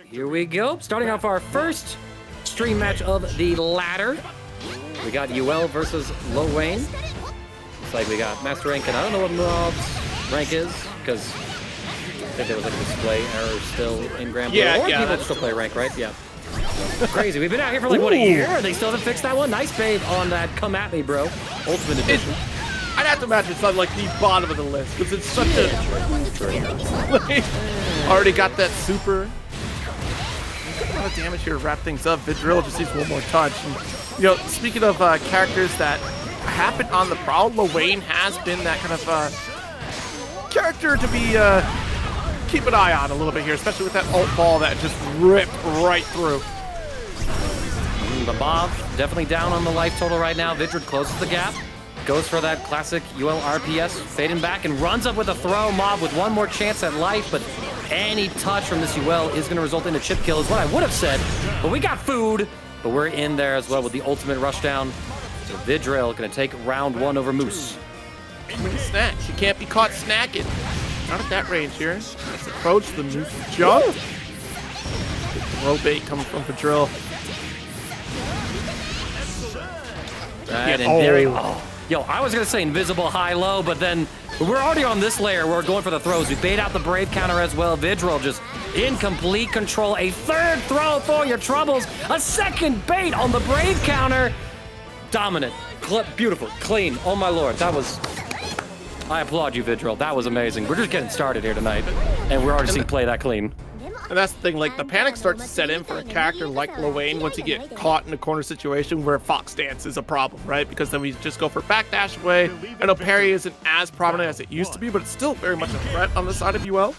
Here we go. Starting off our first stream match of the ladder. We got Yuel versus Lowain. Looks like we got Master Rank, and I don't know what Mauve's rank is, because I think there was like a display error still in Granblue. Yeah, or people still play rank, right? Yeah. Crazy. We've been out here for like, what, a year? And they still haven't fixed that one? Nice babe on that Come At Me, bro. Ultimate Edition. I'd have to imagine it's on like the bottom of the list, because it's such a... Already got that super... A lot of damage here to wrap things up. Vidril just needs one more touch. And, you know, speaking of characters that happen on the prowl, Lowain has been that kind of character to be keep an eye on a little bit here, especially with that ult ball that just ripped right through. The Mauve definitely down on the life total right now. Vidril closes the gap, goes for that classic UL RPS, fading back and runs up with a throw. Mauve with one more chance at life, but any touch from this UL is going to result in a chip kill is what I would have said. But we got food, but we're in there as well with the ultimate rushdown. So Vidril going to take round one over Moose. Snack. She can't be caught snacking. Not at that range here. Let's approach the Moose jump. Good throw bait coming from Vidril. Right, and there yo, I was going to say invisible high-low, but then we're already on this layer. We're going for the throws. We bait out the Brave counter as well. Vidril just in complete control. A third throw for your troubles. A second bait on the Brave counter. Dominant. Beautiful. Clean. Oh, my lord. That was... I applaud you, Vidril. That was amazing. We're just getting started here tonight, and we're already seeing play that clean. And that's the thing, like, the panic starts to set in for a character like Lowain once you get caught in a corner situation where Fox Dance is a problem, right? Because then we just go for backdash away. I know parry isn't as prominent as it used to be, but it's still very much a threat on the side of UL.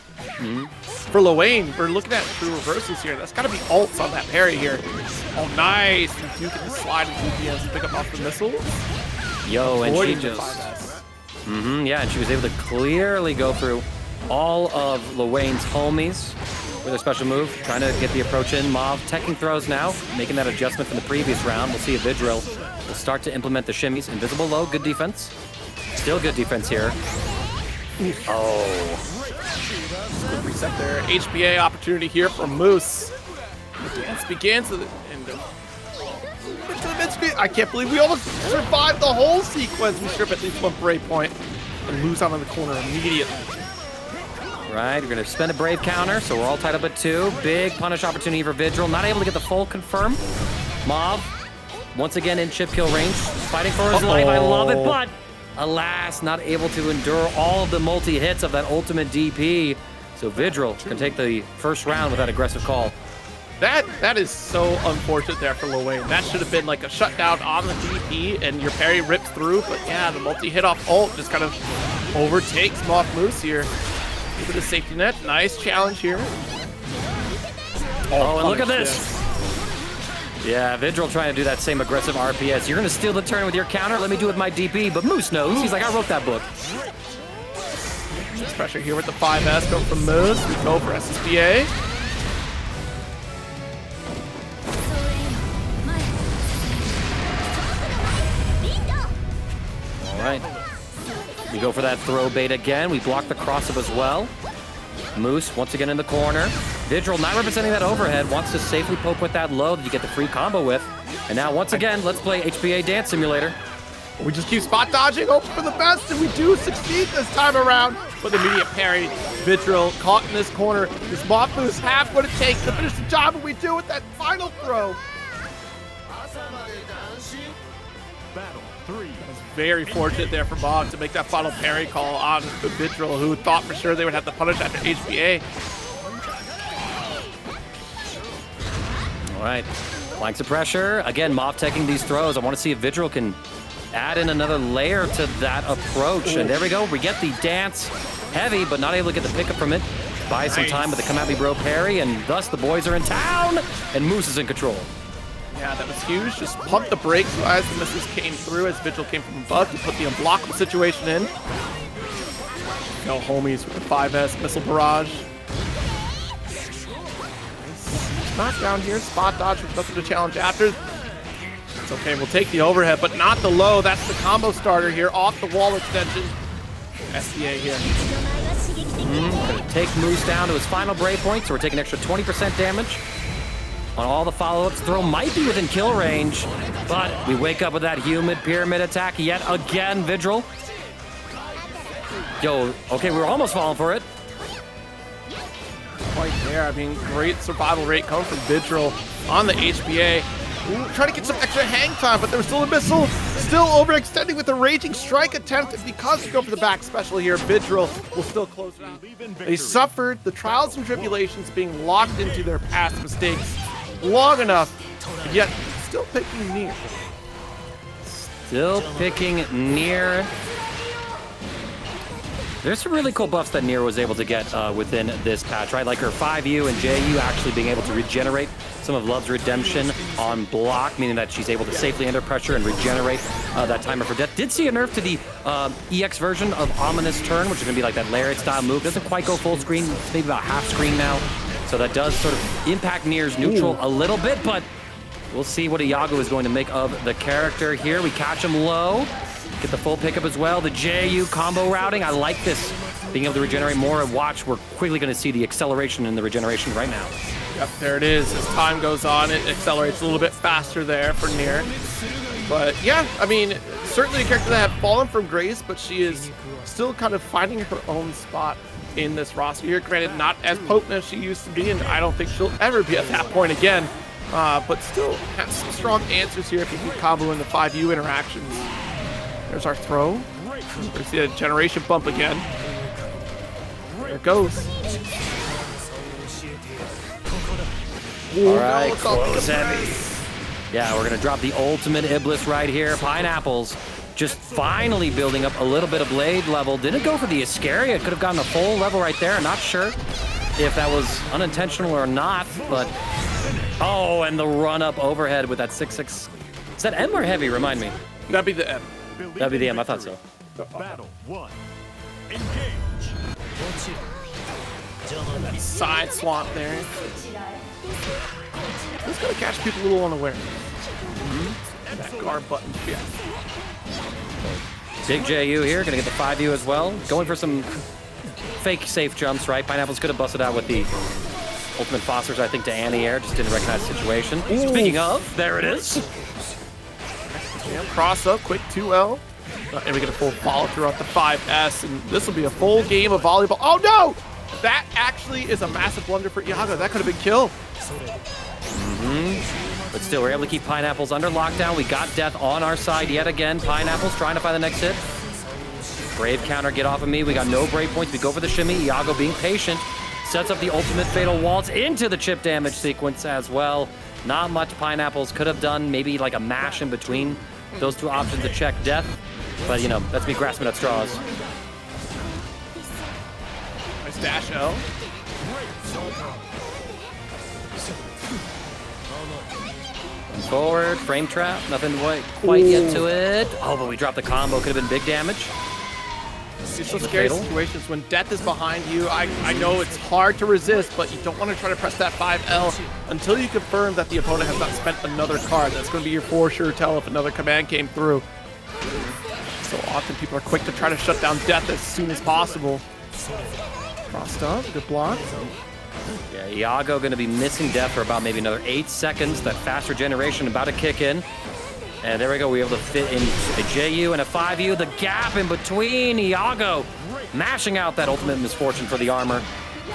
For Lowain, we're looking at true reversals here. That's got to be ults on that parry here. Oh, nice. We do get to slide into DPS to pick up off the missiles. Yo, and she just... yeah, and she was able to clearly go through all of Lowain's homies with a special move, trying to get the approach in. Mauve teching throws now, making that adjustment from the previous round. We'll see if Vidril will start to implement the shimmies. Invisible low, good defense. Still good defense here. Oh. Good reset there. HBA opportunity here for Moose. The dance begins and I can't believe we almost survived the whole sequence. We strip at least one Brave point and lose out on the corner immediately. Right, we're going to spend a Brave counter, so we're all tied up at 2. Big punish opportunity for Vidril. Not able to get the full confirm. Mauve, once again in chip kill range, fighting for his life. I love it, but alas, not able to endure all of the multi-hits of that ultimate DP. So Vidril can take the first round with that aggressive call. That is so unfortunate there for Lowain. That should have been like a shutdown on the DP, and your parry rips through. But yeah, the multi-hit off ult just kind of overtakes Moth Moose here. Give it a safety net. Nice challenge here. Oh, and look at this. Yeah, Vidril trying to do that same aggressive RPS. You're going to steal the turn with your counter. Let me do it with my DP. But Moose knows. He's like, I wrote that book. Nice pressure here with the 5S going from Moose. We go for SSBA. All right. We go for that throw bait again. We block the cross-up as well. Moose once again in the corner. Vidril not representing that overhead. Wants to safely poke with that low that you get the free combo with. And now once again, let's play HBA Dance Simulator. We just keep spot dodging, hope for the best, and we do succeed this time around with immediate parry. Vidril caught in this corner. This Moth Moose half what it takes to finish the job, and we do with that final throw. Battle 3. Very fortunate there for Mauve to make that final parry call on Vidril, who thought for sure they would have to punish after HBA. All right, applying some pressure. Again, Mauve taking these throws. I want to see if Vidril can add in another layer to that approach. And there we go. We get the dance heavy, but not able to get the pickup from it. Buy some time with the Come At Me Bro parry, and thus the boys are in town, and Moose is in control. Yeah, that was huge. Just pumped the brakes as the missiles came through, as Vidril came from above to put the unblockable situation in. No homies with the 5S missile barrage. Nice knockdown here. Spot dodge with nothing to challenge after. It's okay, we'll take the overhead, but not the low. That's the combo starter here. Off the wall extension. SDA here. Gonna take Moose down to his final Brave point, so we're taking extra 20% damage on all the follow-ups. Throw might be within kill range, but we wake up with that humid pyramid attack yet again. Vidril. Yo, okay, we were almost falling for it. Right there. I mean, great survival rate coming from Vidril on the HBA. Ooh, trying to get some extra hang time, but there was still a missile. Still overextending with a raging strike attempt. And because we go for the back special here, Vidril will still close it out. They suffered the trials and tribulations of being locked into their past mistakes long enough, yet still picking Nier. Still picking Nier. There's some really cool buffs that Nier was able to get within this patch, right? Like her 5U and JU actually being able to regenerate some of Love's redemption on block, meaning that she's able to safely enter pressure and regenerate that timer for death. Did see a nerf to the EX version of Ominous Turn, which is going to be like that Lariat style move. Doesn't quite go full screen, it's maybe about half screen now. So that does sort of impact Nier's neutral a little bit, but we'll see what Iago is going to make of the character here. We catch him low. Get the full pickup as well. The JU combo routing. I like this. Being able to regenerate more and watch. We're quickly going to see the acceleration in the regeneration right now. Yep, there it is. As time goes on, it accelerates a little bit faster there for Nier. But yeah, I mean, certainly a character that had fallen from grace, but she is still kind of finding her own spot in this roster here. Granted, not as potent as she used to be, and I don't think she'll ever be at that point again. But still has some strong answers here if you can combo in the 5U interactions. There's our throw. There's the generation bump again. There it goes. All right, close heavy. Yeah, we're going to drop the ultimate Iblis right here. Pineapples just finally building up a little bit of blade level. Didn't go for the Iscaria. Could have gotten a full level right there. Not sure if that was unintentional or not, but... Oh, and the run-up overhead with that 6-6. Is that M or heavy? Remind me. That'd be the M. That'd be the M. I thought so. Battle 1. Engage. That side swap there. Just gonna catch people a little unaware. That guard button. Yeah. Big JU here, gonna get the 5U as well. Going for some fake safe jumps, right? Pineapples could have busted out with the ultimate Fosters, I think, to Nier. Just didn't recognize the situation. Ooh. Speaking of, there it is. Yeah, cross up, quick 2L. And we get a full follow through off the 5S, and this will be a full game of volleyball. Oh no! That actually is a massive blunder for Iago. That could have been killed. But still, we're able to keep Pineapples under lockdown. We got death on our side yet again. Pineapples trying to find the next hit. Brave counter, get off of me. We got no brave points. We go for the shimmy. Iago being patient. Sets up the ultimate fatal waltz into the chip damage sequence as well. Not much Pineapples could have done. Maybe like a mash in between those two options to check death. But, you know, that's me grasping at straws. Nice dash L. Forward, frame trap, nothing quite yet to it. Oh, but we dropped the combo, could have been big damage. It's so scary situations when death is behind you. I know it's hard to resist, but you don't want to try to press that 5L until you confirm that the opponent has not spent another card. That's going to be your for sure tell if another command came through. So often people are quick to try to shut down death as soon as possible. Crossed up, good block. Yeah, Iago going to be missing death for about maybe another 8 seconds. That fast regeneration about to kick in. And there we go. We're able to fit in a JU and a 5U. The gap in between. Iago mashing out that ultimate misfortune for the armor.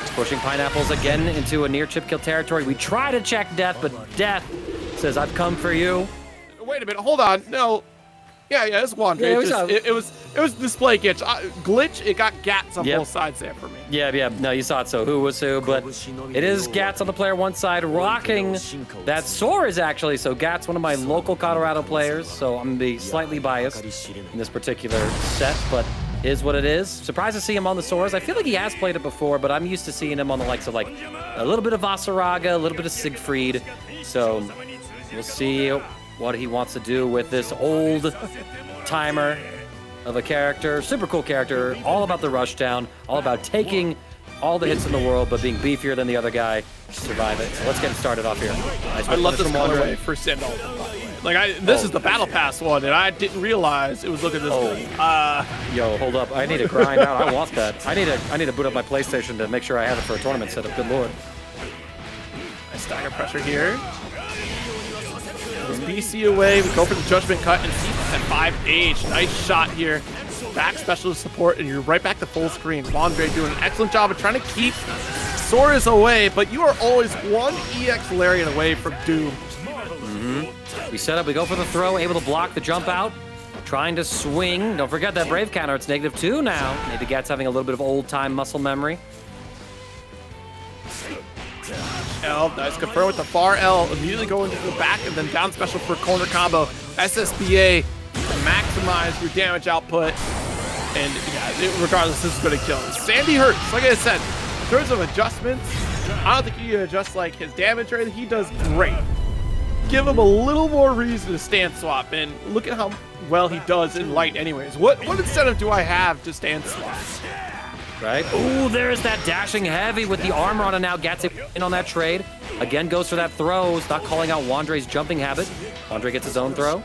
Pushing Pineapples again into a near chip kill territory. We try to check death, but death says, I've come for you. Wait a minute. Hold on. No. Yeah, it's Wandreh. Yeah, it was display glitch. It got Gatts on both sides there for me. Yeah. No, you saw it. So who was who? But it is Gatts on the player one side, rocking that Soriz actually. So Gatts, one of my local Colorado players. So I'm gonna be slightly biased in this particular set, but is what it is. Surprised to see him on the Soriz. I feel like he has played it before, but I'm used to seeing him on the likes of like a little bit of Vasaraga, a little bit of Siegfried. So we'll see what he wants to do with this old timer of a character. Super cool character, all about the rushdown, all about taking all the hits in the world, but being beefier than the other guy to survive it. So let's get it started off here. Nice. I love this colorway for Sandalphon, by the way. Like, this is the Battle Pass one, and I didn't realize it was looking this good. Yo, hold up. I need to grind out. I want that. I need to boot up my PlayStation to make sure I have it for a tournament setup. Good lord. Nice stagger pressure here. Goes BC away. We go for the Judgment Cut and see at 5H. Nice shot here. Back specialist support, and you're right back to full screen. Wandreh doing an excellent job of trying to keep Soriz away, but you are always one EX Lariat away from doom. We set up, we go for the throw, able to block the jump out, trying to swing. Don't forget that Brave counter, it's -2 now. Maybe Gatts having a little bit of old-time muscle memory. L, nice confirm with the far L, immediately going to the back and then down special for corner combo. SSBA to maximize your damage output. And yeah, regardless, this is going to kill him. Sandy hurts, like I said, in terms of adjustments, I don't think he adjusts like his damage or anything. He does great. Give him a little more reason to stand swap, and look at how well he does in light anyways. What incentive do I have to stand swap? Right? Ooh, there's that dashing heavy with the armor on, and now Gatts in on that trade. Again, goes for that throw. He's not calling out Wandreh's jumping habit. Wandreh gets his own throw.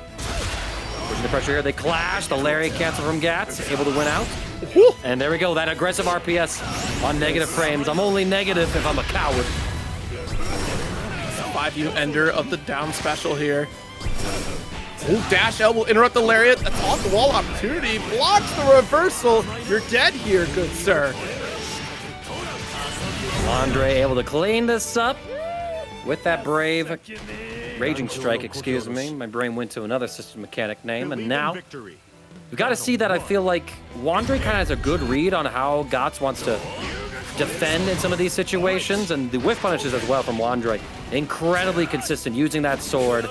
Pushing the pressure here. They clash. The lariat cancel from Gatts. Able to win out. And there we go. That aggressive RPS on negative frames. I'm only negative if I'm a coward. 5U ender of the down special here. Oh, dash L will interrupt the lariat. That's off the wall opportunity. Blocks the reversal. You're dead here, good sir. Wandreh able to clean this up with that brave Raging Strike, excuse me. My brain went to another system mechanic name, and now we've got to see that. I feel like Wandreh kind of has a good read on how Gatts wants to defend in some of these situations, and the whiff punishes as well from Wandreh. Incredibly consistent, using that sword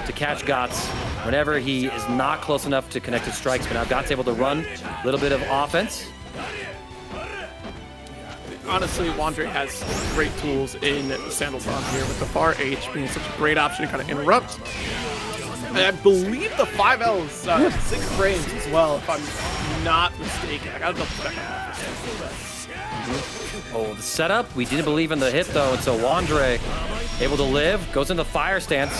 to catch Gatts whenever he is not close enough to connect his strikes, but now Gatts able to run a little bit of offense. Honestly, Wandreh has great tools in Sandalphon here, with the far H being such a great option to kind of interrupt. And I believe the 5L is 6 frames as well, if I'm not mistaken. I gotta double check on that. Oh, the setup, we didn't believe in the hit though, and so Wandreh able to live, goes into fire stance.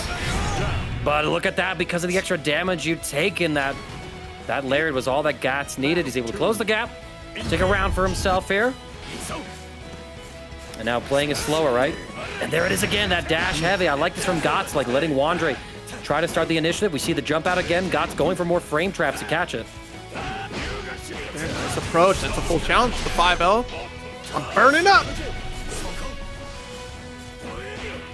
But look at that, because of the extra damage you take in that lariat was all that Gatts needed. He's able to close the gap, take a round for himself here. And now playing it slower, right? And there it is again, that dash heavy. I like this from Gatts, like letting Wandreh try to start the initiative. We see the jump out again. Gatts going for more frame traps to catch it. Nice approach. That's a full challenge to 5L. I'm burning up. Let's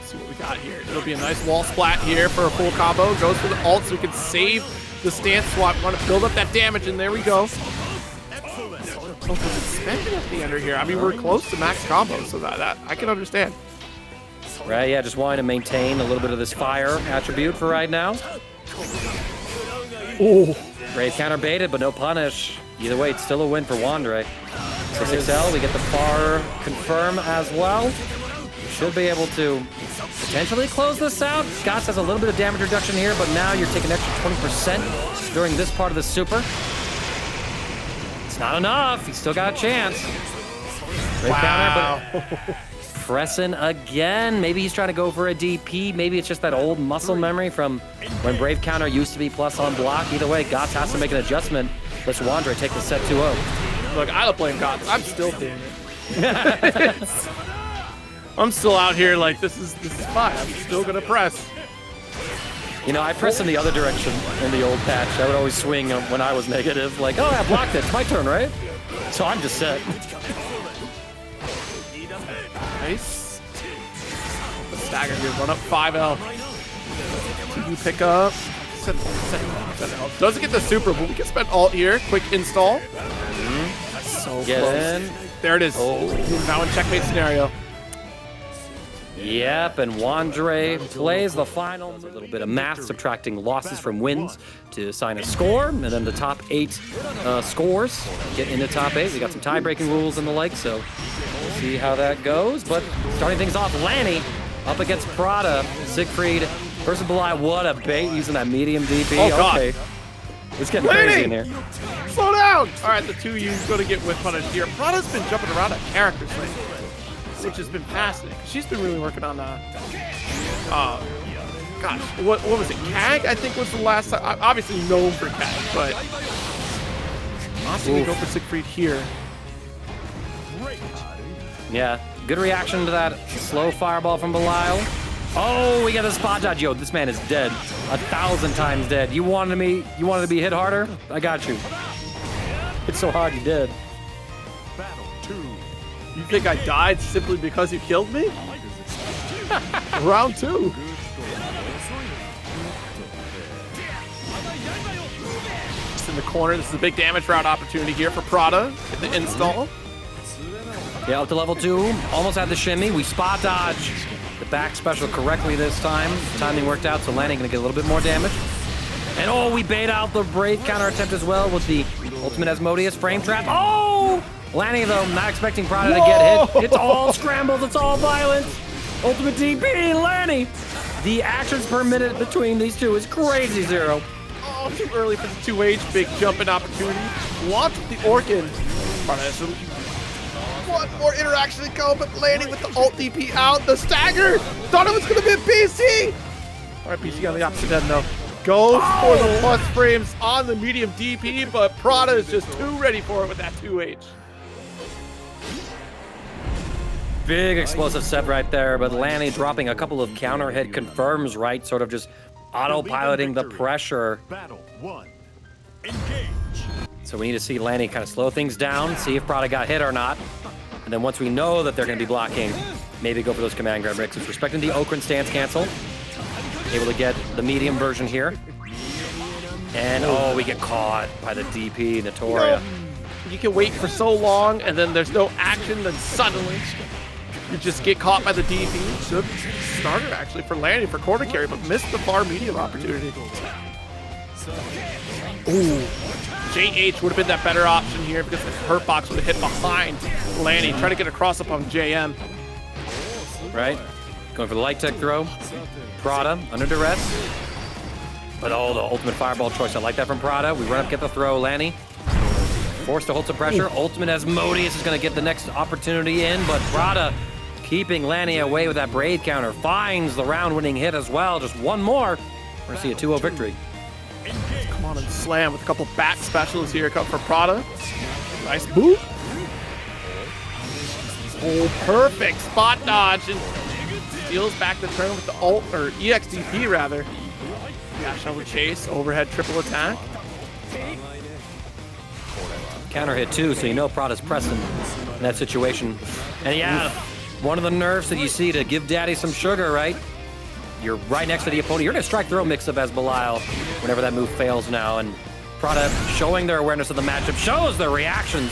see what we got here. It'll be a nice wall splat here for a full combo. Goes for the ult so we can save the stance swap. We want to build up that damage, and there we go. Oh, because it's spending at the ender here. I mean, we're close to max combo, so that I can understand. Right, yeah, just wanting to maintain a little bit of this fire attribute for right now. Oh, Brave counter baited, but no punish. Either way, it's still a win for Wandreh. So 6L, we get the far confirm as well. Should be able to potentially close this out. Gatts has a little bit of damage reduction here, but now you're taking an extra 20% during this part of the super. It's not enough. He's still got a chance. Brave counter, but pressing again. Maybe he's trying to go for a DP. Maybe it's just that old muscle memory from when Brave counter used to be plus on block. Either way, Gatts has to make an adjustment. Let's Wandreh take the set 2-0. Look, I don't blame Gatts. I'm still doing it. I'm still out here like this is fine. I'm still gonna press. You know, I pressed in the other direction in the old patch. I would always swing when I was negative, like, oh, I blocked it. It's my turn, right? So I'm just set. Nice. The stagger here, run up 5L. You pick up. Set L. Doesn't get the super, but we can spend ult here. Quick install. That's so Get close. in. There it is. Oh. Now in checkmate scenario. Yep, and Wandreh plays the final. A little bit of math, subtracting losses from wins to assign a score, and then the top 8 scores get into top 8. We got some tie-breaking rules and the like, so we'll see how that goes. But starting things off, Lanny up against Prada. Siegfried versus Belial. What a bait using that medium DP. Oh, God. Okay. It's getting crazy in here. Slow down! All right, the 2U's going to get whiff punished here. Prada's been jumping around at characters lately, which has been fascinating. She's been really working on gosh, what was it? CAG, I think, was the last time. Obviously known for CAG, but honestly, we go for Siegfried here. Yeah, good reaction to that slow fireball from Belial. Oh, we got a spot dodge. Yo, this man is dead. 1,000 times dead. You wanted to be hit harder? I got you. It's so hard, you did. Battle 2. You think I died simply because you killed me? Round 2. Just in the corner. This is a big damage route opportunity here for Prada at the install. Yeah, up to level 2. Almost had the shimmy. We spot dodge the back special correctly this time. Timing worked out, so Lanny gonna get a little bit more damage. And oh, we bait out the Brave counter attempt as well with the ultimate Asmodeus frame trap. Oh! Lanny, though, not expecting Prada to get hit. It's all scrambles, it's all violence. Ultimate DP, Lanny. The actions per minute between these two is crazy, Zero. Oh, too early for the 2H. Big jumping opportunity. Launch with the Orkin. Prada has one more interaction to go, but Lanny with the ult DP out. The stagger. Thought it was going to be a PC. All right, PC on the opposite end, though. Goes for the plus frames on the medium DP, but Prada is just too ready for it with that 2H. Big explosive set right there, but Lanny dropping a couple of counter hit confirms, right? Sort of just autopiloting the pressure. Battle 1. Engage. So we need to see Lanny kind of slow things down, see if Prada got hit or not. And then once we know that they're going to be blocking, maybe go for those command grab mixes. Respecting the Okran stance cancel. Able to get the medium version here. And oh, we get caught by the DP, Notoria. You can wait for so long, and then there's no action, then suddenly you just get caught by the DP. Good starter, actually, for Lanny for quarter carry, but missed the far medium opportunity. Ooh. JH would have been that better option here because the hurt box would have hit behind Lanny. Try to get across upon JM. Right? Going for the light tech throw. Prada under duress. But oh, the ultimate fireball choice. I like that from Prada. We run up, get the throw. Lanny forced to hold some pressure. Ultimate Asmodeus is going to get the next opportunity in, but Prada keeping Lanny away with that Brave counter. Finds the round-winning hit as well. Just one more. We're going to see a 2-0 victory. Come on and slam with a couple back specials here. Come for Prada. Nice move. Oh, perfect spot dodge and steals back the turn with the ult, or EXDP rather. Dash over chase, overhead triple attack. Counter hit too, so you know Prada's pressing in that situation. And yeah, one of the nerfs that you see to give Daddy some sugar, right? You're right next to the opponent. You're going to strike throw mix-up as Belial whenever that move fails now. And Prada showing their awareness of the matchup, shows their reactions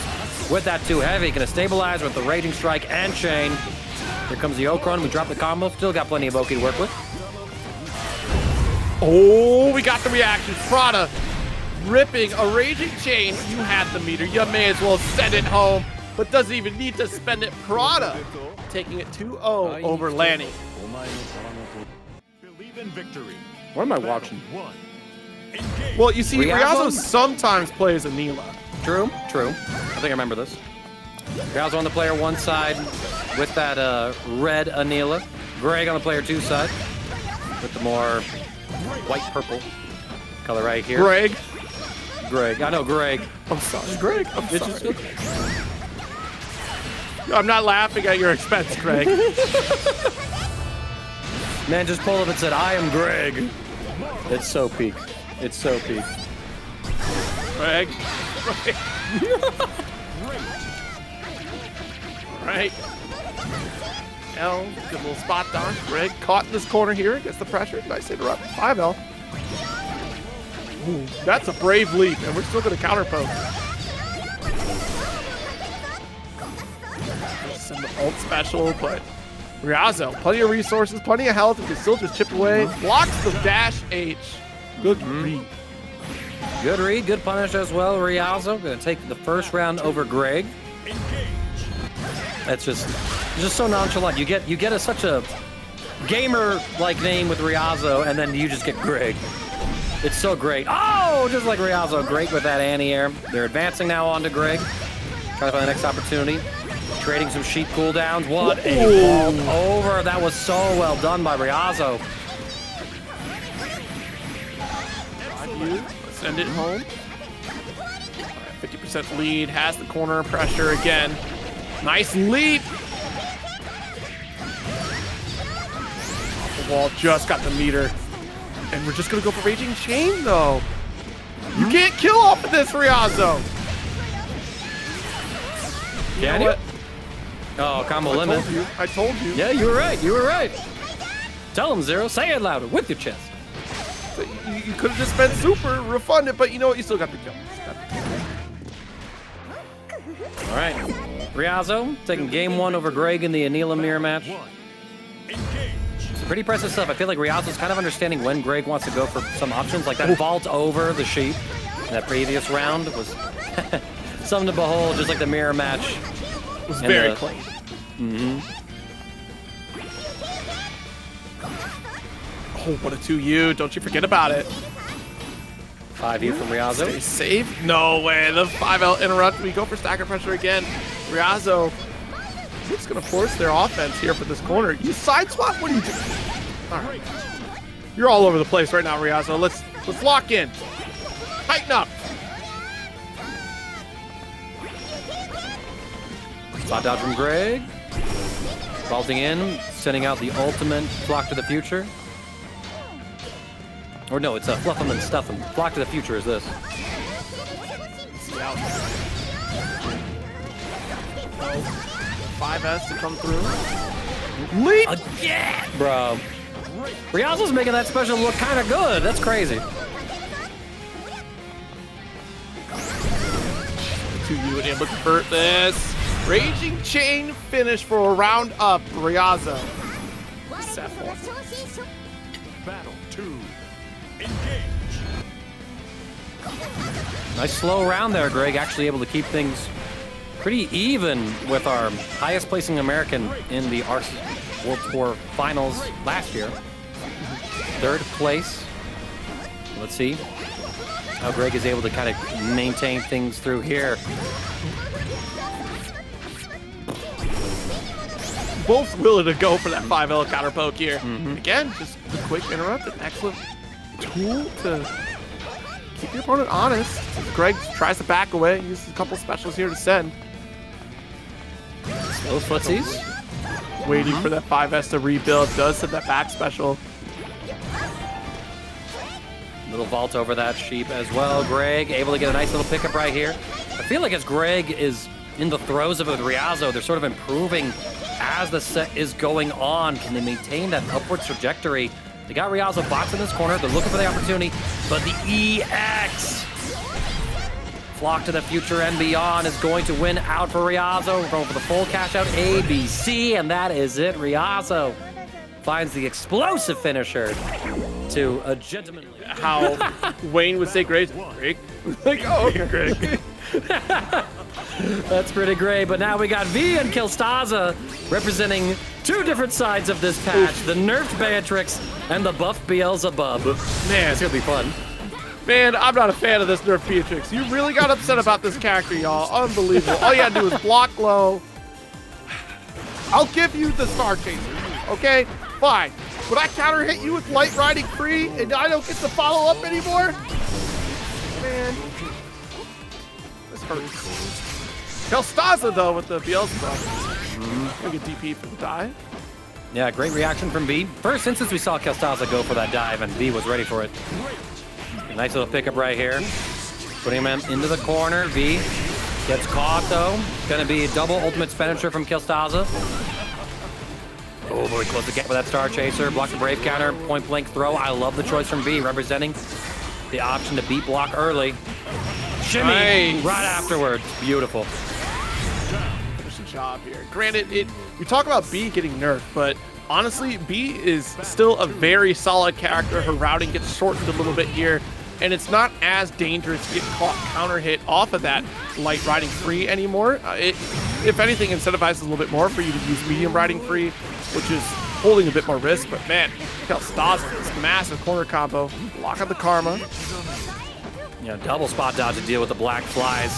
with that too heavy. Going to stabilize with the Raging Strike and Chain. Here comes the Okran. We drop the combo. Still got plenty of Oki to work with. Oh, we got the reactions. Prada ripping a Raging Chain. You had the meter. You may as well send it home, but doesn't even need to spend it. Prada taking it 2-0 over Lanny. Believe in victory. What am I watching? 1. Engage. Well, you see, Ryazo? Ryazo sometimes plays Anila. True, true. I think I remember this. Ryazo on the player 1 side with that red Anila. Greg on the player 2 side with the more white-purple color right here. Greg. I know Greg. I'm sorry, Greg. I'm It's sorry. just- I'm not laughing at your expense, Greg. Man just pulled up and said, I am Greg. It's so peak. It's so peak. Greg. Right. L, good little spot dodge. Greg caught in this corner here. Gets the pressure. Nice interrupt. 5L. Ooh, that's a brave leap, and we're still going to counterpoke. Send the ult special, but Ryazo, plenty of resources, plenty of health, and can still just chip away. Blocks the dash H. Good read. Good read, good punish as well. Ryazo going to take the first round over Greg. That's just so nonchalant. You get such a gamer-like name with Ryazo, and then you just get Greg. It's so great. Oh, just like Ryazo, great with that anti-air. They're advancing now onto Greg. Trying to find the next opportunity. Trading some sheep cooldowns. What a vault over. That was so well done by Ryazo. 2. Send it home. 50% lead, has the corner pressure again. Nice lead. Off the wall, just got the meter. And we're just gonna go for Raging Chain though. You can't kill off of this, Ryazo. Can you? Oh, combo limit. I told you. Yeah, you were right. You were right. Tell him, Zero. Say it louder with your chest. You could have just been super, refund it, but you know what? You still got the kill. All right. Ryazo taking game 1 over Greg in the Anila mirror match. Pretty impressive stuff. I feel like Ryazo's kind of understanding when Greg wants to go for some options, like that vault over the sheep in that previous round was something to behold, just like the mirror match. It was very clean. Mm-hmm. Oh, what a 2U. Don't you forget about it. 5U from Ryazo. Stay safe. No way. The 5L interrupt. We go for stacker pressure again. Ryazo is going to force their offense here for this corner. You side swap? What are you doing? All right. You're all over the place right now, Ryazo. Let's lock in. Tighten up. Spot dodge from Greg. Vaulting in, sending out the ultimate Flock to the Future. Or no, it's a Fluff 'em and Stuff 'em. Flock to the Future is this. See out. 5S to come through. Leap! Again! Bro. Ryazo's making that special look kind of good. That's crazy. 2U and able to convert this. Raging Chain finish for a round up, Ryazo. Battle 2. Engage. Nice slow round there, Greg. Actually able to keep things pretty even with our highest placing American in the Arche World Tour Finals last year. 3rd place. Let's see how Greg is able to kind of maintain things through here. Both willing to go for that 5L counter poke here. Again, just a quick interrupt, an excellent tool to keep your opponent honest. Greg tries to back away, uses a couple specials here to send. Slow footsies. Waiting for that 5S to rebuild, does send that back special. Little vault over that sheep as well. Greg able to get a nice little pickup right here. I feel like as Greg is in the throes of it with Ryazo, they're sort of improving as the set is going on. Can they maintain that upward trajectory? They got Ryazo boxed in this corner. They're looking for the opportunity, but the EX Flock to the Future and Beyond is going to win out for Ryazo. We're going for the full cash out ABC, and that is it. Ryazo finds the explosive finisher to a gentlemanly. How Wayne would say, Greg. Like, oh, Greg. That's pretty great, but now we got V and Kelstaza representing 2 different sides of this patch. The nerfed Beatrix and the buff Beelzebub. Man, it's gonna be fun. Man, I'm not a fan of this nerf Beatrix. You really got upset about this character, y'all. Unbelievable. All you had to do was block low. I'll give you the Star Chaser, okay? Fine. Would I counter hit you with Light Riding Free and I don't get to follow up anymore? Man. This hurts. Kelstaza, though, with the Beelzebub. Gonna get DP for the dive. Yeah, great reaction from V. First instance we saw Kelstaza go for that dive, and V was ready for it. Nice little pickup right here. Putting him into the corner. V gets caught, though. Gonna be a double ultimate expenditure from Kelstaza. Oh, boy, close to get with that Star Chaser. Block the Brave counter. Point blank throw. I love the choice from V, representing the option to beat block early. Shimmy Nice. right afterwards. Beautiful. Finish the job here. Granted, we talk about B getting nerfed, but honestly, B is still a very solid character. Her routing gets shortened a little bit here, and it's not as dangerous to get caught counter hit off of that Light Riding Free anymore. It, if anything, incentivizes a little bit more for you to use medium Riding Free, which is holding a bit more risk. But man, Kelstaza, this massive corner combo, lock up the Karma. Yeah, double spot dodge to deal with the black flies.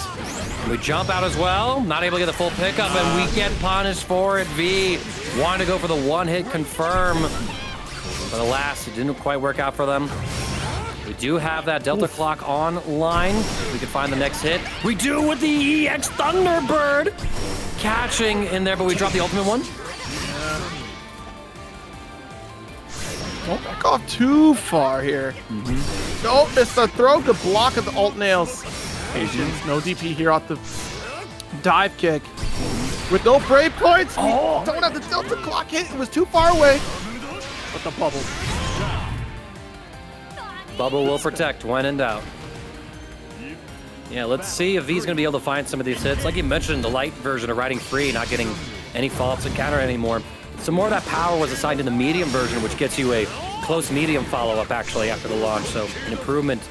We jump out as well, not able to get the full pickup, and we get punished for it. V wanted to go for the 1-hit confirm, but alas, it didn't quite work out for them. We do have that Delta Clock online. We can find the next hit. We do with the EX Thunderbird. Catching in there, but we dropped the ultimate one. Don't back off too far here. Don't miss the throw. Good block of the alt nails. Patience. No DP here off the dive kick. With no brave points. Oh. Don't have the Delta Clock hit. It was too far away. But the bubble. Bubble will protect when in doubt. Yeah, let's see if V's going to be able to find some of these hits. Like you mentioned, the light version of riding free, not getting any follow-ups and counter anymore. Some more of that power was assigned in the medium version, which gets you a close medium follow-up actually after the launch. So an improvement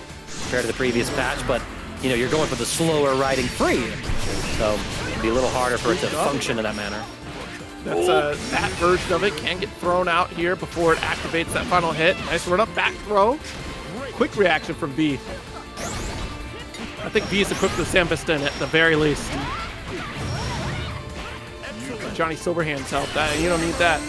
compared to the previous patch, but you know, you're going for the slower riding free. So it'd be a little harder for it to function in that manner. That's that version of it can get thrown out here before it activates that final hit. Nice run up back throw. Quick reaction from V. I think V is equipped with Sandalphon at the very least. Johnny Silverhand's help. That you don't need that.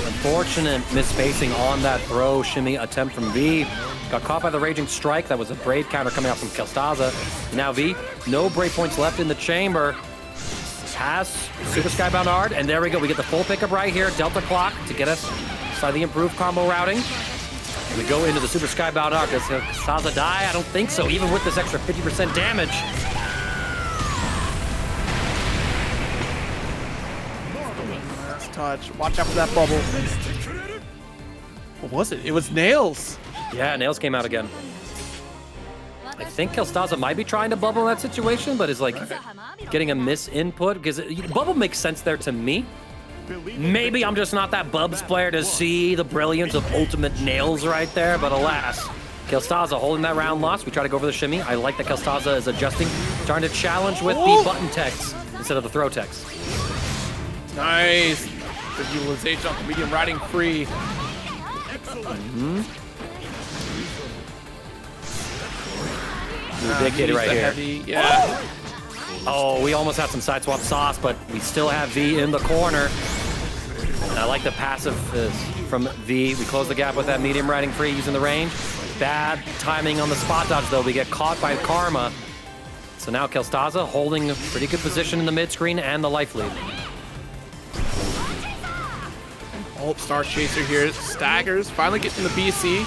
Unfortunate misspacing on that throw shimmy attempt from V. Got caught by the Raging Strike. That was a brave counter coming out from Kelstaza. Now V, no brave points left in the chamber. Has Super Skybound Art, and there we go. We get the full pickup right here. Delta Clock to get us by the improved combo routing. And we go into the Super Skybound Art. Does Kelstaza die? I don't think so, even with this extra 50% damage. Last touch. Watch out for that bubble. What was it? It was Nails. Yeah, Nails came out again. I think Kelstaza might be trying to bubble in that situation, but is like getting a misinput because bubble makes sense there to me. Maybe I'm just not that Bubs player to see the brilliance of ultimate Nails right there, but alas, Kelstaza holding that round loss. We try to go for the shimmy. I like that Kelstaza is adjusting, trying to challenge with the button text instead of the throw text. Nice. The utilization of the medium riding free. Big hit right here. Heavy. Yeah. Oh, we almost had some side swap sauce, but we still have V in the corner. And I like the passive from V. We close the gap with that medium riding free using the range. Bad timing on the spot dodge, though. We get caught by Karma. So now Kelstaza holding a pretty good position in the mid screen and the life lead. Ult Star Chaser here. Staggers. Finally getting the BC.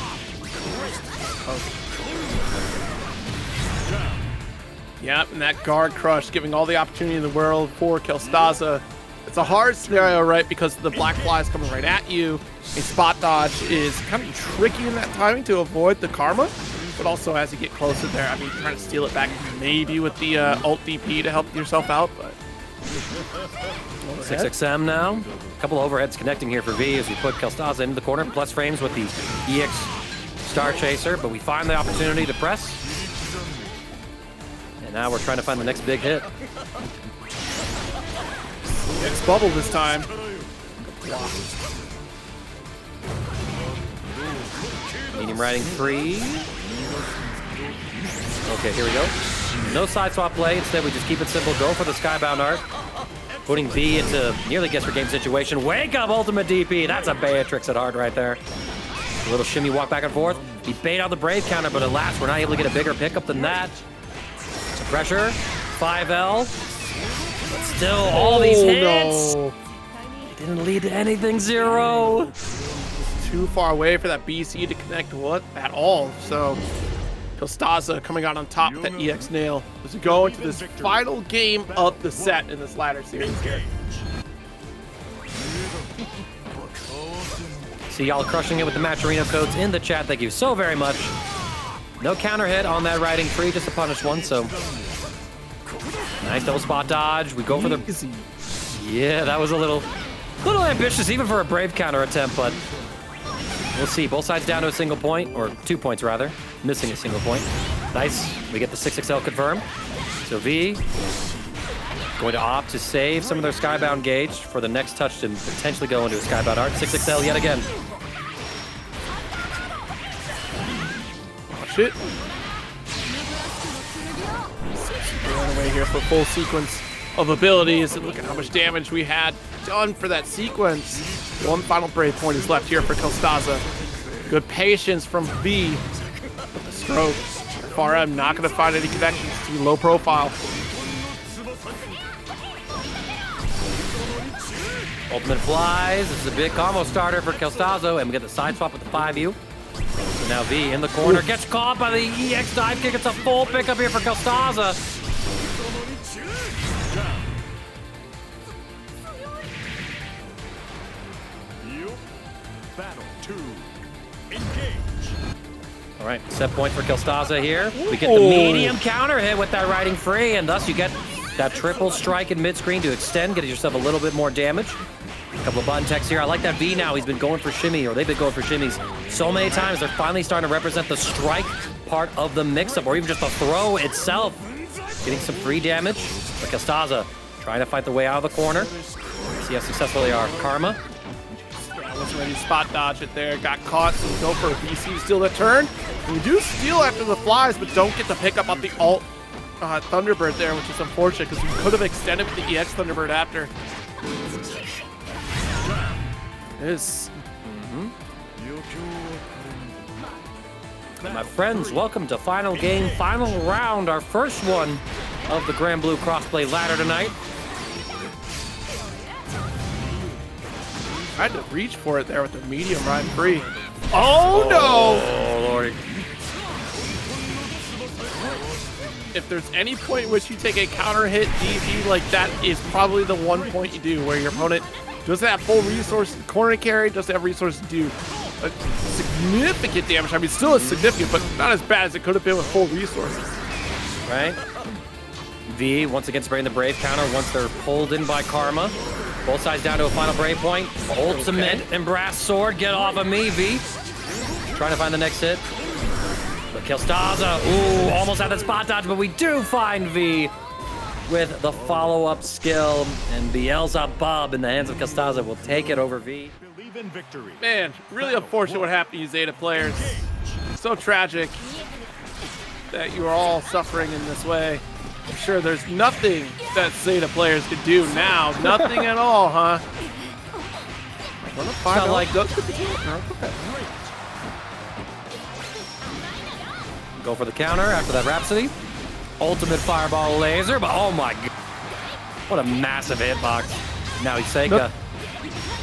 Yep, and that guard crush giving all the opportunity in the world for Kelstaza. It's a hard scenario, right? Because the black fly is coming right at you. A spot dodge is kind of tricky in that timing to avoid the karma. But also as you get closer there, I mean, trying to steal it back maybe with the ult DP to help yourself out, but... 6XM now. A couple of overheads connecting here for V as we put Kelstaza into the corner. Plus frames with the EX Star Chaser, but we find the opportunity to press. Now we're trying to find the next big hit. Next bubble this time. Medium riding free. Okay, here we go. No side swap play. Instead, we just keep it simple. Go for the Skybound Art. Putting B into nearly guess for game situation. Wake up, ultimate DP. That's a Beatrix at heart right there. A little shimmy walk back and forth. He bait out the Brave counter, but alas, we're not able to get a bigger pickup than that. Pressure, 5L, but still all these hits. No. It didn't lead to anything, 0. Too far away for that BC to connect at all. So Kelstaza coming out on top with that EX nail as we go into this final game of the set in this ladder series here. See y'all crushing it with the match arena codes in the chat. Thank you so very much. No counter hit on that riding free, just a punish one, so. Nice double spot dodge. We go for the... Yeah, that was a little ambitious even for a brave counter attempt, but we'll see. Both sides down to a single point, or 2 points rather. Missing a single point. Nice. We get the 6XL confirmed. So V going to opt to save some of their Skybound gauge for the next touch to potentially go into a Skybound Art. 6XL yet again. Shit. Going away here for full sequence of abilities, and look at how much damage we had done for that sequence. One final brave point is left here for Kelstaza. Good patience from V. With the stroke. Far I'm not going to find any connections to low profile. Ultimate flies. This is a big combo starter for Kelstaza, and we get the side swap with the 5U. So now V in the corner gets caught by the EX dive kick. It's a full pickup here for Kelstaza. Battle 2. Engage. All right, set point for Kelstaza here. We get the medium counter hit with that riding free, and thus you get that triple strike in mid-screen to extend, get yourself a little bit more damage. A couple of button techs here. I like that V now. He's been going for shimmy, or they've been going for shimmies so many times. They're finally starting to represent the strike part of the mix-up, or even just the throw itself. Getting some free damage. But Kelstaza trying to fight the way out of the corner. See how successful they are. Karma. I wasn't ready to spot dodge it there. Got caught, so go for a BC steal the turn. We do steal after the flies, but don't get the pickup on the alt Thunderbird there, which is unfortunate because we could have extended with the EX Thunderbird after. This. My friends, welcome to final game, final round, our first one of the Granblue crossplay ladder tonight. I had to reach for it there with the medium ride free. Oh no! Oh lordy. If there's any point in which you take a counter hit DP, like that is probably the one point you do where your opponent doesn't have full resource, corner carry, doesn't have resources to do a significant damage. I mean, still is significant, but not as bad as it could have been with full resources. Right? V once again spraying the Brave counter once they're pulled in by Karma. Both sides down to a final Brave point. Ultimate and Brass Sword, get off of me, V. Trying to find the next hit. But Kelstaza, ooh, almost had that spot dodge, but we do find V with the follow-up skill, and Beelzebub in the hands of Kelstaza will take it over V. Believe in victory. Man, really unfortunate what happened to you Zeta players. So tragic that you are all suffering in this way. I'm sure there's nothing that Zeta players could do now. Nothing at all, huh? Not like go for the counter after that Rhapsody. Ultimate fireball laser, but oh my god. What a massive hitbox. Now he's Seika.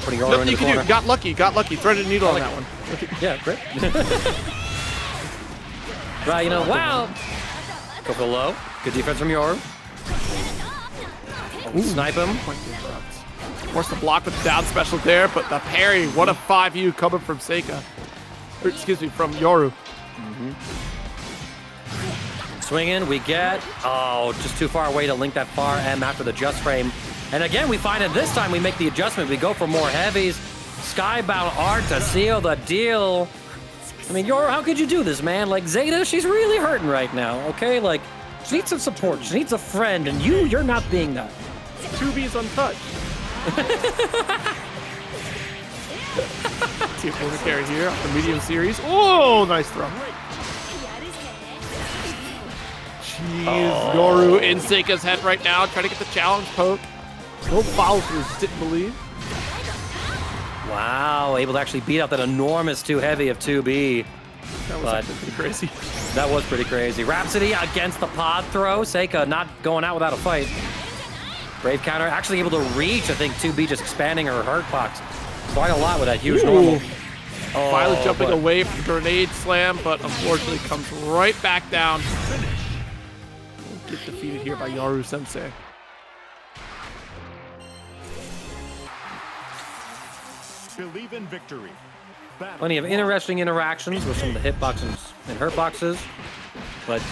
Putting Yoru in the corner. Got lucky. Threaded needle on that one. Yeah, great. Right, you know, wow. Go for the low. Good defense from Yoru. Snipe him. Force the block with the down special there, but the parry. What a 5U coming from Seika. Or, excuse me, from Yoru. Swinging, we get, oh, just too far away to link that far M after the just frame. And again, we find it this time we make the adjustment. We go for more heavies. Skybound Art to seal the deal. I mean, Yoru, how could you do this, man? Like, Zeta, she's really hurting right now, okay? Like, she needs some support. She needs a friend, and you're not being that. 2B's untouched. See a corner carry here off the medium series. Oh, nice throw. Jeez, Yoru in Seika's head right now, trying to get the challenge poke. No follow through, just didn't believe. Wow, able to actually beat out that enormous 2 heavy of 2B. That was actually pretty crazy. That was pretty crazy. Rhapsody against the pod throw. Seika not going out without a fight. Brave counter, actually able to reach, I think 2B just expanding her hurt box quite a lot with that huge normal. Violet jumping away from the grenade slam, but unfortunately comes right back down. Get defeated here by Yoru Sensei. Believe in victory. Battle Plenty of interesting interactions with some of the hitboxes and hurt boxes, but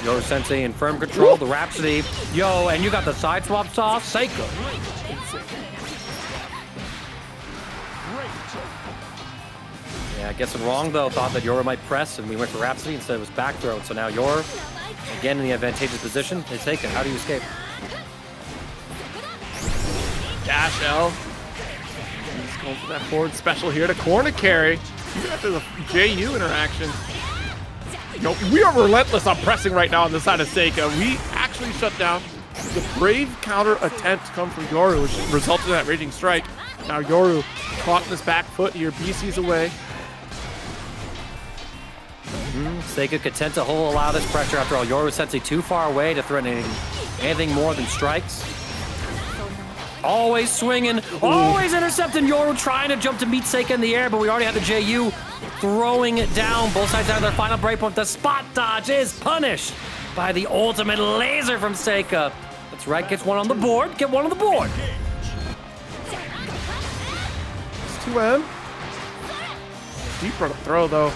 Yoru Sensei in firm control. The Rhapsody, yo, and you got the side swap sauce, Seika. Yeah, guessing wrong though. Thought that Yoru might press, and we went for Rhapsody instead it was back throw. So now Yoru, again in the advantageous position. They take it. How do you escape? Dash L. He's going for that forward special here to corner carry. Even after the JU interaction. No, we are relentless on pressing right now on the side of Seika. We actually shut down the brave counter attempt come from Yoru, which resulted in that raging strike. Now Yoru caught in his back foot here. BC's away. Seika content to hold allow this pressure. After all, Yoru Sensei too far away to threaten anything more than strikes. Always swinging, always intercepting. Yoru trying to jump to meet Seika in the air, but we already have the JU throwing it down. Both sides down to their final breakpoint. The spot dodge is punished by the ultimate laser from Seika. That's right, gets one on the board. Get one on the board. It's 2M. Deep run throw though.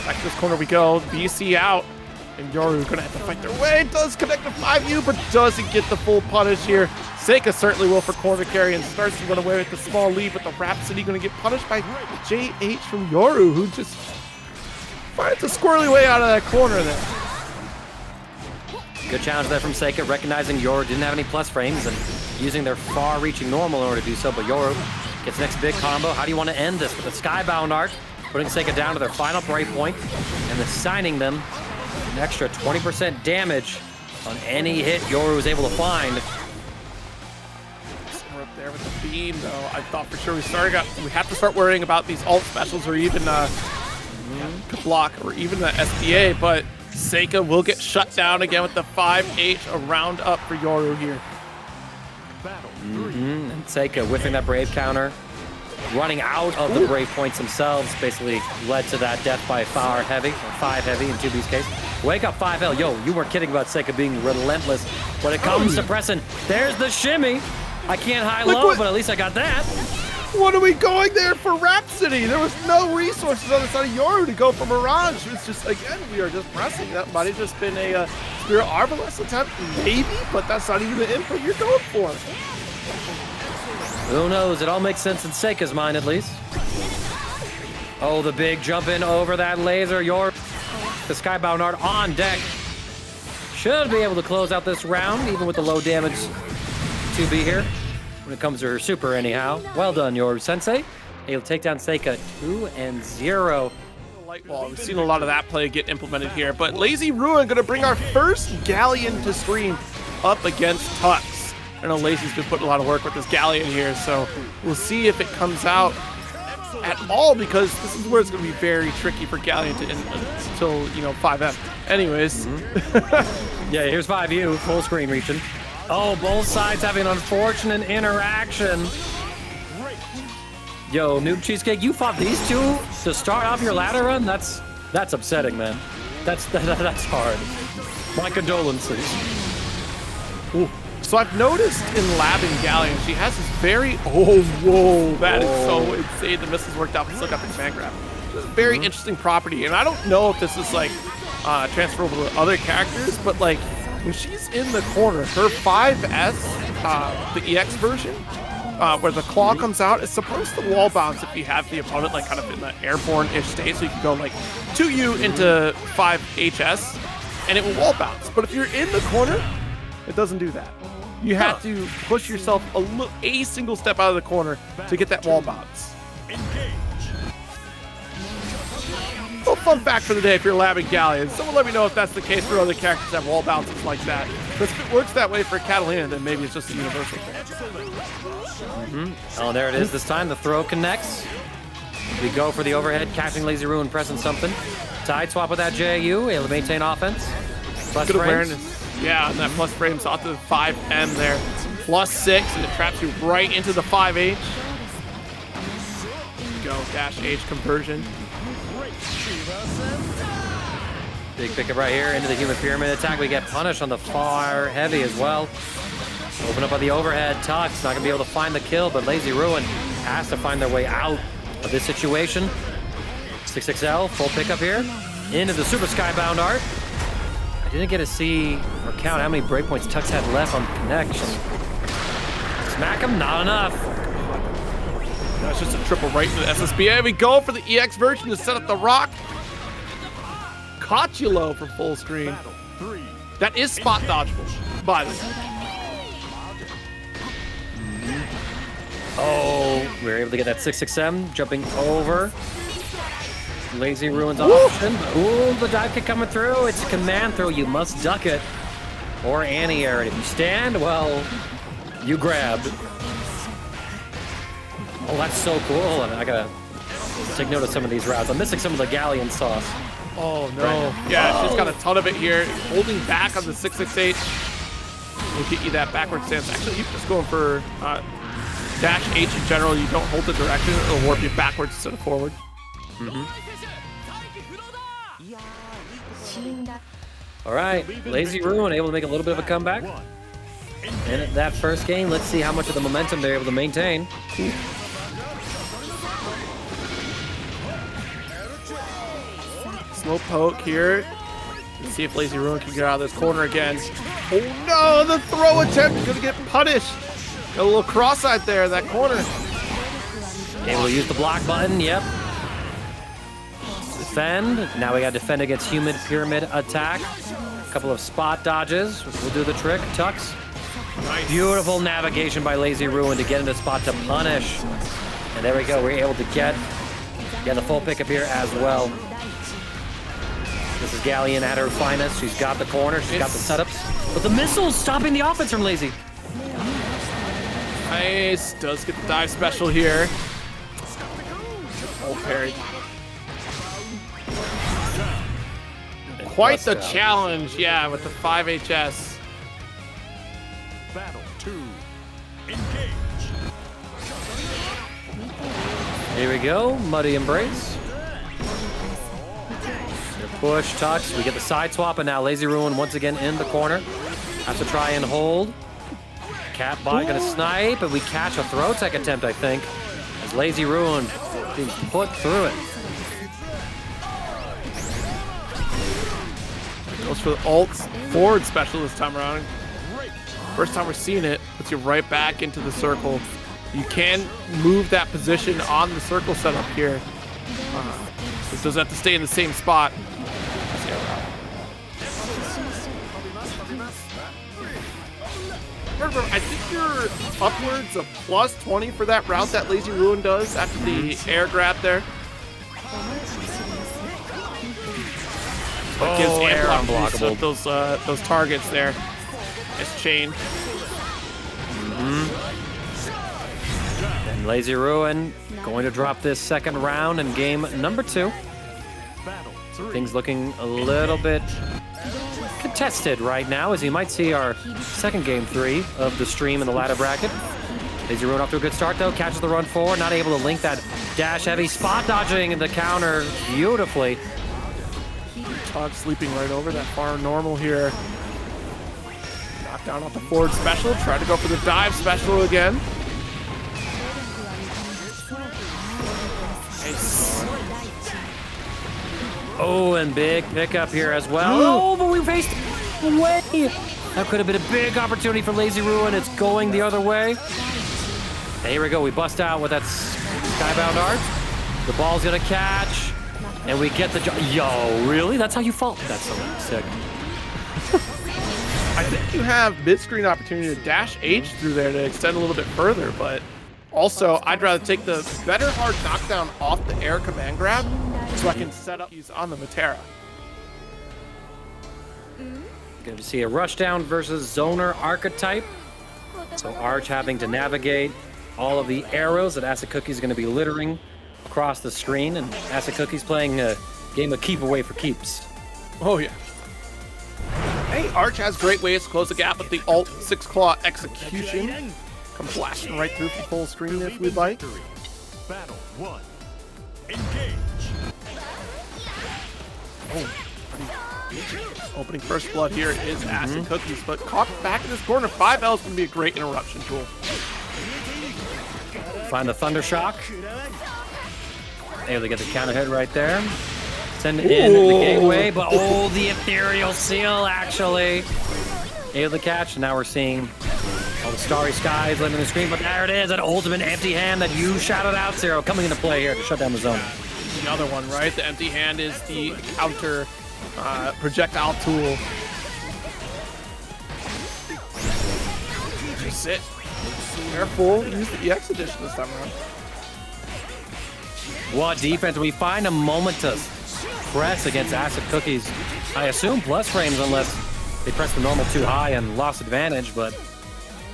Back to this corner we go. BC out. And Yoru gonna have to fight their way. Does connect the 5U, but doesn't get the full punish here. Seika certainly will for corner carry and starts to run away with the small lead, but the Rhapsody gonna get punished by JH from Yoru, who just finds a squirrely way out of that corner there. Good challenge there from Seika, recognizing Yoru didn't have any plus frames and using their far-reaching normal in order to do so, but Yoru gets next big combo. How do you want to end this? With a Skybound Art, putting Seika down to their final breakpoint and assigning them an extra 20% damage on any hit Yoru was able to find. We're up there with the beam, though. I thought for sure we have to start worrying about these alt specials or even block or even the SDA, but Seika will get shut down again with the 5H, a round up for Yoru here. And Seika whiffing that Brave counter, running out of the Brave points themselves, basically led to that death by 5 heavy in 2B's case. Wake up 5L. Yo, you weren't kidding about Seika being relentless when it comes to pressing. There's the shimmy. I can't high-low, but at least I got that. What are we going there for Rhapsody? There was no resources on the side of Yoru to go for Mirage. It's just, again, we are just pressing. That might have just been a Spirit Arbalest attempt, maybe, but that's not even the input you're going for. Who knows? It all makes sense in Seika's mind, at least. Oh, the big jump in over that laser. Yoru, the Skybound Art on deck. Should be able to close out this round, even with the low damage 2B here. When it comes to her super anyhow. Well done, Yoru Sensei. Able to take down Seika 2-0. Light wall. We've seen a lot of that play get implemented here, but Lazy Ruin gonna bring our first Galleon to stream up against Tux. I know Lazy's been putting a lot of work with this Galleon here, so we'll see if it comes out at all, because this is where it's gonna be very tricky for Galleon to until 5M. Anyways. Yeah, here's 5U, full screen reaching. Oh, both sides having an unfortunate interaction. Yo, Noob Cheesecake, you fought these two to start off your ladder run? That's upsetting, man. That's hard. My condolences. Ooh. So I've noticed in labbing Galleon, she has this very, whoa, that is so insane. The missiles worked out, but still got the command grab. This is a very interesting property, and I don't know if this is like transferable to other characters, but like, when she's in the corner, her 5S, the EX version, where the claw comes out, it's supposed to wall bounce if you have the opponent like kind of in the airborne-ish state, so you can go like 2U into 5HS, and it will wall bounce. But if you're in the corner, it doesn't do that. You have to push yourself a single step out of the corner to get that wall bounce. A fun fact for the day if you're labbing Galleon. Someone let me know if that's the case for other characters that have wall bounces like that. Because if it works that way for Catalina, then maybe it's just a universal thing. Oh, there it is this time. The throw connects. We go for the overhead, catching Lazy Ruin, pressing something. Tide swap with that JU, able to maintain offense. Plus good frames. awareness. Yeah, and that plus frames off to the 5M there. +6, and it traps you right into the 5H. Go, -H conversion. Big pickup right here into the human pyramid attack. We get punished on the far heavy as well. Open up on the overhead. Tux not gonna be able to find the kill, but Lazy Ruin has to find their way out of this situation. 6XL, full pickup here. Into the Super Skybound Art. I didn't get to see or count how many breakpoints Tux had left on connection. Smack him, not enough. That's just a triple right to the SSBA. We go for the EX version to set up the rock. Caught you low for full screen. That is spot dodgeable, by the way. Oh, we were able to get that 6XM jumping over. Lazy Ruin's option. Ooh, the dive kick coming through. It's a command throw. You must duck it or anti-air it. If you stand, well, you grab. Oh, that's so cool. I gotta take note of some of these routes. I'm missing some of the Galleon sauce. Oh, no. Yeah, she's got a ton of it here. Holding back on the 668. We'll get you that backward stance. Actually, you're just going for dash H in general. You don't hold the direction. It'll warp you backwards instead of forward. All right, Lazy Ruin able to make a little bit of a comeback. In that first game, let's see how much of the momentum they're able to maintain. Slow poke here. Let's see if Lazy Ruin can get out of this corner again. Oh no, the throw attempt gonna get punished. Got a little cross-eyed there in that corner. Able to use the block button, yep. Defend. Now we got to defend against Humid Pyramid attack. A couple of spot dodges. We'll do the trick. Tucks. Nice. Beautiful navigation by Lazy Ruin to get into spot to punish. And there we go. We're able to get the full pickup here as well. This is Galleon at her finest. She's got the corner. She's got the setups. But the missile's stopping the offense from Lazy. Nice. Does get the dive special here. Oh, parry. Quite the challenge, yeah, with the 5 HS. Battle 2. Engage. Here we go. Muddy Embrace. Push, Tucks. We get the side swap, and now Lazy Ruin once again in the corner. Has to try and hold. Catbot gonna snipe, and we catch a throw tech attempt, I think. As Lazy Ruin being put through it. Goes for the ults forward special this time around. First time we're seeing it, puts you right back into the circle. You can move that position on the circle setup here. It doesn't have to stay in the same spot. Remember, I think you're upwards of plus 20 for that route that Lazy Ruin does after the air grab there. That gives air ample unblockable. those targets there. Nice chain. And Lazy Ruin going to drop this second round in game number 2. Battle 3. Things looking a little bit contested right now, as you might see our second game 3 of the stream in the ladder bracket. Lazy Ruin off to a good start though, catches the run forward, not able to link that dash heavy, spot dodging the counter beautifully. Todd sleeping right over that far normal here. Knocked down off the forward special, tried to go for the dive special again. Nice. Oh, and big pickup here as well. Oh, but we faced away. That could have been a big opportunity for Lazy Ruin. It's going the other way. And here we go. We bust out with that skybound art. The ball's gonna catch, and we get the yo. Really? That's how you fall? That's so sick. I think you have mid-screen opportunity to dash H through there to extend a little bit further, but also I'd rather take the better hard knockdown off the air command grab so I can set up these on the Metera. Going to see a rushdown versus zoner archetype. So Arche having to navigate all of the arrows that Acid Cookie's going to be littering across the screen, and Acid Cookie's playing a game of keep away for keeps. Oh yeah. Hey, Arche has great ways to close the gap with the alt 6 claw execution. Come blasting right through for full screen if we'd like. Battle 1. Engage. Opening first blood here is Acid Cookies, but caught back in this corner. 5L is going to be a great interruption tool. Find the Thunder Shock. Able to get the counter hit right there. Send it in the gateway, but oh, the Ethereal Seal actually. Able to catch, and now we're seeing all the starry skies living the screen, but there it is, an ultimate empty hand that you shouted out, Zero, coming into play here to shut down the zone. The other one, right? The empty hand is the counter projectile tool. Sit. Careful. Use the EX edition this time around. What defense? We find a moment to press against Acid Cookies. I assume plus frames unless they press the normal too high and lost advantage, but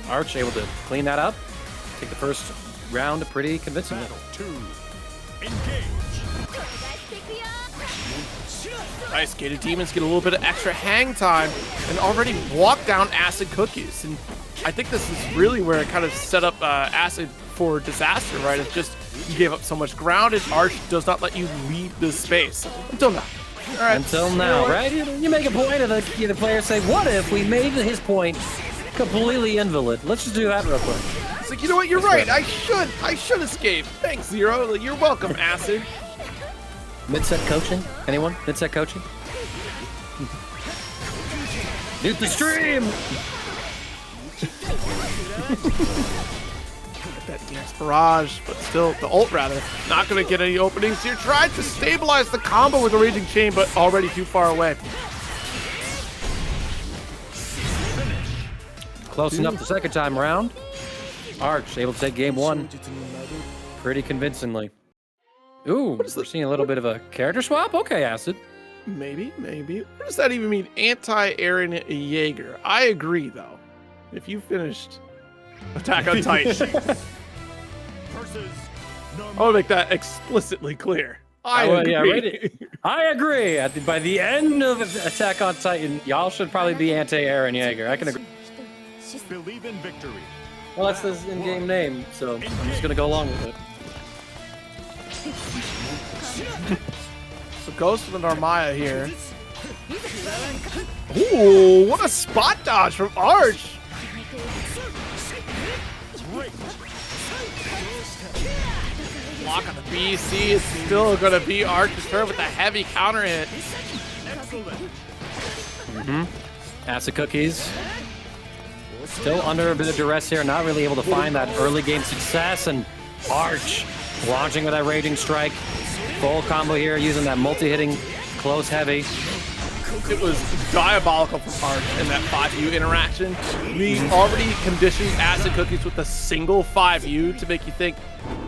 Arche able to clean that up. Take the first round pretty convincingly. Battle 2. Engage. Nice, Gated Demons get a little bit of extra hang time and already walk down Acid Cookies. And I think this is really where it kind of set up Acid for disaster, right? It's just you gave up so much ground and Arche does not let you leave this space. Until now. All right. Until now, right? You make a point and the players say, what if we made his point completely invalid? Let's just do that real quick. It's like, you know what? You're right. I should escape. Thanks, Zero. You're welcome, Acid. Mid-set coaching? Anyone? Mid-set coaching? Dude, the stream! That Nier's barrage, but still, the ult rather, not going to get any openings here. Tried to stabilize the combo with the Raging Chain, but already too far away. Close enough the second time around. Arche able to take game one pretty convincingly. Ooh, we're seeing a little bit of a character swap? Okay, Acid. Maybe. What does that even mean? Anti-Eren Jaeger. I agree, though. If you finished Attack on Titan, I'll make that explicitly clear. I agree. Yeah, right. I agree. By the end of Attack on Titan, y'all should probably be anti-Eren Jaeger. I can agree. Believe in victory. Well, that's his in-game name, so I'm just gonna go along with it. So Ghost with an Armaya here. Ooh, what a spot dodge from Arche. Block on the BC is still going to be Arche's turn with a heavy counter hit. Acid Cookies. Still under a bit of duress here, not really able to find that early game success, and Arche launching with that Raging Strike. Full combo here, using that multi-hitting close heavy. It was diabolical from Arche in that 5U interaction. We already conditioned Acid Cookies with a single 5U to make you think,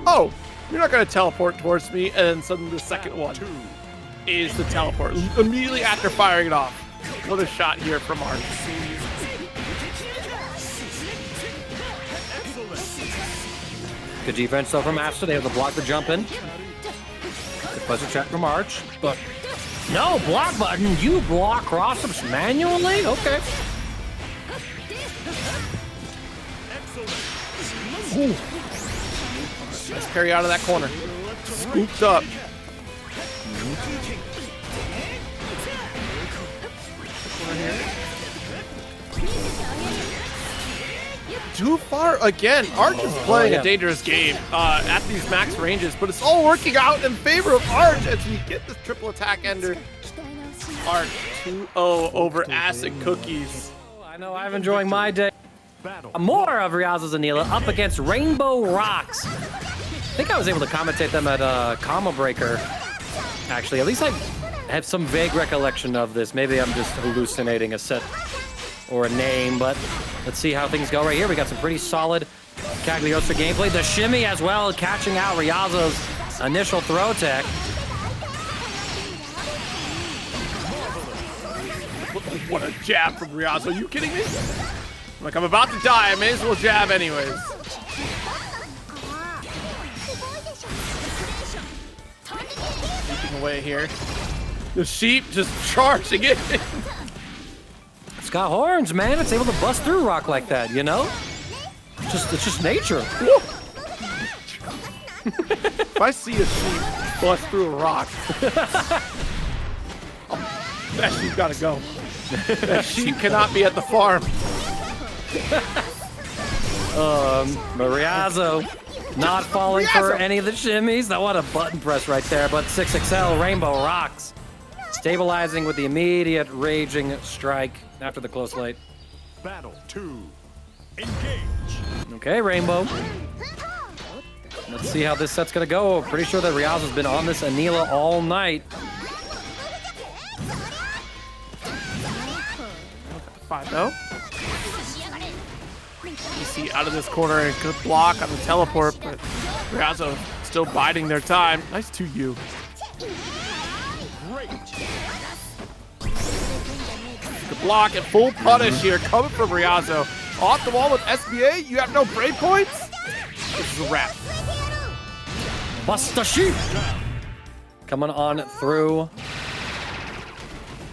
oh, you're not going to teleport towards me, and then suddenly the second one is the teleport. Immediately after firing it off. What a shot here from Arche. Good defense though from Acid. They have to block the jump in. The buzzer check from Arche, but no block button. You block cross-ups manually? Okay. Ooh. Nice parry out of that corner. Scooped up. Too far again. Arche is playing a dangerous game at these max ranges, but it's all working out in favor of Arche as we get this triple attack ender. Arche 2-0 over Acid Cookies. I know I'm enjoying my day. More of Ryazo's Anila up against RainbowRocks. I think I was able to commentate them at Combo Breaker. Actually, at least I have some vague recollection of this. Maybe I'm just hallucinating a set or a name, but let's see how things go right here. We got some pretty solid Cagliostro gameplay. The shimmy as well, catching out Ryazo's initial throw tech. What a jab from Ryazo. Are you kidding me? Like, I'm about to die. I may as well jab anyways. Keeping away here. The sheep just charging it. It's got horns, man. It's able to bust through rock like that, you know? It's just nature. If I see a sheep bust through a rock, that sheep gotta go. That sheep cannot be at the farm. Ryazo not falling for any of the shimmies. That what a button press right there, but 6XL RainbowRocks stabilizing with the immediate Raging Strike after the close late. Battle 2. Engage. Okay, Rainbow. Let's see how this set's gonna go. Pretty sure that Ryazo's been on this Anila all night. No. You see out of this corner, a good block on the teleport, but Ryazo still biding their time. Nice 2U. The block and full punish here coming from Ryazo. Off the wall with SBA. You have no break points. This is a wrap. Bust the sheep. coming on through.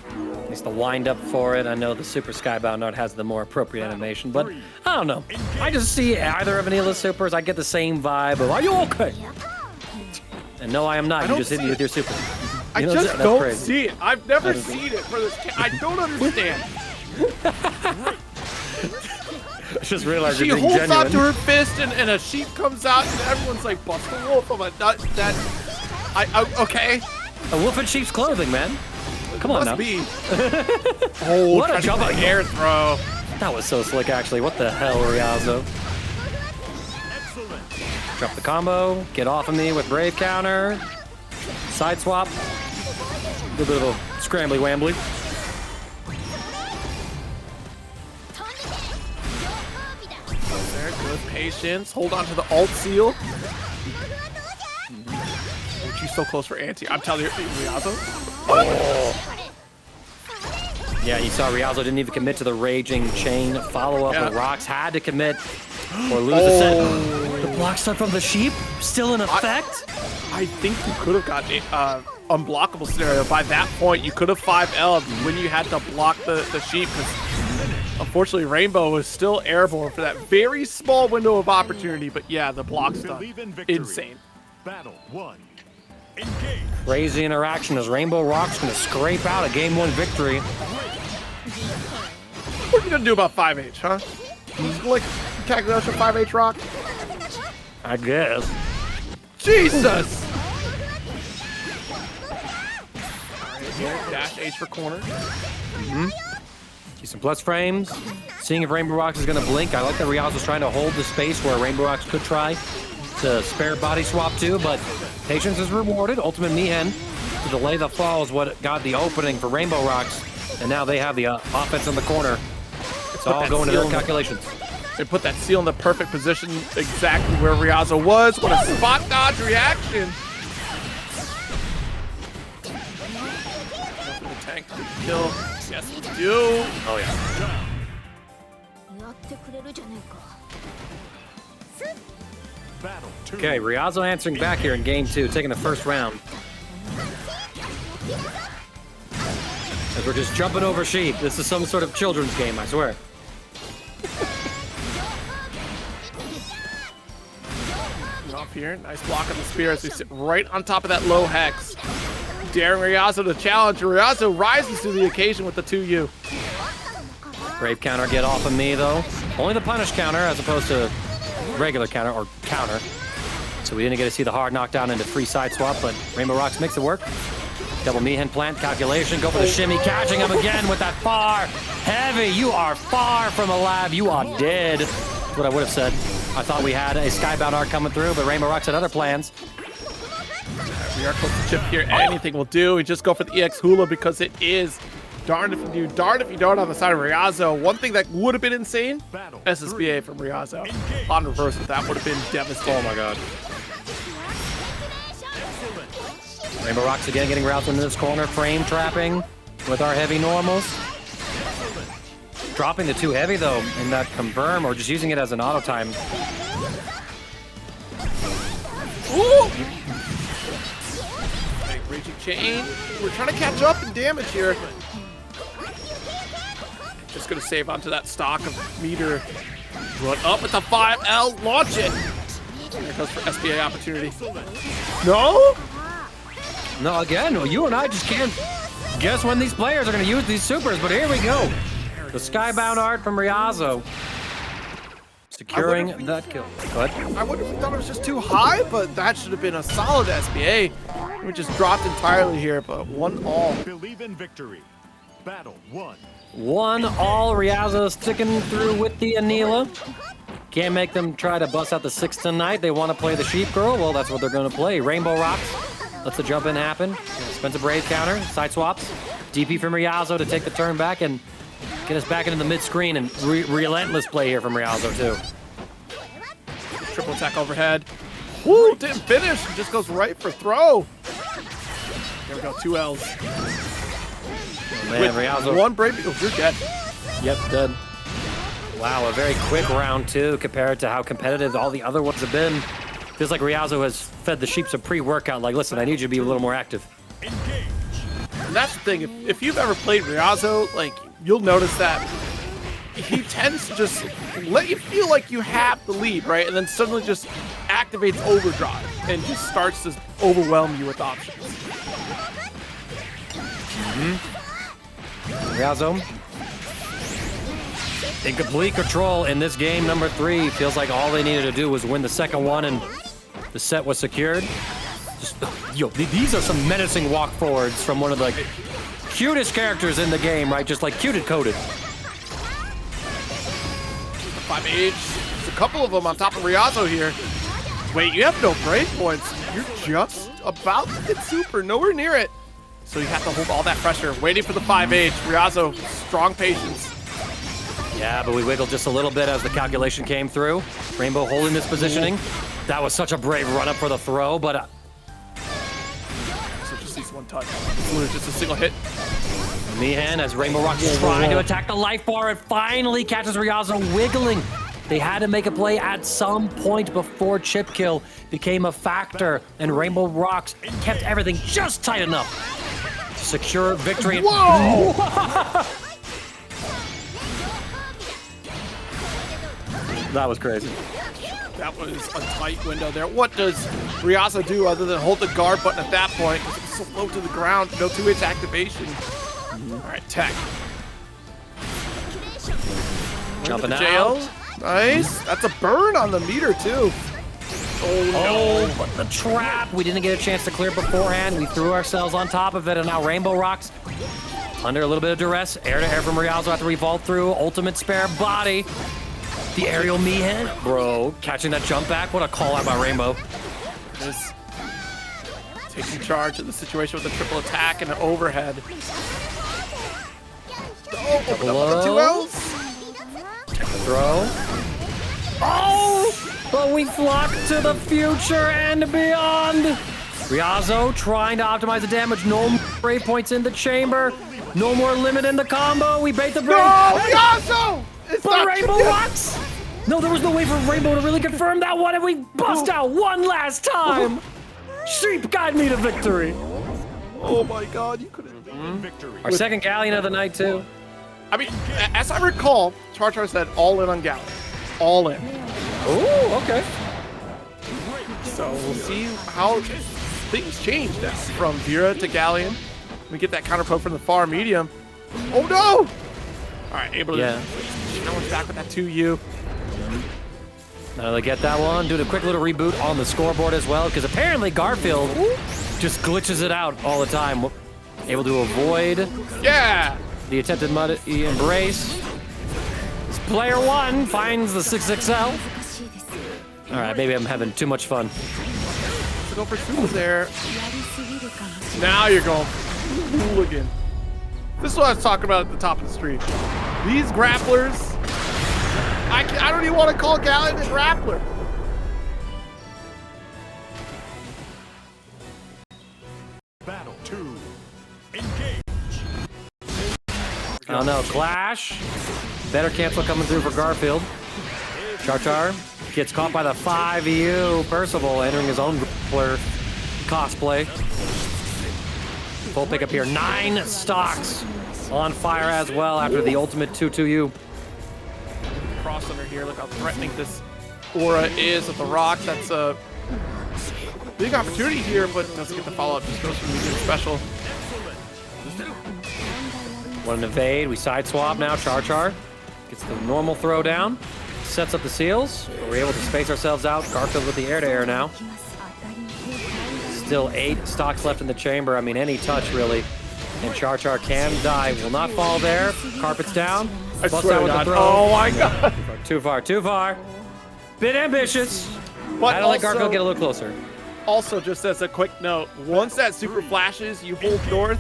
At least the wind up for it. I know the Super Skybound art has the more appropriate animation, but I don't know. I just see either of Anila's supers, I get the same vibe of, are you okay? And no, I am not. You just hit me with your super. I just don't see it. I've never seen it for this. I don't understand. I just realized she you're being holds genuine. out to her fist, and a sheep comes out, and everyone's like, "Bust the wolf!" I'm like, okay. A wolf in sheep's clothing, man. Come on now. Must be. Oh, what a jump air throw! That was so slick, actually. What the hell, Ryazo? Drop the combo. Get off of me with Brave counter. Side swap. A little bit of a scrambly wambly. There, good patience. Hold on to the alt seal. She's so close for anti. I'm telling you, Ryazo. Oh. Yeah, you saw Ryazo didn't even commit to the raging chain follow-up. With Rocks had to commit or lose the set. The block start from the sheep still in effect? I think you could have gotten an unblockable scenario. By that point, you could have 5L'd when you had to block the sheep. Unfortunately, Rainbow was still airborne for that very small window of opportunity. But yeah, the block stuff, insane. Battle 1. Engage. Crazy interaction as RainbowRocks going to scrape out a Game 1 victory. What are you going to do about 5H, huh? Just like calculation 5H rock? I guess. Jesus! Dash H for corner. See some plus frames. Seeing if RainbowRocks is going to blink. I like that Ryazo's trying to hold the space where RainbowRocks could try to spare body swap too, but patience is rewarded. Ultimate Mihen to delay the fall is what got the opening for RainbowRocks, and now they have the offense in the corner. It's all going to their calculations. They put that seal in the perfect position, exactly where Ryazo was. What a spot dodge reaction! Tank kill. Yes, we do. Oh yeah. Battle 2. Okay, Ryazo answering back here in game 2, taking the first round. As we're just jumping over sheep. This is some sort of children's game, I swear. Off here, nice block on the spear as we sit right on top of that low hex. Daring Ryazo to challenge. Ryazo rises to the occasion with the 2U. Brave counter, get off of me though. Only the punish counter as opposed to regular counter or counter. So we didn't get to see the hard knockdown into free side swap, but RainbowRocks makes it work. Double Mihen plant calculation, go for the shimmy, catching him again with that far heavy. You are far from alive, you are dead. That's what I would have said. I thought we had a Skybound arc coming through, but RainbowRocks had other plans. We are close to chip here. Anything will do. We just go for the EX Hula because it is darned if you do, darned if you don't on the side of Ryazo. One thing that would have been insane, SSBA from Ryazo. On reversal, that would have been devastating. Oh my god. RainbowRocks again getting Ryazo into this corner, frame trapping with our heavy normals. Dropping the 2 heavy though in that confirm or just using it as an auto time. Ooh! Raging chain. We're trying to catch up in damage here. Just gonna save onto that stock of meter. Run up with the 5L, launch it. There goes for SBA opportunity. No? No, again, you and I just can't guess when these players are gonna use these supers, but here we go. The Skybound art from Ryazo. Securing that kill. Go ahead. I would have thought it was just too high, but that should have been a solid SBA. We just dropped entirely here, but 1-all. Believe in victory. Battle 1. 1-all. Ryazo sticking through with the Anila. Can't make them try to bust out the 6 tonight. They want to play the Sheep Girl. Well, that's what they're going to play. RainbowRocks lets the jump in happen. Spends a Brave counter. Side swaps. DP from Ryazo to take the turn back and get us back into the mid-screen, and relentless play here from Ryazo, too. Triple attack overhead. Woo, didn't finish. Just goes right for throw. There we go, 2 L's. Oh, man, Ryazo. 1 Brave. Oh, you're dead. Yep, dead. Wow, a very quick round, too, compared to how competitive all the other ones have been. Feels like Ryazo has fed the sheep some pre-workout. Like, listen, I need you to be a little more active. And that's the thing. If you've ever played Ryazo, like, you'll notice that he tends to just let you feel like you have the lead, right? And then suddenly just activates overdrive and just starts to overwhelm you with options. Ryazo in complete control in this game number 3. Feels like all they needed to do was win the second one and the set was secured. Just, yo, these are some menacing walk forwards from one of the cutest characters in the game, right? Just like cuted coded. 5H. There's a couple of them on top of Ryazo here. Wait, you have no break points. You're just about to get super, nowhere near it. So you have to hold all that pressure, waiting for the 5H. Ryazo, strong patience. Yeah, but we wiggled just a little bit as the calculation came through. Rainbow holding this positioning. That was such a brave run up for the throw, but So just needs one touch. It's literally just a single hit. Mihan, as RainbowRocks is trying to attack the life bar, and finally catches Ryazo wiggling. They had to make a play at some point before chip kill became a factor, and RainbowRocks kept everything just tight enough to secure victory. Whoa! That was crazy. That was a tight window there. What does Ryazo do other than hold the guard button at that point? It's so low to the ground, no 2H activation. All right, tech. Jumping out. Jail. Nice. That's a burn on the meter, too. Oh, but the trap. We didn't get a chance to clear beforehand. We threw ourselves on top of it, and now RainbowRocks under a little bit of duress. Air-to-air from Ryazo after we vault through. Ultimate spare body. The aerial Mihan. Bro, catching that jump back. What a call out by Rainbow. Is taking charge of the situation with a triple attack and an overhead. Oh, open up with the 2Ls. Throw. Oh! But we flock to the future and beyond. Ryazo trying to optimize the damage. No more brave points in the chamber. No more limit in the combo. We bait the brave. No, Ryazo! It's But not RainbowRocks! No, there was no way for Rainbow to really confirm that one, and we bust out one last time. Sheep guide me to victory. Oh my God, you could have. Victory. Our second Galleon of the night, too. I mean, as I recall, Char said all in on Galleon. All in. Oh, okay. So we'll see how things change now from Vera to Galleon. We get that counter poke from the far medium. Oh no! All right, able to challenge back with that 2U. Now they get that one. Doing a quick little reboot on the scoreboard as well, because apparently Garfield just glitches it out all the time. Able to avoid the attempted muddy embrace. This player 1 finds the 6XL. All right, maybe I'm having too much fun. So go for 2 there. Now you're going hooligan. This is what I was talking about at the top of the stream. These grapplers, I don't even want to call Galleon a grappler. Battle 2. Engage. Oh no, Clash. Better cancel coming through for Garfield. Char gets caught by the 5U. Percival entering his own grappler cosplay. Full pickup here. 9 stocks on fire as well after the ultimate 2-2U. Cross under here. Look how threatening this aura is with the rock. That's a big opportunity here, but doesn't get the follow-up. Just goes for medium special. Want to evade. We side swap now. Char gets the normal throw down. Sets up the seals. We're able to space ourselves out. Garfield with the air-to-air now. Still 8 stocks left in the chamber. I mean, any touch, really. And Char can die. Will not fall there. Carpet's down. I Bust swear out to with the God. throw. Oh my God. Too far. Bit ambitious. But I don't let Garfield get a little closer. Also, just as a quick note, once that super flashes, you hold north,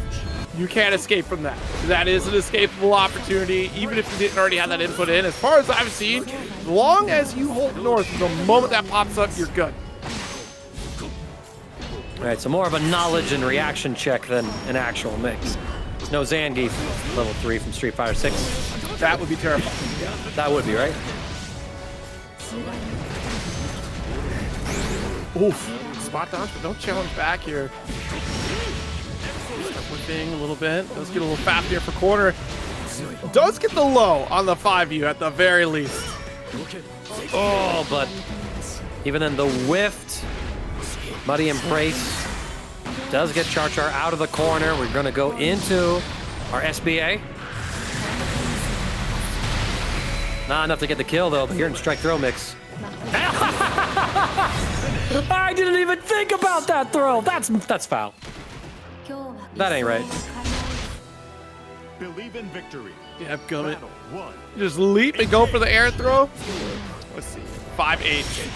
you can't escape from that. That is an escapable opportunity, even if you didn't already have that input in. As far as I've seen, as long as you hold north, the moment that pops up, you're good. All right, so more of a knowledge and reaction check than an actual mix. There's no Zangief, level 3 from Street Fighter 6. That would be terrifying. That would be, right? Oof. Spot dodge, but don't challenge back here. Start whipping a little bit. Does get a little fast here for corner. Does get the low on the 5U at the very least. Oh, but even then, the whiffed Muddy Embrace does get Char out of the corner. We're going to go into our SBA. Not enough to get the kill, though, but you're in strike throw mix. I didn't even think about that throw. That's foul. That ain't right. Believe in victory. Yeah, Gummit. Battle 1. Just leap and go for the air throw. Let's see. 5H.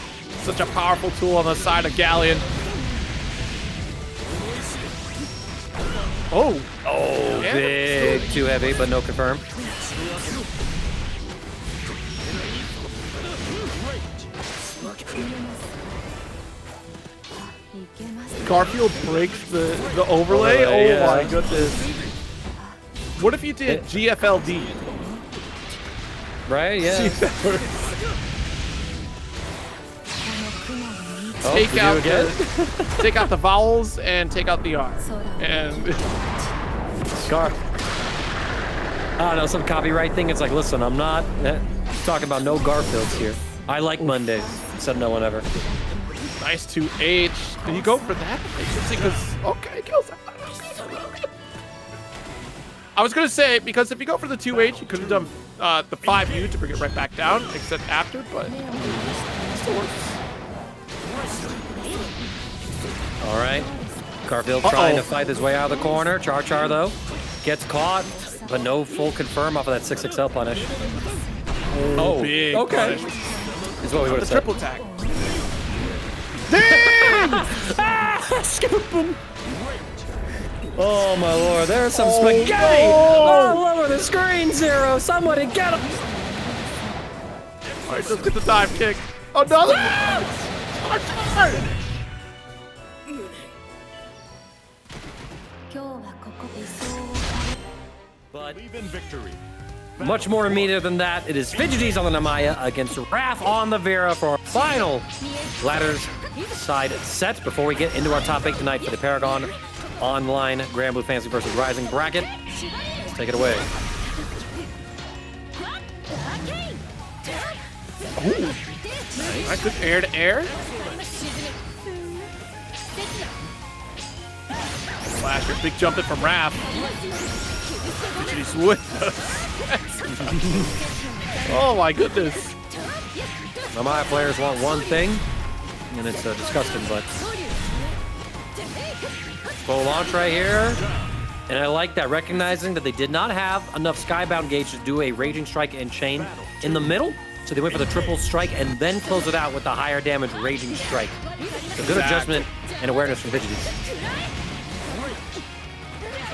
Such a powerful tool on the side of Galleon. Oh. Oh, Yeah. big. Too heavy, but no confirm. Garfield breaks the overlay. Overlay, Oh yeah. my goodness. What if you did GFLD? Right? Yeah. Oh, Take you out do again? take out the vowels and take out the R. And Gar. I don't know, some copyright thing. It's like, listen, I'm not talking about no Garfields here. I like Mondays. Said no one ever. nice 2H. Did you go for that? Because okay, kills. I was gonna say because if you go for the 2H, you could have done the 5U to bring it right back down, except after, but it still works. All right. Garfield trying to fight his way out of the corner. Char, though, gets caught, but no full confirm off of that 6XL punish. Oh, Big okay. punish. Is what we would The have said. triple attack. Damn! Scoop him. Oh, my lord. There's some spaghetti no. all over the screen, Zero. Somebody get him. All right, let's get the dive kick. Another. But Believe in victory. much more immediate than that, it is Fidgeties on the Namaya against Raph on the Vera for our final ladders side set before we get into our top 8 tonight for the ParagOnline Granblue Fantasy vs. Rising bracket. Let's take it away. I could air to air. Slasher, big jump in from Raph. Oh my goodness. Namaya players want one thing, and it's disgusting, but full launch right here. And I like that, recognizing that they did not have enough Skybound gauge to do a Raging Strike and Chain in the middle, so they went for the triple strike and then close it out with the higher damage Raging Strike. So good adjustment and awareness from Fidgeties.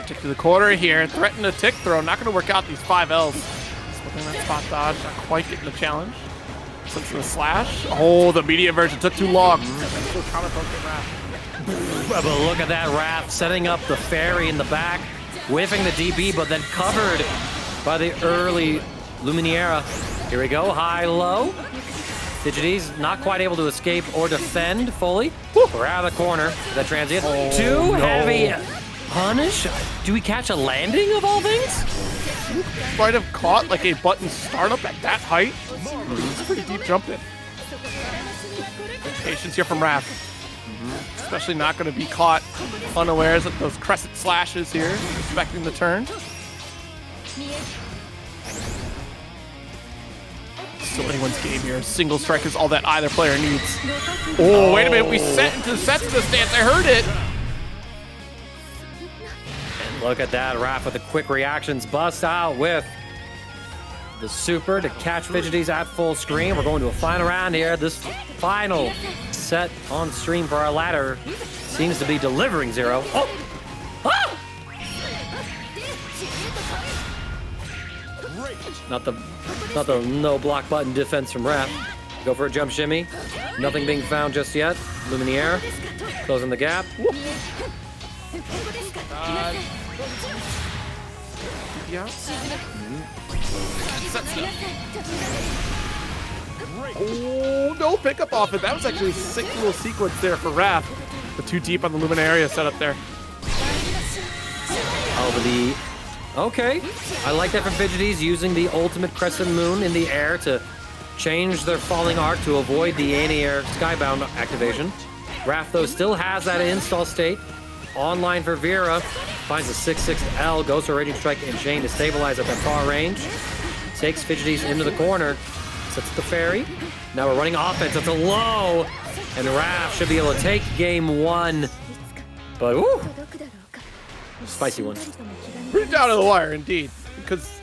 Tick to the corner here, threaten a tick throw. Not going to work out these 5Ls. Slipping that spot dodge, not quite getting the challenge. Slips in the slash. Oh, the media version took too long. But look at that Raph setting up the fairy in the back, whiffing the DB, but then covered by the early Luminaria. Here we go, high-low. Fidgeties not quite able to escape or defend fully. We're out of the corner. That transient. Too heavy punish. Do we catch a landing of all things? Might have caught like a button startup at that height. It's a pretty deep jump in. Good patience here from Raph. Especially not going to be caught unawares of those crescent slashes here, respecting the turn. Still anyone's game here. Single strike is all that either player needs. Oh, wait a minute. We set into the sets of the stance. I heard it. And look at that. Raph with the quick reactions. Bust out with the super to catch Fidgeties at full screen. We're going to a final round here. This final set on stream for our ladder seems to be delivering Zero. Oh! Ah! Not the no block button defense from Raph. Go for a jump shimmy. Nothing being found just yet. Luminaire closing the gap. Yeah. Oh, no pickup off it. That was actually a sick little sequence there for Raph. The too deep on the Luminaria setup there. Oh, but okay. I like that from Fidgeties, using the ultimate Crescent Moon in the air to change their falling arc to avoid the anti-air Skybound activation. Raph, though, still has that install state. Online for Vera. Finds a 6-6 L, goes for Raging Strike and Chain to stabilize at that far range. Takes Fidgeties into the corner. Sets the Fairy. Now we're running offense. It's a low. And Raph should be able to take game 1. But, ooh. Spicy one. Pretty down to the wire, indeed. Because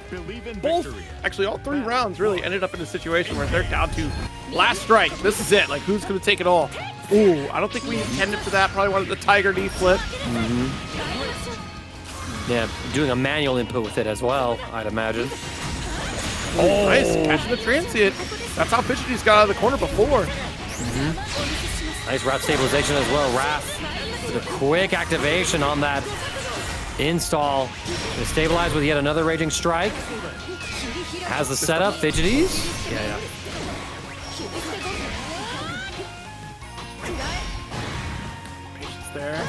both, actually all 3 rounds really ended up in a situation where they're down to last strike. This is it. Like, who's going to take it all? Ooh, I don't think we intended for that. Probably wanted the Tiger knee flip. Yeah, doing a manual input with it as well, I'd imagine. Oh, nice. Catching the transient. That's how Fidgeties got out of the corner before. Nice route stabilization as well. Raph with a quick activation on that install. To stabilize with yet another Raging Strike. Has the setup. Fidgeties. Yeah. Patience there.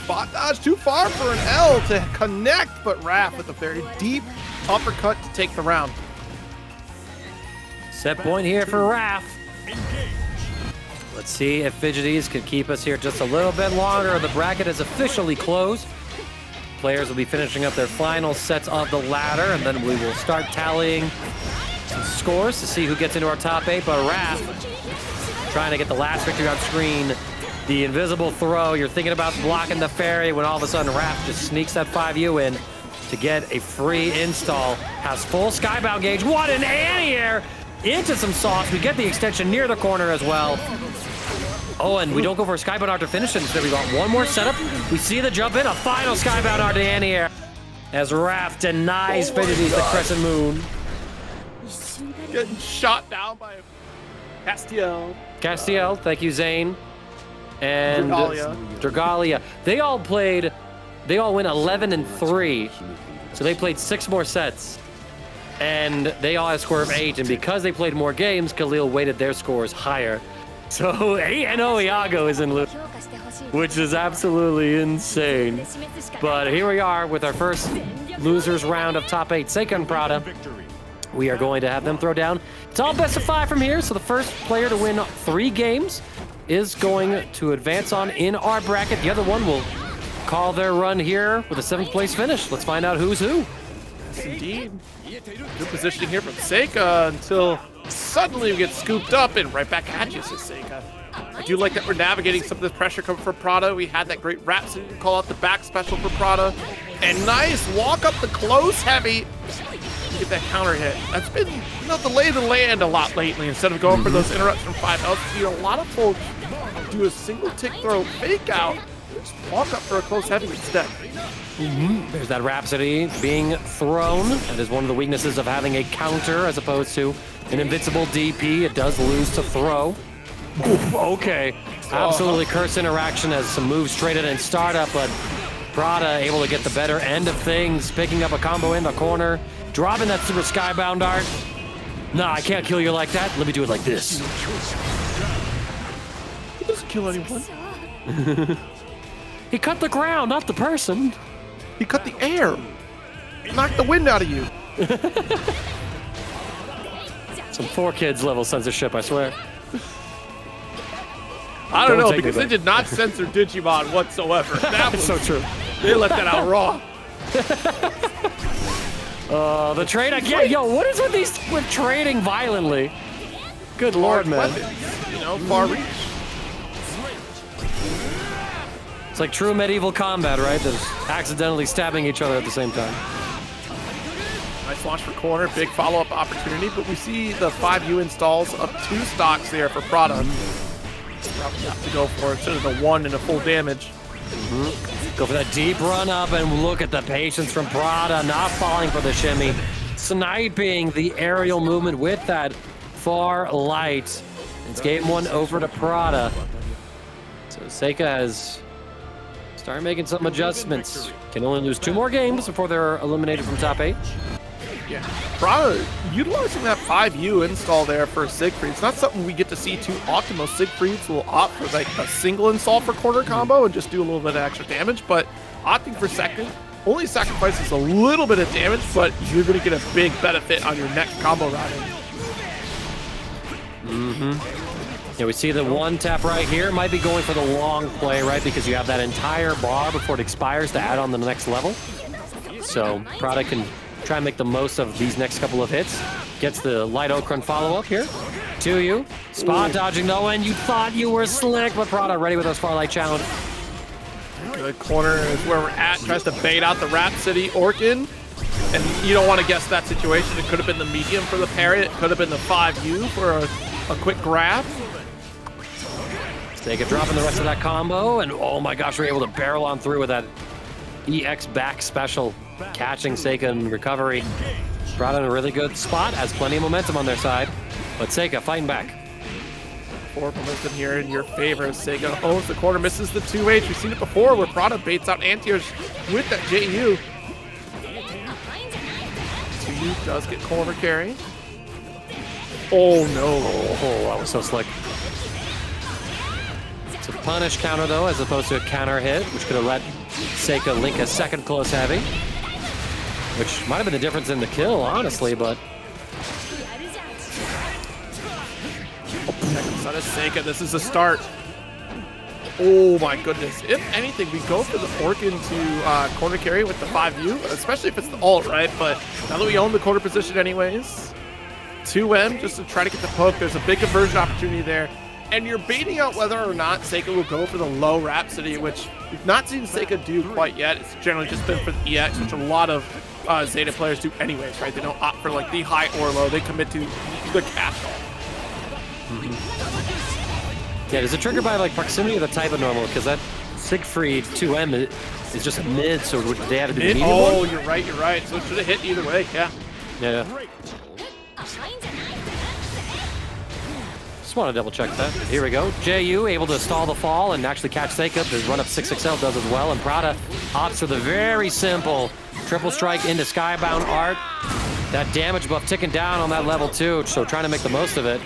Spot dodge too far for an L to connect, but Raph with a very deep uppercut to take the round. Set point here for Raph. Let's see if Fidgeties can keep us here just a little bit longer. The bracket is officially closed. Players will be finishing up their final sets of the ladder, and then we will start tallying some scores to see who gets into our top 8. But Raph trying to get the last victory on screen. The invisible throw. You're thinking about blocking the Fairy when all of a sudden Raph just sneaks that 5U in to get a free install. Has full Skybound gauge. What an anti-air into some sauce. We get the extension near the corner as well. Oh, and we don't go for a Skybound art to finish it. Instead, we got one more setup. We see the jump in. A final Skybound art to anti-air as Raph denies Fidgeties the Crescent Moon. Getting shot down by Castiel. Castiel, thank you, Zane. And Dragalia. They all went 11-3. So they played 6 more sets. And they all had a score of 8. And because they played more games, Khalil weighted their scores higher. So 8-0 Iago is in loop, which is absolutely insane. But here we are with our first losers round of top 8. Seika and Prada. We are going to have them throw down. It's all best of 5 from here. So the first player to win 3 games is going to advance on in our bracket. The other one will call their run here with a 7th place finish. Let's find out who's who. Yes, indeed. Good positioning here from Seika until suddenly we get scooped up and right back at you, says Seika. I do like that we're navigating some of this pressure coming from Prada. We had that great Rhapsody to call out the back special for Prada. And nice walk up the close heavy. Get that counter hit. That's been, the lay of the land a lot lately. Instead of going for those interrupts from 5Ls, you see a lot of folks do a single tick throw, fake out, just walk up for a close heavy instead. There's that Rhapsody being thrown. That is one of the weaknesses of having a counter as opposed to an invincible DP. It does lose to throw. Oof, okay. Absolutely cursed interaction as some moves traded in startup, but Prada able to get the better end of things, picking up a combo in the corner, dropping that super Skybound art. Nah, I can't kill you like that. Let me do it like this. He doesn't kill anyone. He cut the ground, not the person. He cut the air. He knocked the wind out of you. Some 4Kids level censorship, I swear. I don't know, because they did not censor Digimon whatsoever. That was so true. They let that out raw. The trade again. Yo, what is with trading violently? Good lord, man. Weapons, far reach. It's like true medieval combat, right? Just accidentally stabbing each other at the same time. Nice launch for corner, big follow-up opportunity, but we see the 5U installs up 2 stocks there for Prada. Probably have to go for it instead of the 1 and a full damage. Go for that deep run up and look at the patience from Prada, not falling for the shimmy. Sniping the aerial movement with that far light. It's game 1 over to Prada. So Seika has started making some adjustments. Can only lose 2 more games before they're eliminated from top 8. Yeah, Prada utilizing that 5U install there for Siegfried. It's not something we get to see too often. Most Siegfrieds will opt for like a single install for corner combo and just do a little bit of extra damage, but opting for second only sacrifices a little bit of damage, but you're going to get a big benefit on your next combo routing. Yeah, we see the one tap right here. Might be going for the long play, right? Because you have that entire bar before it expires to add on the next level. So Prada can try and make the most of these next couple of hits. Gets the light Okran follow-up here. 2U. Spot dodging Lowain. You thought you were slick, but Prada ready with those Farlight challenge. Good corner is where we're at. Tries to bait out the Rhapsody Orkin. And you don't want to guess that situation. It could have been the medium for the parry. It could have been the 5U for a quick grab. Seika dropping the rest of that combo. And oh my gosh, we're able to barrel on through with that EX back special. Catching Seika in recovery. Prada in a really good spot. Has plenty of momentum on their side. But Seika fighting back. Forward momentum here in your favor. Seika owns the corner, misses the 2H. We've seen it before where Prada baits out anti-airs with that JU. 2U does get corner carry. Oh no. Oh, that was so slick. It's a punish counter though, as opposed to a counter hit, which could have let Seika link a second close heavy. Which might have been the difference in the kill, honestly, but... Son of Seika, this is a start. Oh my goodness. If anything, we go for the Orkin to corner carry with the 5U, especially if it's the ult, right? But now that we own the corner position anyways, 2M just to try to get the poke. There's a big conversion opportunity there. And you're baiting out whether or not Seika will go for the low Rhapsody, which we've not seen Seika do quite yet. It's generally just been for the EX, which a lot of Zeta players do anyways, right? They don't opt for like the high or low. They commit to the catch-all. Yeah, is it triggered by like proximity or the type of normal? Because that Siegfried 2M is just a mid, so would they have to do the medium Oh, one? you're right. So it should have hit either way, yeah. Yeah. Just want to double check that. Here we go. JU able to stall the fall and actually catch Seika. The run up 6XL does as well. And Prada opts for the very simple triple strike into Skybound Art. That damage buff ticking down on that level 2, so trying to make the most of it.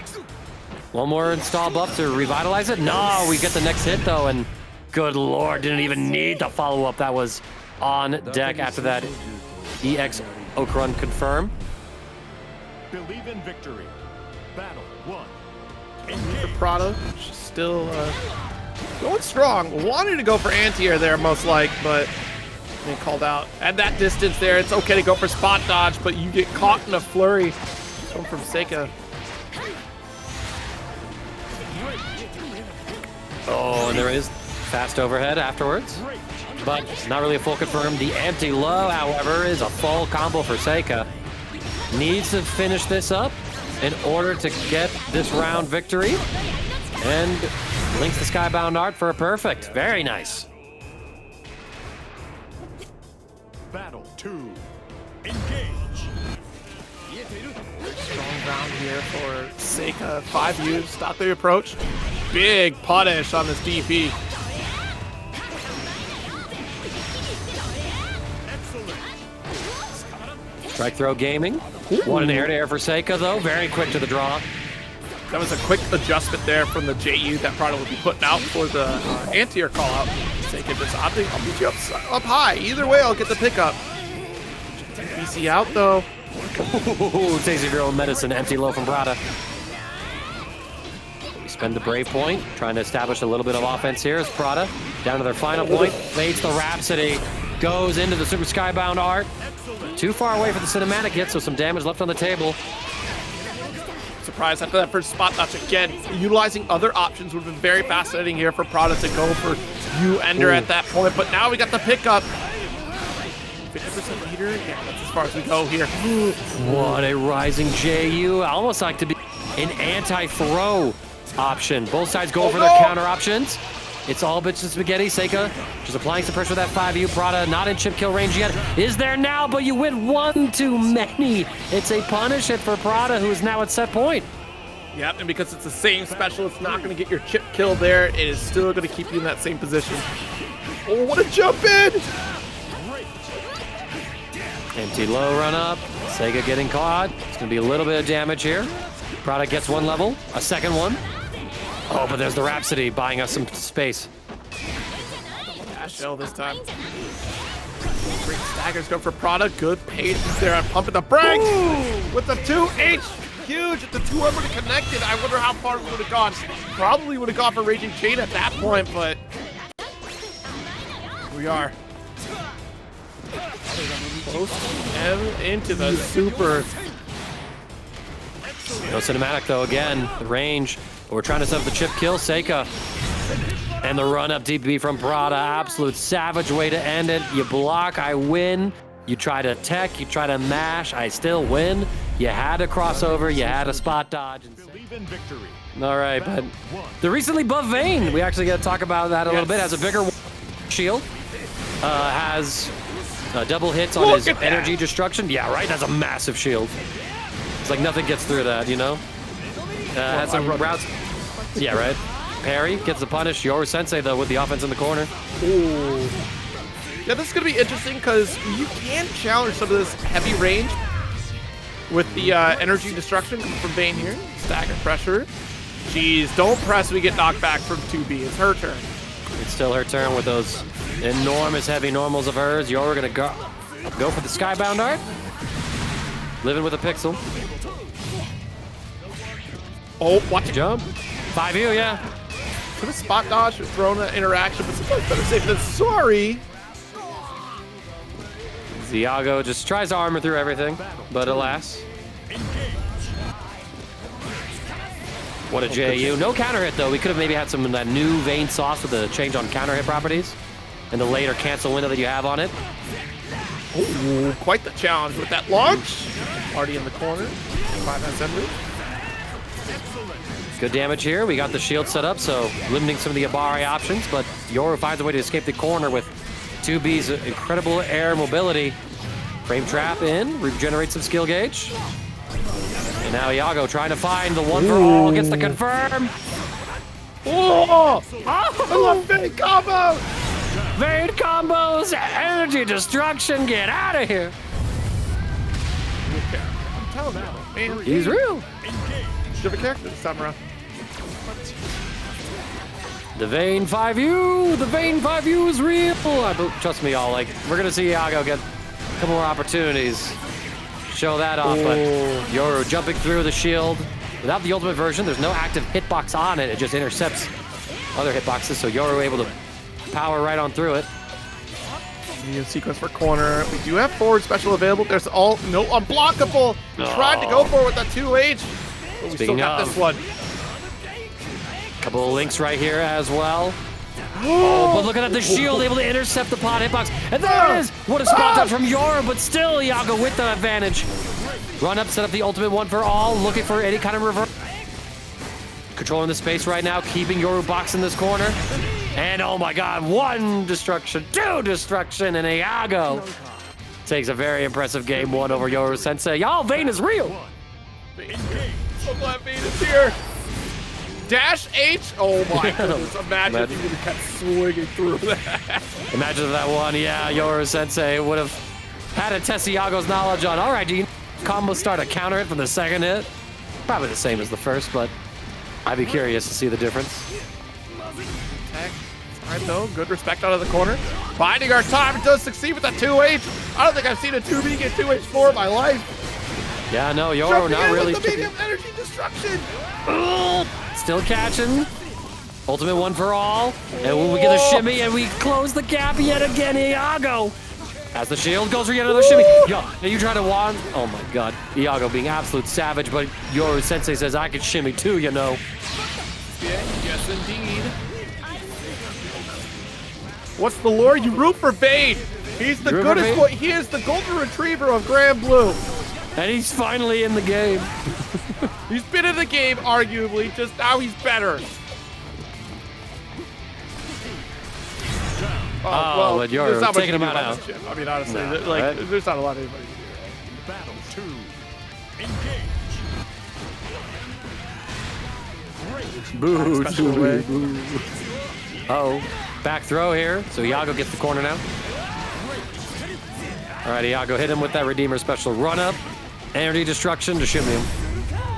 One more install buff to revitalize it. No, we get the next hit though, and good lord, didn't even need the follow-up. That was on deck after that EX Okran confirm. Believe in victory. Battle 1. For Prada, she's still going strong. Wanted to go for anti-air there, most like, but being called out. At that distance there, it's okay to go for spot dodge, but you get caught in a flurry. Come from Seika. Oh, and there is fast overhead afterwards, but not really a full confirm. The empty low, however, is a full combo for Seika. Needs to finish this up in order to get this round victory, and links the Skybound Art for a perfect. Very nice. Battle 2. Engage. Strong round here for Seika. 5U, stop the approach. Big punish on this DP. Strike throw gaming. What an air-to-air for Seika, though. Very quick to the draw. That was a quick adjustment there from the JU that Prada will be putting out for the anti-air call-out. Seika just opting, I'll beat you up high. Either way, I'll get the pickup. BC out, though. Ooh, tastes of your own medicine. Empty low from Prada. We spend the Brave point, trying to establish a little bit of offense here as Prada down to their final point. Fades the Rhapsody. Goes into the Super Skybound Art. Too far away for the cinematic hit, so some damage left on the table. Surprise after that first spot dodge again. Utilizing other options would have been very fascinating here for Prada to go for U-Ender at that point, but now we got the pickup. 50% leader? Yeah, that's as far as we go here. What a rising JU. I almost like to be an anti-throw option. Both sides go for their counter options. It's all bits of spaghetti. Seika just applying some pressure with that 5U. Prada not in chip kill range yet. Is there now, but you win one too many. It's a punish hit for Prada, who is now at set point. Yep, and because it's the same special, it's not going to get your chip kill there. It is still going to keep you in that same position. Oh, what a jump in! Empty low run up. Seika getting caught. It's gonna be a little bit of damage here. Prada gets one level, a second one. Oh, but there's the Rhapsody buying us some space. Dash L this time. Great staggers go for Prada. Good patience there on pumping the brakes. With the 2H. Huge. If the 2 would have connected, I wonder how far it would have gone. Probably would have gone for Raging Chain at that point, but here we are. Close and into the super. No cinematic though, again, the range. But we're trying to set up the chip kill, Seika. And the run up DP from Prada, absolute savage way to end it. You block, I win. You try to tech, you try to mash, I still win. You had to cross over, you had to spot dodge. Believe in victory. All right, but the recently buffed Vayne, we actually got to talk about that a little bit, has a bigger shield, has double hits on his energy destruction. Yeah, right, that's a massive shield. It's like nothing gets through that, you know? Has some routes. Yeah, right. Parry gets the punish. Yoru Sensei, though, with the offense in the corner. Ooh. Yeah, this is going to be interesting because you can challenge some of this heavy range with the energy destruction from Vayne here. Stagger pressure. Jeez, don't press. We get knocked back from 2B. It's her turn. It's still her turn with those enormous heavy normals of hers. Yoru going to go for the Skybound art. Living with a pixel. Oh, watch it. Jump. 5U, yeah. Could have spot dodge or thrown an interaction, but sometimes better safe than sorry. Iago just tries to armor through everything, but alas. What a JU. No counter hit, though. We could have maybe had some of that new Vayne sauce with the change on counter hit properties and the later cancel window that you have on it. Ooh, quite the challenge with that launch. Already in the corner. 5 assembly. Good damage here. We got the shield set up, so limiting some of the Abari options, but Yoru finds a way to escape the corner with 2B's incredible air mobility. Frame trap in, regenerate some skill gauge. And now Iago trying to find the one for all, gets the confirm. Oh! I love Vayne combos! Vayne combos, energy destruction, get out of here. I'm telling you, man. He's real. Different character this time around. The Vayne 5U, the Vayne 5U is real. Trust me, all, like, we're gonna see Iago get a couple more opportunities. Show that off, but Yoru jumping through the shield. Without the ultimate version, there's no active hitbox on it. It just intercepts other hitboxes, so Yoru able to power right on through it. New sequence for corner. We do have forward special available. There's all no unblockable. Tried to go for it with that 2H, but we still got this one. Couple of links right here as well. Oh, but looking at the shield, able to intercept the pod hitbox. And there it is! What a spot dodge from Yoru, but still Iago with the advantage. Run up, set up the ultimate one for all, looking for any kind of reverse. Controlling the space right now, keeping Yoru box in this corner. And oh my god, 1 destruction, 2 destruction, and Iago takes a very impressive game 1 over Yoru Sensei. Y'all, Vayne is real. So glad Vayne is here. Dash H. Oh my goodness. Imagine if you would have kept swinging through that. Imagine if that one, yeah, Yoru Sensei would have had to test Iago's knowledge on, all right, do you combo start a counter hit from the second hit? Probably the same as the first, but I'd be curious to see the difference. Tech. All right, though. Good respect out of the corner. Biding our time. It does succeed with that 2H. I don't think I've seen a 2B get 2H4 in my life. Yeah, no, Yoru not really. With the medium energy destruction. Still catching. Ultimate one for all. And when we get a shimmy and we close the gap yet again, Iago. As the shield goes for yet another shimmy. Yo, you try to wand. Oh my god. Iago being absolute savage, but Yoru Sensei says I can shimmy too, you know. Yeah, yes indeed. What's the lore? You root for Vayne. He's the goodest boy. He is the golden retriever of Granblue. And he's finally in the game. He's been in the game, arguably. Just now he's better. Well, but you're taking him out. I mean, honestly, there's not a lot of anybody. Battle 2. Engage. Boo. Oh, back throw here. So Iago gets the corner now. All right, Iago, hit him with that Redeemer special. Run up, energy destruction to shimmy him.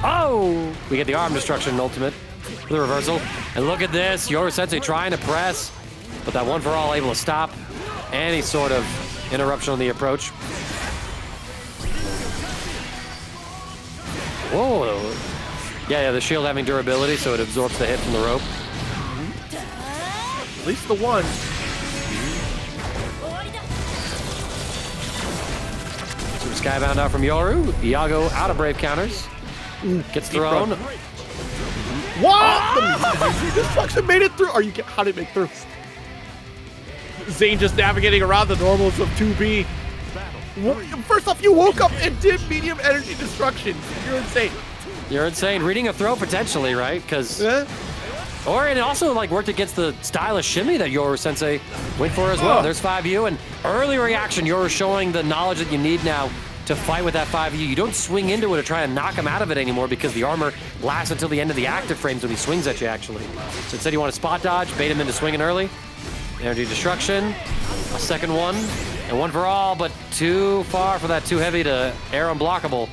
Oh! We get the arm destruction ultimate for the reversal. And look at this, Yoru Sensei trying to press, but that one for all able to stop any sort of interruption on the approach. Whoa! Yeah, the shield having durability, so it absorbs the hit from the rope. At least the one. Super Skybound out from Yoru. Iago out of Brave counters. Gets thrown. What? The destruction made it through. How did it make through? Zane just navigating around the normals of 2B. First off, you woke up and did medium energy destruction. You're insane. You're insane. Reading a throw potentially, right? Because, Yeah. or it also like worked against the stylish shimmy that Yoru Sensei went for as well. There's 5U and early reaction. Yoru showing the knowledge that you need now to fight with that 5U. You don't swing into it to try and knock him out of it anymore because the armor lasts until the end of the active frames when he swings at you, actually. So instead you want to spot dodge, bait him into swinging early. Energy destruction, a second one, and one for all, but too far for that too heavy to air unblockable.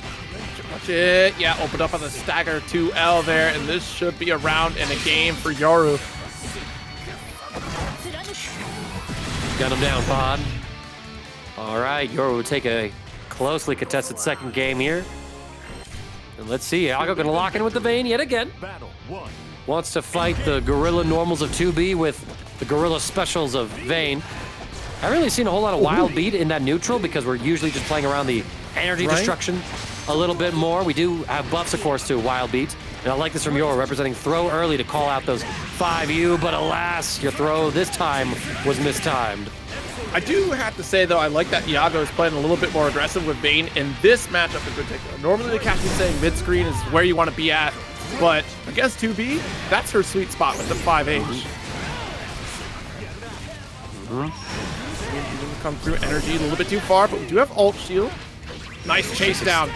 Watch it. Yeah, opened up on the stagger 2L there, and this should be a round and a game for Yoru. Gun him down, Pod. All right, Yoru will take a closely contested second game here. And let's see, Iago gonna lock in with the Vayne yet again. Battle 1. Wants to fight the Gorilla normals of 2B with the Gorilla specials of Vayne. I haven't really seen a whole lot of wild beat in that neutral because we're usually just playing around the energy destruction a little bit more. We do have buffs, of course, to wild beat. And I like this from Yoru, representing throw early to call out those 5U, but alas, your throw this time was mistimed. I do have to say, though, I like that Iago is playing a little bit more aggressive with Vayne in this matchup in particular. Normally, the captain saying mid-screen is where you want to be at, but against 2B, that's her sweet spot with the 5H. Come through energy a little bit too far, but we do have ult shield. Nice chase down.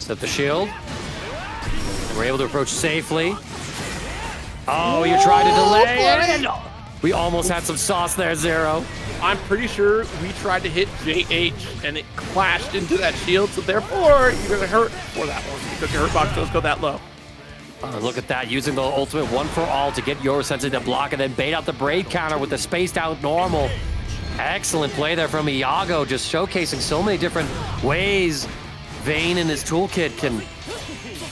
Set the shield. And we're able to approach safely. Oh, you tried to delay it. We almost had some sauce there, Zero. I'm pretty sure we tried to hit JH and it clashed into that shield, so therefore you're gonna hurt for that one because your hurt box does go that low. Look at that, using the ultimate one for all to get Yoru Sensei to block and then bait out the Braid counter with the spaced out normal. Excellent play there from Iago, just showcasing so many different ways Vayne and his toolkit can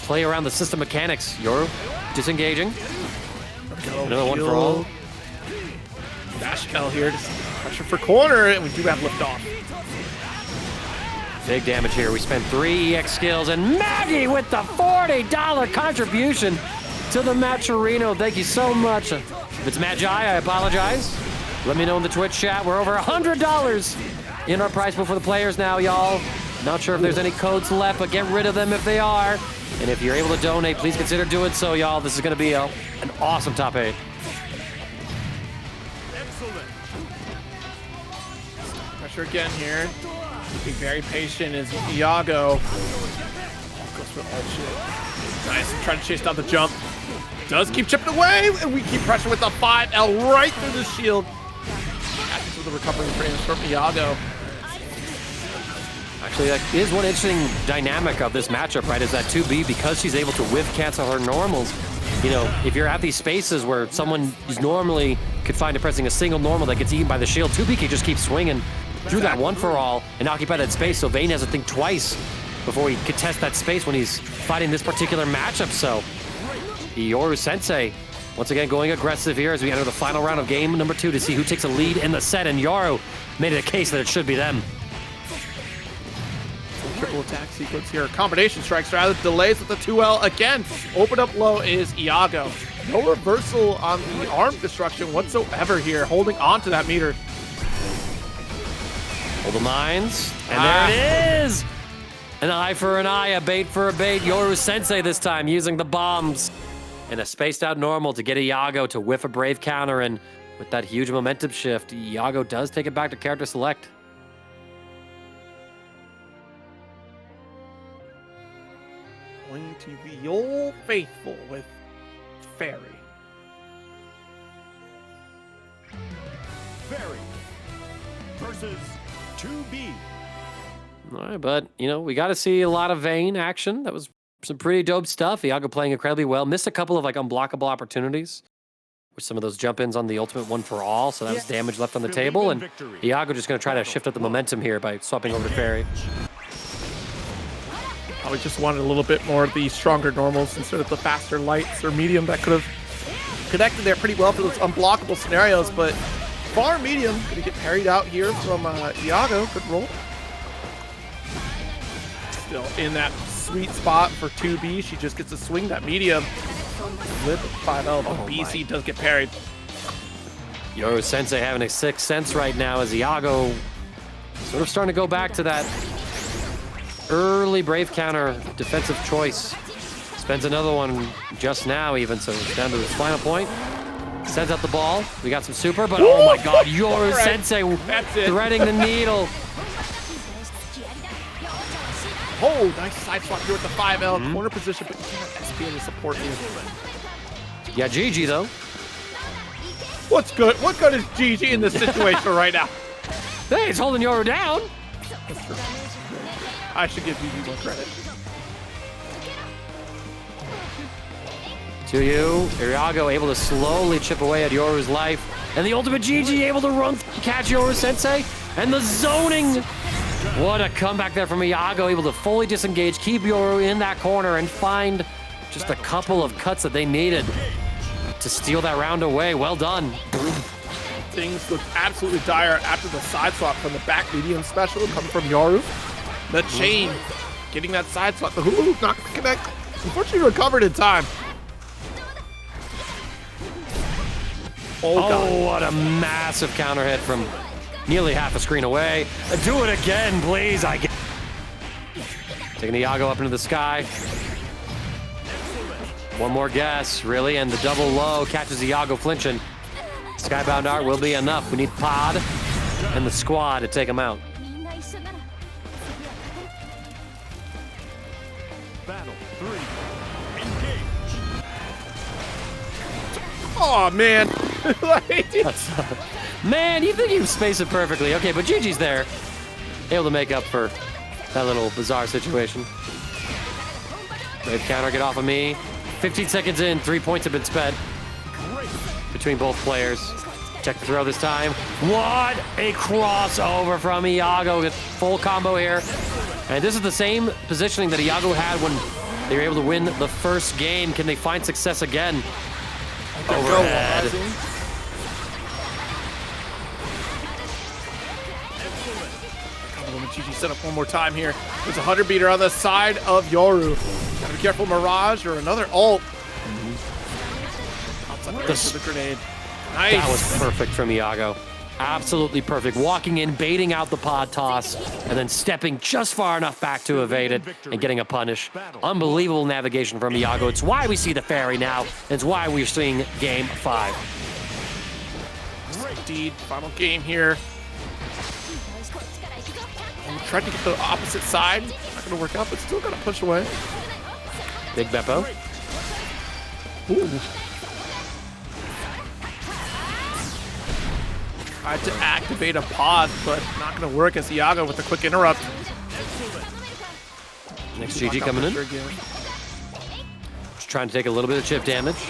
play around the system mechanics. Yoru disengaging. Another one for all. Dash L here, just pressure for corner, and we do have liftoff. Big damage here. We spent 3 EX skills, and Maggie with the $40 contribution to the Matcherino. Thank you so much. If it's Magi, I apologize. Let me know in the Twitch chat. We're over $100 in our prize pool for the players now, y'all. Not sure if there's any codes left, but get rid of them if they are. And if you're able to donate, please consider doing so, y'all. This is going to be an awesome top 8. Pressure again here. Be very patient as Iago goes for all shit. Nice, and trying to chase down the jump. Does keep chipping away, and we keep pressure with the 5L right through the shield. Catches with the recovery frames from Iago. Actually, that is one interesting dynamic of this matchup, right? Is that 2B, because she's able to whiff cancel her normals, you know, if you're at these spaces where someone is normally confined to pressing a single normal that gets eaten by the shield, 2B can just keep swinging through that one for all and occupy that space, so Vayne has to think twice before he contests that space when he's fighting this particular matchup. So Yoru Sensei once again going aggressive here as we enter the final round of game number 2 to see who takes a lead in the set, and Yoru made it a case that it should be them. Triple attack sequence here. Combination strikes rather. Delays with the 2L again. Open up low is Iago. No reversal on the arm destruction whatsoever here. Holding on to that meter. Hold the mines, and there it is! An eye for an eye, a bait for a bait. Yoru Sensei this time using the bombs. And a spaced out normal to get Iago to whiff a brave counter, and with that huge momentum shift, Iago does take it back to character select. Going to the old faithful with Fairy. Fairy versus 2B. All right, but, you know, we got to see a lot of Vayne action. That was some pretty dope stuff. Iago playing incredibly well. Missed a couple of, like, unblockable opportunities with some of those jump-ins on the ultimate one for all, so that was damage left on the table. And Iago just going to try to shift up the momentum here by swapping over to Fairy. Probably just wanted a little bit more of the stronger normals instead of the faster lights or medium that could have connected there pretty well for those unblockable scenarios, but far medium going to get parried out here from Iago. Good roll. Still in that sweet spot for 2B. She just gets to swing that medium with 5L, but BC does get parried. Yoru Sensei having a sixth sense right now as Iago sort of starting to go back to that early Brave counter defensive choice. Spends another one just now even, so it's down to his final point. Sends out the ball. We got some super, but oh my god, Yoru Sensei threading the needle. Oh, nice side swap here with the 5L corner position, but you can't SPA to support you. Yeah, GG though. What's good? What good is GG in this situation right now? Hey, it's holding Yoru down. That's true. I should give GG more credit. To you, Iago able to slowly chip away at Yoru's life, and the ultimate GG able to run catch Yoru Sensei, and the zoning. What a comeback there from Iago, able to fully disengage, keep Yoru in that corner, and find just a couple of cuts that they needed to steal that round away. Well done. Things look absolutely dire after the side swap from the back medium special coming from Yoru. The chain getting that side swap. The hula hoop not going to connect. Unfortunately recovered in time. Oh, what a massive counter hit from nearly half a screen away. Do it again, please. Taking Iago up into the sky. One more guess, really, and the double low catches Iago flinching. Skybound Art will be enough. We need Pod and the squad to take him out. Battle 3. Engage. Oh, man. Man, you think you space it perfectly. Okay, but GG's there. Able to make up for that little bizarre situation. Brave counter, get off of me. 15 seconds in, 3 points have been spent between both players. Check the throw this time. What a crossover from Iago. Gets full combo here. And this is the same positioning that Iago had when they were able to win the first game. Can they find success again? Overhead. GG set up one more time here. There's a 100 beater on the side of Yoru. Gotta be careful, Mirage or another ult. The grenade. Nice. That was perfect from Iago. Absolutely perfect. Walking in, baiting out the pod toss, and then stepping just far enough back to evade it and getting a punish. Unbelievable navigation from Iago. It's why we see the Fairy now. And it's why we're seeing Game 5. Indeed, final game here. Tried to get the opposite side. Not gonna work out, but still gotta push away. Big Beppo. Ooh. Tried to activate a pod, but not gonna work as Iago with a quick interrupt. Next GG coming in. Just trying to take a little bit of chip damage.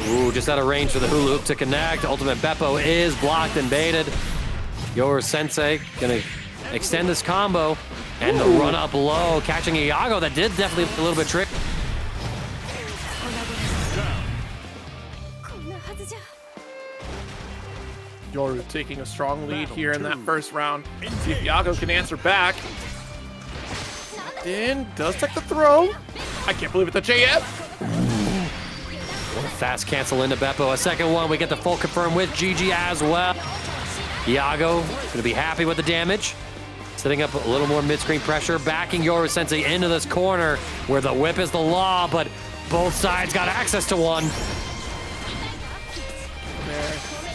Ooh, just out of range for the hula hoop to connect. Ultimate Beppo is blocked and baited. Yoru Sensei gonna extend this combo, and the run up low, catching Iago. That did definitely a little bit trick. Yoru taking a strong lead here in that first round. See if Iago can answer back. Then does take the throw. I can't believe it, the JF. What a fast cancel into Beppo. A second one, we get the full confirm with GG as well. Iago gonna be happy with the damage. Setting up a little more mid-screen pressure, backing Yoru Sensei into this corner where the whip is the law, but both sides got access to one. There,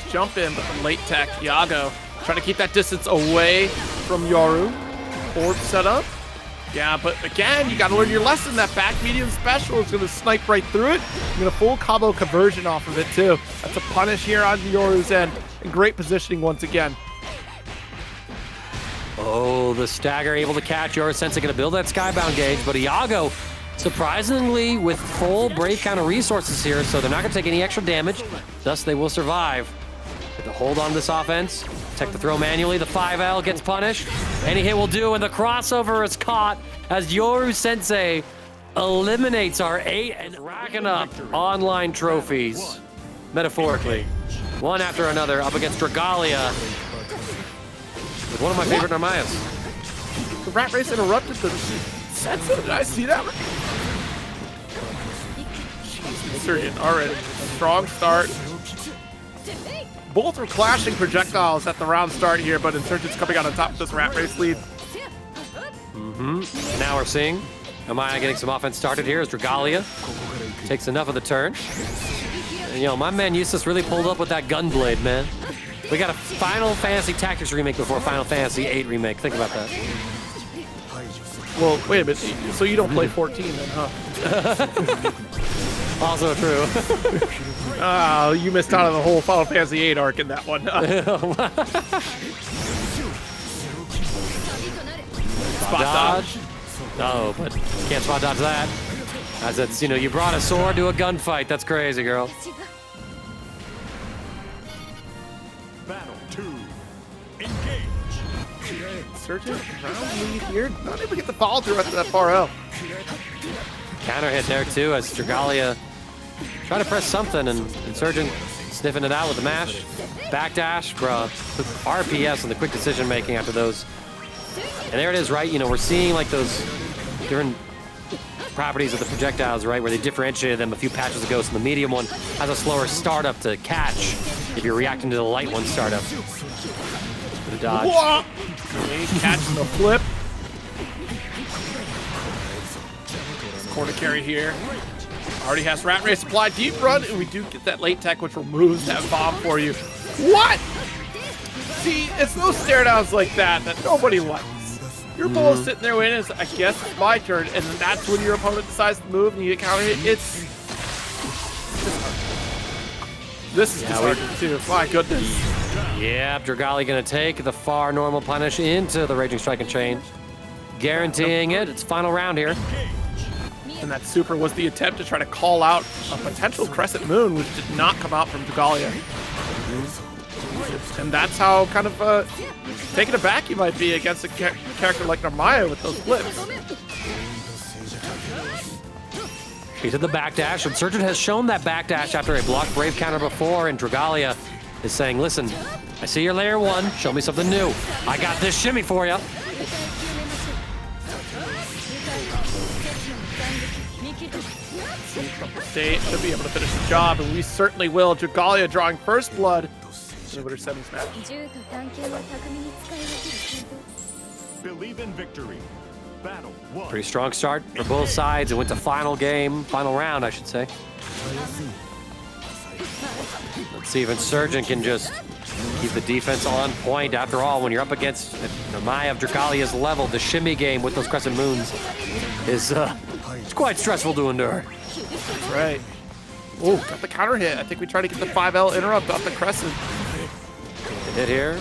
jump in, but the late tech, Iago trying to keep that distance away from Yoru. Orb set up. Yeah, but again, you got to learn your lesson. That back medium special is going to snipe right through it. I'm going to full combo conversion off of it too. That's a punish here on Yoru's end. And great positioning once again. Oh, the stagger able to catch your Sensei, going to build that skybound gauge, but Iago, surprisingly, with full brave counter resources here, so they're not going to take any extra damage, thus they will survive. Get to hold on to this offense, protect the throw manually, the 5L gets punished, any hit will do, and the crossover is caught as Yoru Sensei eliminates our 8 and racking up online trophies, metaphorically. One after another up against Dragalia with one of my favorite Narmayas. The rat race interrupted the Sensei. Did I see that? Jeez, Insurgent already. Strong start. Both are clashing projectiles at the round start here, but Insurgent's coming out on top of this rat race lead. Now we're seeing Amaya getting some offense started here as Dragalia takes enough of the turn. And, you know, my man Eustace really pulled up with that Gunblade, man. We got a Final Fantasy Tactics remake before Final Fantasy VIII remake. Think about that. Well, wait a minute. So you don't play 14 then, huh? Also true. Oh, you missed out on the whole Final Fantasy VIII arc in that one. Spot dodge. No, but can't spot dodge that. As it's, you know, you brought a sword to a gunfight. That's crazy, girl. Battle 2. Engage. Insurgent round lead here. Not able to get the follow through after that far out. Counter hit there too as Dragalia trying to press something and Insurgent sniffing it out with the mash. Backdash, bruh. RPS and the quick decision making after those. And there it is, right? You know, we're seeing like those different properties of the projectiles, right? Where they differentiated them a few patches ago. So the medium one has a slower startup to catch if you're reacting to the light one startup. The dodge. Whoa! Okay, catching the flip. Corner carry here. Already has rat race applied deep run, and we do get that late tech, which removes that bomb for you. What? See, it's those stare downs like that that nobody likes. Your opponent's sitting there waiting, I guess it's my turn, and then that's when your opponent decides to move and you get counter hit. It's this is disheartening too. My goodness. Yeah, Dragalia gonna take the far normal punish into the Raging Strike and Chain, guaranteeing it. It's final round here. And that super was the attempt to try to call out a potential Crescent Moon, which did not come out from Dragalia. And that's how kind of taken aback you might be against a character like Narmaya with those flips. He did the backdash. Insurgent has shown that backdash after a blocked Brave counter before, and Dragalia is saying, listen, I see your layer 1. Show me something new. I got this shimmy for you. State should be able to finish the job, and we certainly will. Dragalia drawing first blood in the winner semis match. Believe in victory. Battle 1. Pretty strong start for both sides. It went to final game, final round, I should say. Let's see if Insurgent can just keep the defense on point. After all, when you're up against Narmaya of Dragalia's level, the shimmy game with those Crescent Moons is it's quite stressful to endure. That's right. Oh, got the counter hit. I think we tried to get the 5L interrupt off the Crescent. Hit here.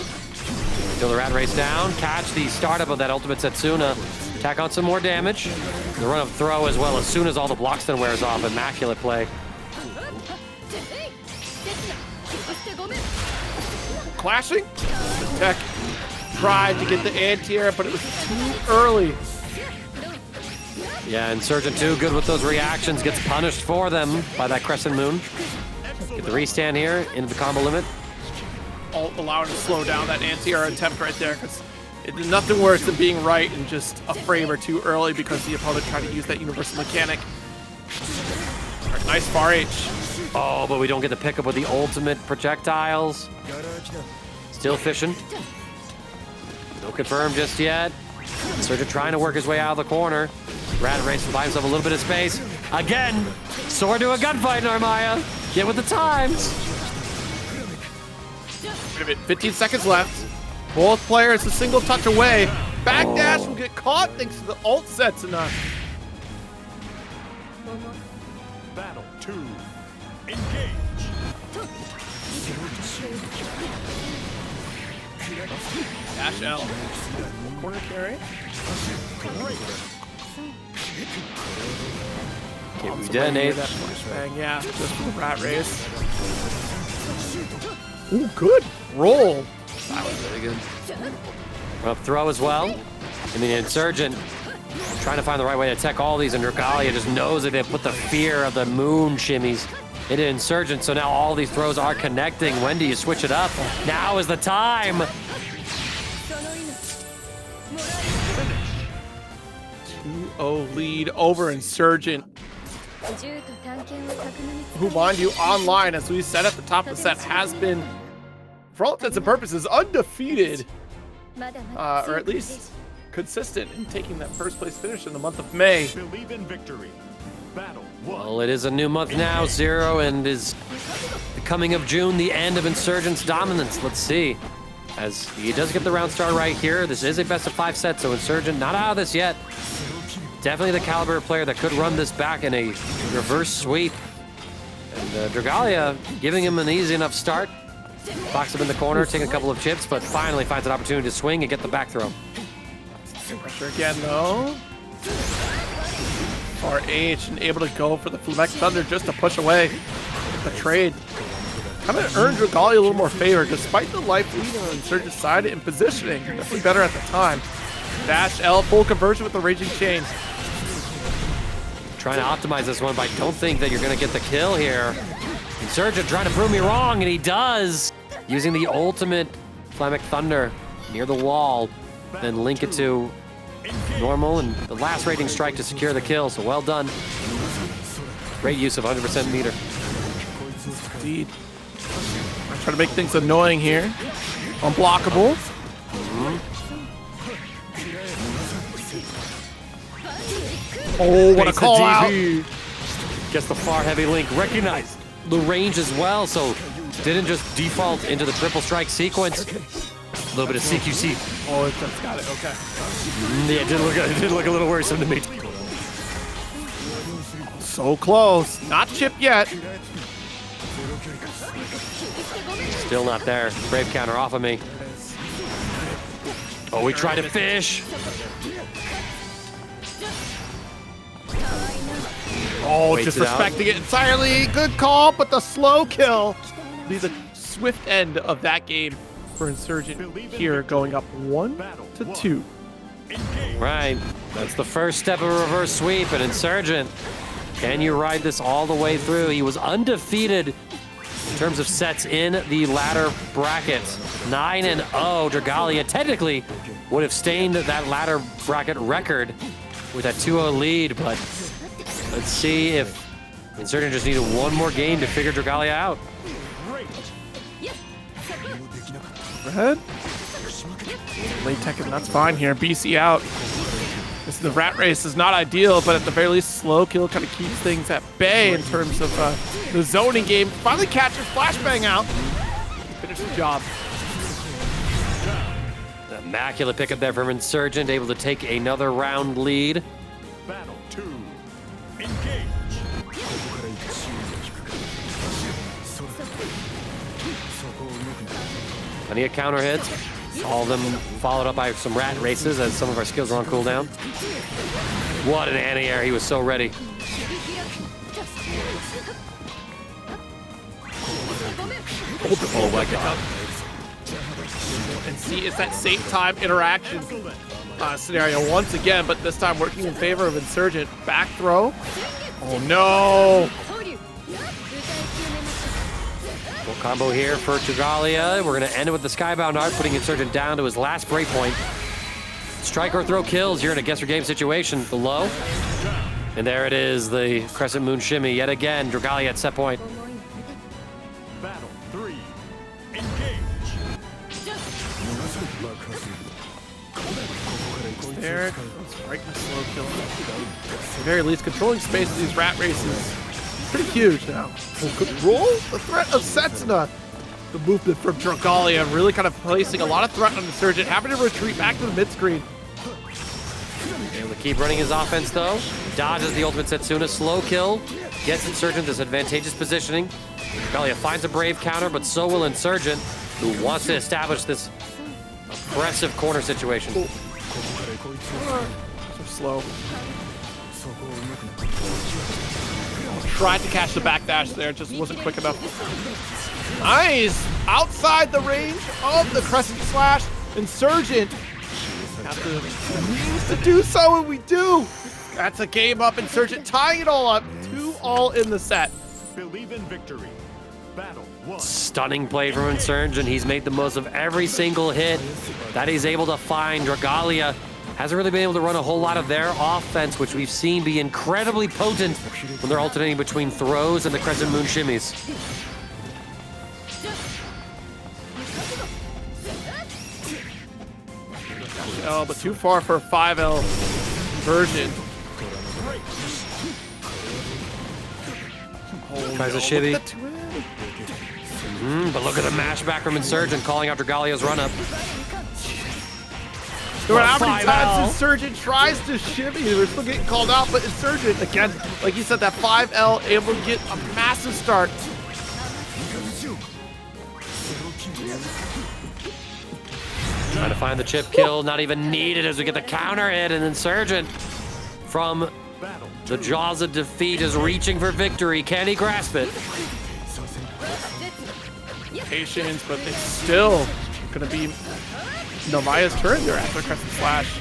Until the rat race down. Catch the startup of that ultimate Setsuna. Tack on some more damage. The run of throw as well as soon as all the block stun wears off. Immaculate play. Clashing. The tech tried to get the anti-air, but it was too early. Yeah, Insurgent too good with those reactions. Gets punished for them by that Crescent Moon. Get the restand here into the combo limit. Allowing to slow down that anti-air attempt right there, because it's nothing worse than being right in just a frame or two early because the opponent tried to use that universal mechanic. All right, nice far H. Oh, but we don't get the pickup with the ultimate projectiles. Still fishing. No confirm just yet. Insurgent trying to work his way out of the corner. Rat race to buy himself a little bit of space. Again, sword to a gunfight, Narmaya. Get with the times. Wait a minute, 15 seconds left. Both players a single touch away. Backdash will get caught thanks to the ult sets enough. Battle 2. Engage. Dash L. Corner carry. Okay, we detonate. That bang, yeah, just for the rat race. Ooh, good roll. That was really good. Up throw as well. And the Insurgent trying to find the right way to tech all these, and Dragalia just knows that they put the fear of the moon shimmies into Insurgent, so now all these throws are connecting. When do you switch it up? Now is the time! 2-0 lead over Insurgent, who, mind you, online, as we said at the top of the set, has been, for all intents and purposes, undefeated, or at least consistent in taking that first place finish in the month of May. Believe in victory. Battle 1. Well, it is a new month now, 0, and is the coming of June, the end of Insurgent's dominance. Let's see. As he does get the round start right here. This is a best of 5 set, so Insurgent not out of this yet. Definitely the caliber of player that could run this back in a reverse sweep. And Dragalia giving him an easy enough start. Box him in the corner, taking a couple of chips, but finally finds an opportunity to swing and get the back throw. Pressure again, though. RH and able to go for the Flumex Thunder just to push away the trade. Kind of earned Dragalia a little more favor, despite the life lead on the Insurgent side and positioning. Definitely better at the time. Dash L, full conversion with the Raging Chain. Trying to optimize this one, but I don't think that you're going to get the kill here. Insurgent trying to prove me wrong, and he does. Using the ultimate Flammic Thunder near the wall, then link it to normal, and the last Raging Strike to secure the kill, so well done. Great use of 100% meter. Indeed. I'm trying to make things annoying here. Unblockable. Oh, what a call out. Gets the far heavy link. Recognized the range as well, so didn't just default into the triple strike sequence. A little bit of CQC. Oh, it just got it. Okay. Yeah, it did look a little worrisome to me. So close. Not chipped yet. Still not there. Brave counter off of me. Oh, we tried to fish. Oh, Waits just it out. respecting it entirely. Good call, but the slow kill. Be the swift end of that game for Insurgent here, going up 1-2. Right. That's the first step of a reverse sweep, and Insurgent, can you ride this all the way through? He was undefeated in terms of sets in the ladder bracket. 9-0. Dragalia technically would have stained that ladder bracket record with that 2-0 lead, but let's see if Insurgent just needed one more game to figure Dragalia out. Red? Late tech, and that's fine here. BC out. The rat race is not ideal, but at the very least, slow kill kind of keeps things at bay in terms of the zoning game. Finally catches Flashbang out. Finish the job. Immaculate pickup there from Insurgent, able to take another round lead. Battle 2. Engage. Plenty of counter hits. All of them followed up by some rat races as some of our skills are on cooldown. What an anti-air. He was so ready. Oh my god. And see, it's that same time interaction scenario once again, but this time working in favor of Insurgent. Back throw. Oh no. Full combo here for Dragalia. We're going to end it with the Skybound Art, putting Insurgent down to his last breakpoint. Strike or throw kills. You're in a guess your game situation. The low. And there it is, the Crescent Moon Shimmy. Yet again, Dragalia at set point. Battle 3. Engage. There. Strike and slow kill. At the very least, controlling space of these rat races. Pretty huge now. Control the threat of Setsuna. The movement from Dragalia really kind of placing a lot of threat on Insurgent, having to retreat back to the mid screen. Able to keep running his offense though. Dodges the ultimate Setsuna. Slow kill. Gets Insurgent this advantageous positioning. Dragalia finds a brave counter, but so will Insurgent, who wants to establish this impressive corner situation. So slow. Tried to catch the backdash there, just wasn't quick enough. Nice! Outside the range of the Crescent Slash. Insurgent have the means to do so, and we do! That's a game up. Insurgent tying it all up. 2-all in the set. Believe in victory. Battle 1. Stunning play from Insurgent. He's made the most of every single hit that he's able to find. Dragalia hasn't really been able to run a whole lot of their offense, which we've seen be incredibly potent when they're alternating between throws and the Crescent Moon shimmies. Oh, but too far for a 5L version. Tries a shivvy. But look at the mash back from Insurgent, calling out Dragalia's run-up. No matter how many times Insurgent tries to shimmy, we're still getting called out, but Insurgent, again, like you said, that 5L able to get a massive start. Trying to find the chip kill, not even needed as we get the counter hit, and Insurgent from the jaws of defeat is reaching for victory. Can he grasp it? Patience, but it's still gonna be Novaya's turn there after Crescent Slash.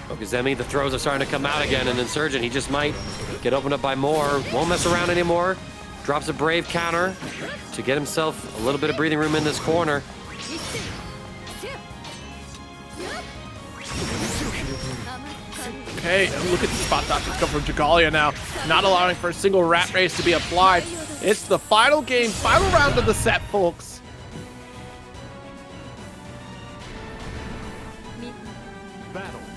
Okazemi, the throws are starting to come out again, and Insurgent, he just might get opened up by more. Won't mess around anymore. Drops a brave counter to get himself a little bit of breathing room in this corner. Okay, and look at the spot dodges come from Jagalia now, not allowing for a single rat race to be applied. It's the final game, final round of the set, folks.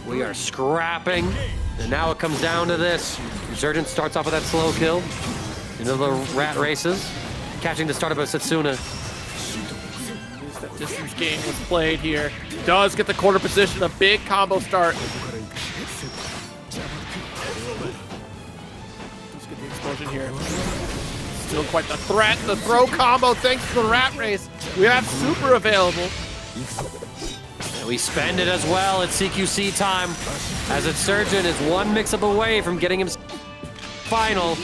We are scrapping, and now it comes down to this. Insurgent starts off with that slow kill into the rat races, catching the start of a Setsuna. That distance game was played here. Does get the quarter position, a big combo start. Let's get the explosion here. Still quite the threat. The throw combo thanks to the rat race. We have super available. And we spend it as well at CQC time, as Insurgent is one mix-up away from getting him final.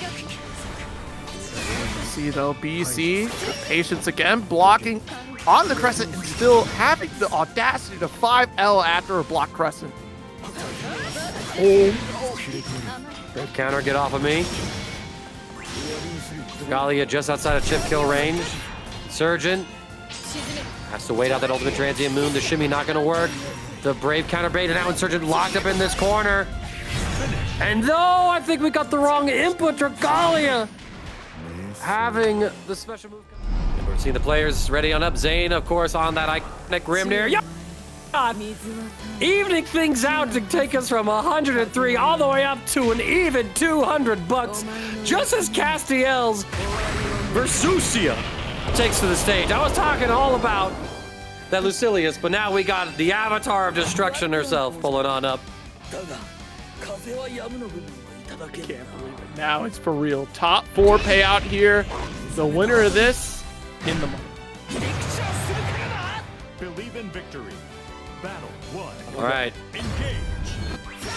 See though, BC, patience again, blocking on the Crescent and still having the audacity to 5L after a block Crescent. Oh, Great counter, get off of me. Galleon just outside of chip kill range. Insurgent has to wait out that ultimate transient moon. The shimmy not gonna work. The brave counter bait, and now Insurgent locked up in this corner. And though I think we got the wrong input, Dragalia having the special move. And we're seeing the players ready on up. Zane, of course, on that iconic Grim-Near. Yeah! Evening things out to take us from 103 all the way up to an even $200, just as Castiel's Versusia takes to the stage. I was talking all about that Lucilius, but now we got the avatar of destruction herself pulling on up. can't believe it. Now it's for real. Top 4 payout here. The winner of this in the money. Believe in victory. Battle 1. All right, Engage.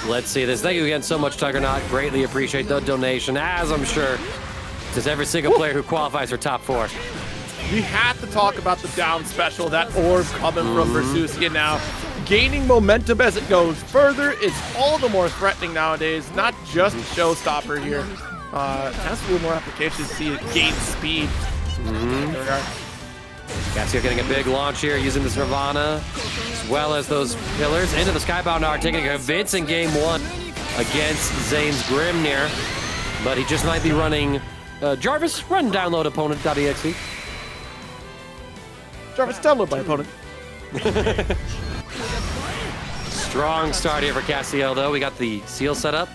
let's see this. Thank you again so much, Tuggernaut. Greatly appreciate the donation, as I'm sure does every single player who qualifies for top 4. We have to talk about the down special. That orb coming from Versusia now, gaining momentum as it goes further. It's all the more threatening nowadays. Not just a showstopper here. Has a little more applications to see it gain speed. There we are. Cassio getting a big launch here using this Nirvana, as well as those pillars into the Skybound Art, taking a convincing game 1 against Zane's Grim-Near. But he just might be running Jarvis, run download opponent.exe. Jarvis, download my opponent. Strong start here for Castiel, though. We got the seal set up.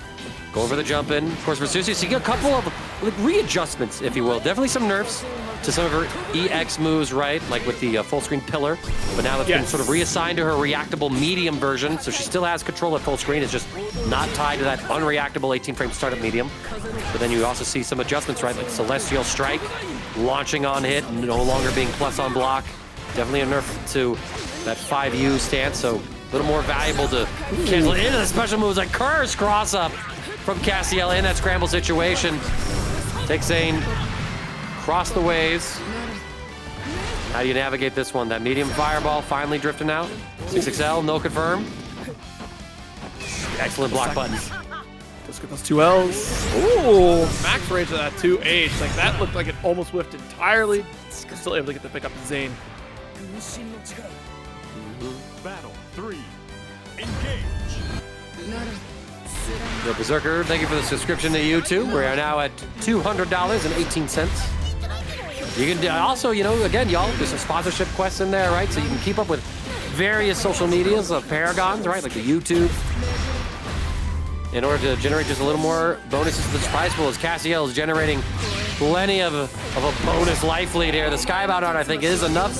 Going for the jump in. Of course, Versusia seeing a couple of like, readjustments, if you will. Definitely some nerfs to some of her EX moves, right? Like with the full screen pillar. But now that's been sort of reassigned to her reactable medium version. So she still has control at full screen. It's just not tied to that unreactable 18 frame startup medium. But then you also see some adjustments, right? Like Celestial Strike, launching on hit, no longer being plus on block. Definitely a nerf to that 5U stance. So a little more valuable to cancel into the special moves like Curse cross up from Castiel in that scramble situation. Takes Zane across the waves. How do you navigate this one? That medium fireball finally drifting out. 6XL, no confirm. Excellent block buttons. Let's get those 2Ls. Ooh, max range of that 2H. Like that looked like it almost whiffed entirely. Still able to get the pick up to Zane. Battle 3. Engage. The Berserker, thank you for the subscription to YouTube. We are now at $200.18. You can also, you know, again, y'all, there's some sponsorship quests in there, right? So you can keep up with various social medias of Paragons, right? Like the YouTube. In order to generate just a little more bonuses to the prize pool, as Castiel is generating plenty of a bonus life lead here. The Skybound art, I think, is enough to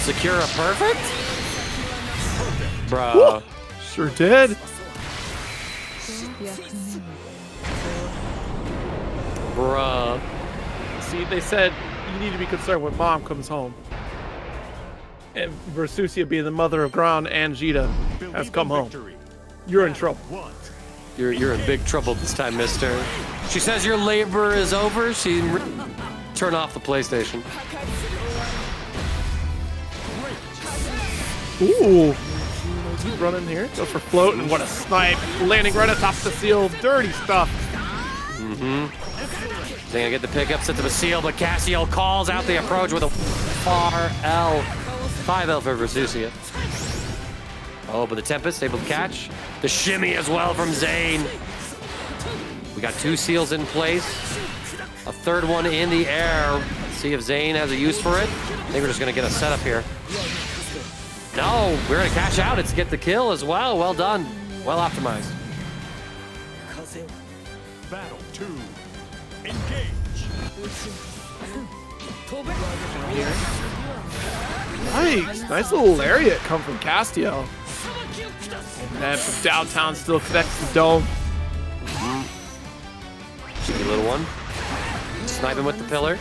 secure a perfect. Bro. Sure did. Bruh. See, they said you need to be concerned when mom comes home. And Versusia, being the mother of Gran and Zeta, has come home. You're in trouble. You're in big trouble this time, mister. She says your labor is over. She turn off the PlayStation. Ooh. Keep running here. Goes for float, and what a snipe. Landing right atop the seal. Dirty stuff. Mm-hmm. They're gonna get the pickup, set to the seal, but Castiel calls out the approach with a far L. 5L for Versusia. Oh, but the Tempest able to catch. The shimmy as well from Zane. We got 2 seals in place. A third one in the air. Let's see if Zane has a use for it. I think we're just gonna get a setup here. No, we're gonna cash out. It's get the kill as well. Well done. Well optimized. Battle 2. Engage. Nice little lariat come from Castiel. And then from downtown still connects the dome. Cheeky little one. Sniping with the pillar.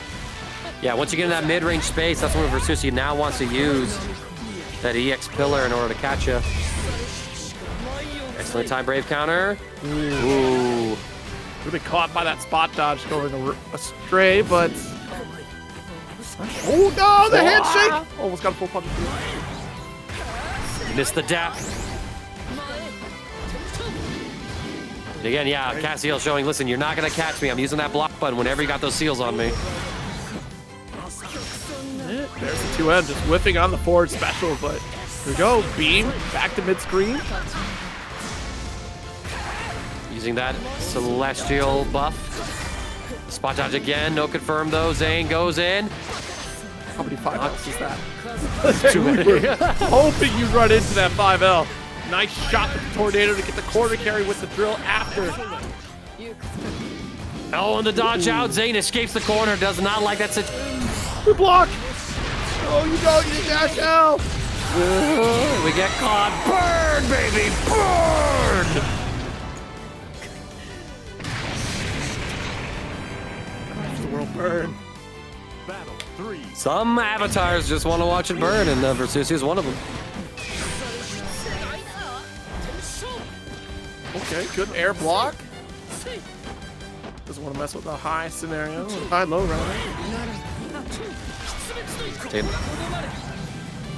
Yeah, once you get in that mid-range space, that's when Versusia now wants to use that EX pillar in order to catch you. Excellent time brave counter. Ooh. Really caught by that spot dodge going astray, but... Oh no, the handshake! Almost got a full punch. Missed the depth. And again, yeah, Castiel showing, listen, you're not gonna catch me. I'm using that block button whenever you got those seals on me. There's the 2M just whipping on the forward special, but here we go. Beam back to mid-screen. Using that celestial buff. Spot dodge again, no confirm though. Zane goes in. How many 5Ls is that? Too many. Hoping you run into that 5L. Nice shot with the tornado to get the corner carry with the drill after. Oh, and the dodge out. Zane escapes the corner, does not like that situation. Good block. Oh, you don't, you dash out. We get caught. Burn, baby, burn! The world burn. Battle 3. Some avatars just want to watch it burn, and Versusia is one of them. Okay, good air block. Doesn't want to mess with the high scenario. High-low rather.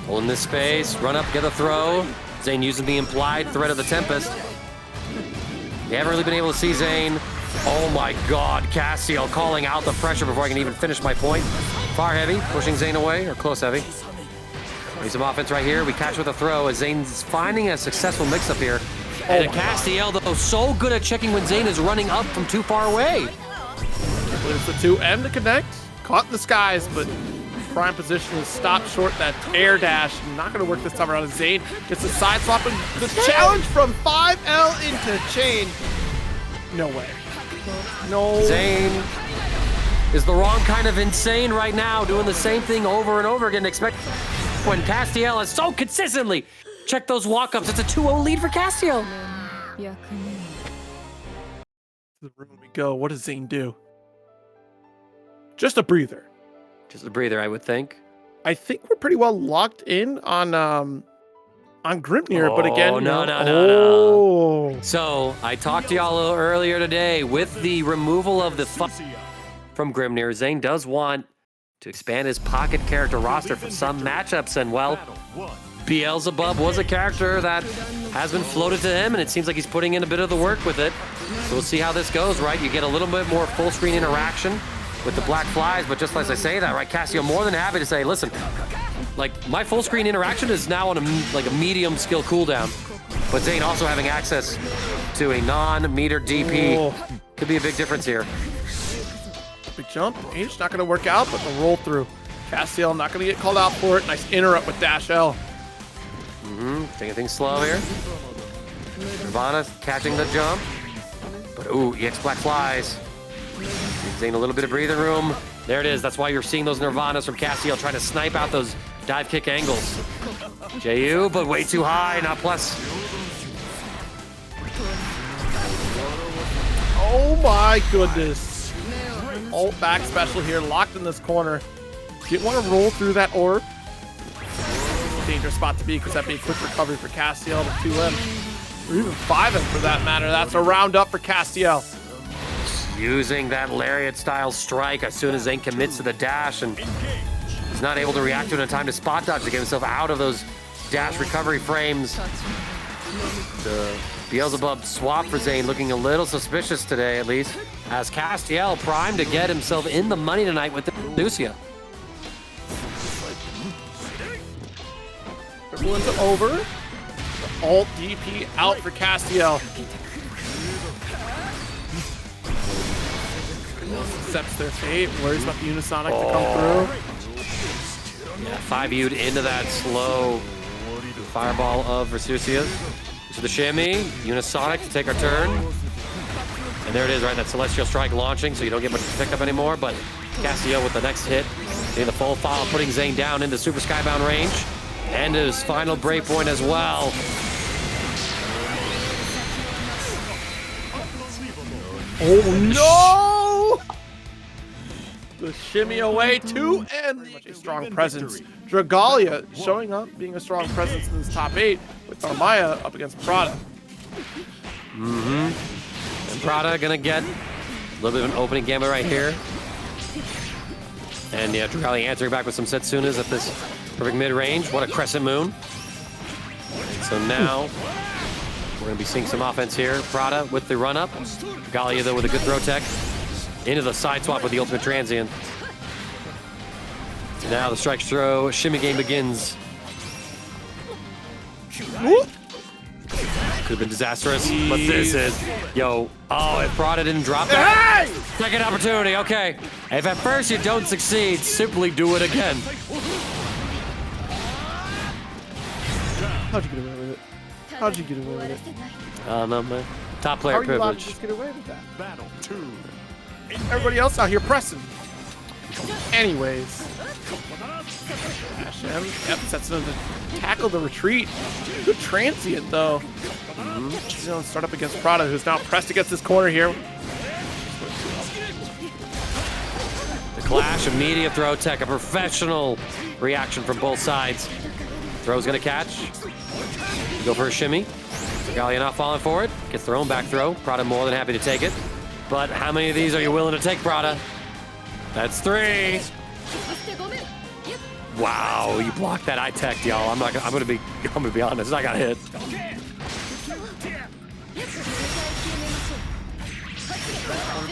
Holding this space, run up, get a throw. Zane using the implied threat of the Tempest. You haven't really been able to see Zane. Oh my god, Castiel calling out the pressure before I can even finish my point. Far heavy, pushing Zane away, or close heavy. Need some offense right here. We catch with a throw as Zane's finding a successful mix-up here. And Castiel, though, so good at checking when Zane is running up from too far away. There's the 2M to connect. Caught in the skies, but prime position is stopped short that air dash. Not going to work this time around. Zane gets the side swap and the challenge from 5L into chain. No way. No. Zane is the wrong kind of insane right now, doing the same thing over and over again. Expect when Castiel is so consistently. Check those walk-ups. It's a 2-0 lead for Castiel. To the room we go. What does Zane do? Just a breather. Just a breather, I would think. I think we're pretty well locked in on Grimnir, but again, no. So I talked to y'all a little earlier today with the removal of the from Grimnir. Zane does want to expand his pocket character roster for some matchups, and well, Beelzebub was a character that has been floated to him, and it seems like he's putting in a bit of the work with it. So we'll see how this goes, right? You get a little bit more full screen interaction with the black flies, but just as I say that, right, Cassio more than happy to say, listen, like my full screen interaction is now on a medium skill cooldown, but Zane also having access to a non-meter DP could be a big difference here. Big jump, H not gonna work out, but the roll through. Castiel not gonna get called out for it. Nice interrupt with Dash L. Taking things slow here. Nirvana catching the jump, but ooh, EX black flies. Zane a little bit of breathing room. There it is. That's why you're seeing those Nirvanas from Castiel trying to snipe out those dive kick angles. JU, but way too high, not plus. Oh my goodness. Ult back special here, locked in this corner. Didn't want to roll through that orb. Dangerous spot to be, because that'd be a quick recovery for Castiel with 2M. Or even 5M for that matter. That's a round up for Castiel. Using that lariat-style strike as soon as Zane commits to the dash, and he's not able to react to it in time to spot dodge to get himself out of those dash recovery frames. The Beelzebub swap for Zane looking a little suspicious today, at least, as Castiel primed to get himself in the money tonight with the Versusia. Everyone's over. The ult DP out for Castiel. Accepts their fate, worries about the Unisonic to come through. Yeah, 5U'd into that slow fireball of Versusia's. To the shimmy, Unisonic to take our turn. And there it is, right? That Celestial Strike launching, so you don't get much pickup anymore, but Castiel with the next hit, getting the full file, putting Zane down into Super Skybound range. And his final breakpoint as well. Oh no! The shimmy away to end a strong presence. Dragalia showing up, being a strong presence in this top 8 with Armaya up against Prada. And Prada gonna get a little bit of an opening gambit right here. And yeah, Dragalia answering back with some Setsunas at this perfect mid-range. What a crescent moon. And so now we're gonna be seeing some offense here. Prada with the run-up. Galleon though with a good throw tech. Into the side swap with the ultimate transient. Now the strike throw shimmy game begins. Could have been disastrous, but this is, yo, oh, if Prada didn't drop that. Hey! Second opportunity, okay. If at first you don't succeed, simply do it again. How'd you get away with it? How'd you get away with it? I don't know, man. Top How player are you allowed to privilege. just get away with that? Battle 2. Everybody else out here pressing. Anyways. Dash M. Yep, sets him to tackle the retreat. Good transient though. He's gonna start up against Prada, who's now pressed against this corner here. The clash, immediate throw tech, a professional reaction from both sides. Throw's gonna catch. Go for a shimmy. Galleon not falling for it. Gets their own back throw. Prada more than happy to take it. But how many of these are you willing to take, Prada? That's 3. Wow, you blocked that. I teched, y'all. I'm gonna be honest. I got hit.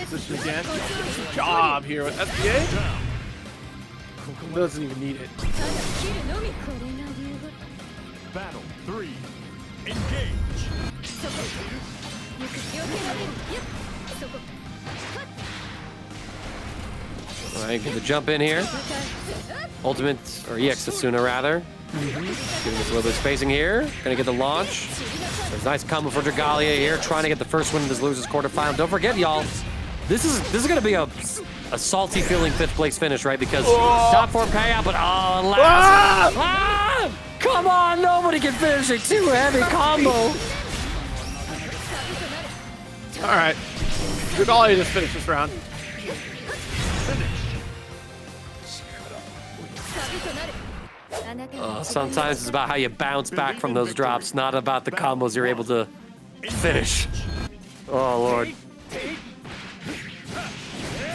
Position again. Good job here with SPA. Doesn't even need it. Battle 3. Engage. All right, get the jump in here. Ultimate, or EX Setsuna rather. Giving us a little bit of spacing here. Gonna get the launch. There's a nice combo for Dragalia here, trying to get the first win in this losers quarterfinal. Don't forget, y'all, this is gonna be a salty feeling 5th place finish, right? Because top 4 payout, but last. Come on, nobody can finish a 2 heavy combo. All right, Dragalia just finished this round. Sometimes it's about how you bounce back from those drops, not about the combos you're able to finish. Oh, Lord.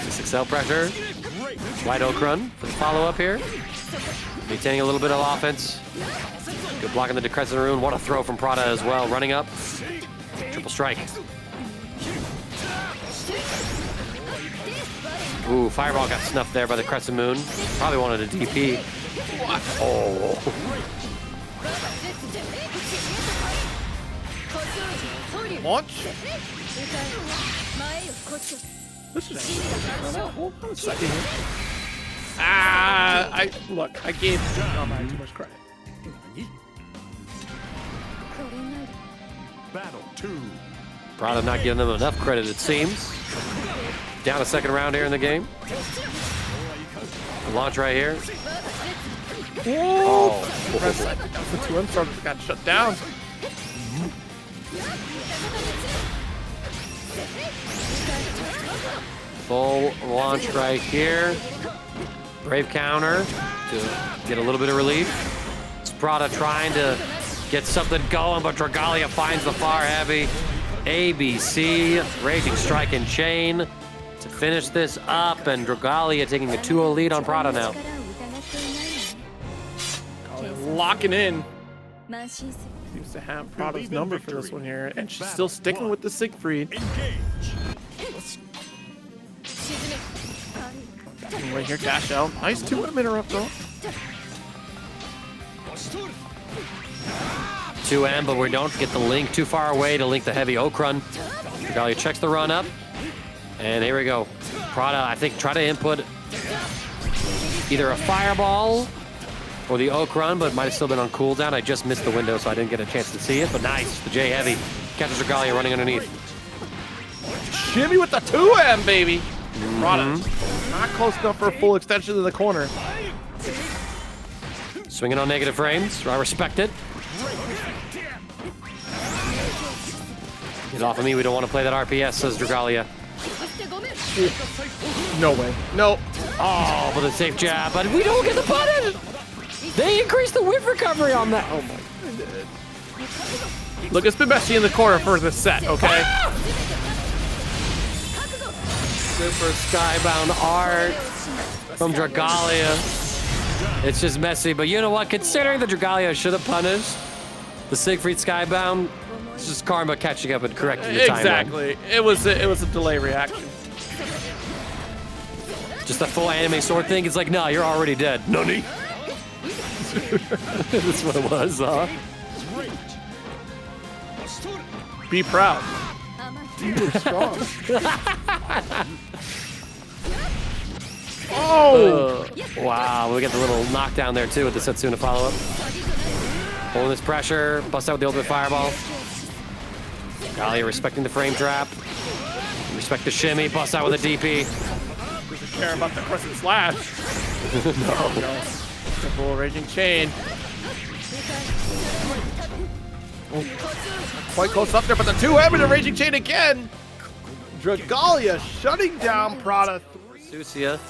6XL pressure. Wide oak run for the follow-up here. Maintaining a little bit of offense. Good blocking the Decrescent Rune. What a throw from Prada as well. Running up. Triple strike. Ooh, Fireball got snuffed there by the Crescent Moon. Probably wanted a DP. Oh. Launch. This is hold on a second here. I gave too much credit. Battle 2. Prada not giving them enough credit, it seems. Down a second round here in the game. The launch right here. Oh, the 2M starter got shut down. Full launch right here. Brave counter to get a little bit of relief. It's Prada trying to get something going, but Dragalia finds the far heavy. ABC, Raging Strike and Chain to finish this up, and Dragalia taking a 2-0 lead on Prada now. Locking in. Seems to have Prada's number for this one here, and she's still sticking with the Siegfried. Right here, dash out. Nice 2M interrupt though. 2M, but we don't get the link too far away to link the heavy oak run. Dragalia checks the run up, and here we go. Prada, I think, try to input either a fireball or the oak run, but might have still been on cooldown. I just missed the window, so I didn't get a chance to see it, but nice. The J heavy catches Dragalia running underneath. Shimmy with the 2M, baby. Prada, not close enough for a full extension to the corner. Swinging on negative frames. I respect it. Get off of me. We don't want to play that RPS, says Dragalia. No way. No. Oh, but a safe jab, but we don't get the punish. They increased the whiff recovery on that. Oh my. Look, it's been messy in the corner for this set, okay? Super skybound art from Dragalia. It's just messy, but you know what? Considering that Dragalia should have punished the Siegfried skybound, it's just karma catching up and correcting the timeline. Exactly. It was a delay reaction. Just a full anime sword thing. It's like, nah, you're already dead. Nani? That's what it was, huh? Be proud. You were strong. Oh! Wow, we get the little knockdown there too with the Setsuna follow-up. Holding this pressure, bust out with the ultimate fireball. Galleon respecting the frame trap. Respect the shimmy, bust out with a DP. Doesn't care about the crescent slash. No. The full raging chain. Oh. Quite close up there, but the 2M and the raging chain again. Dragalia shutting down Prada. Versusia,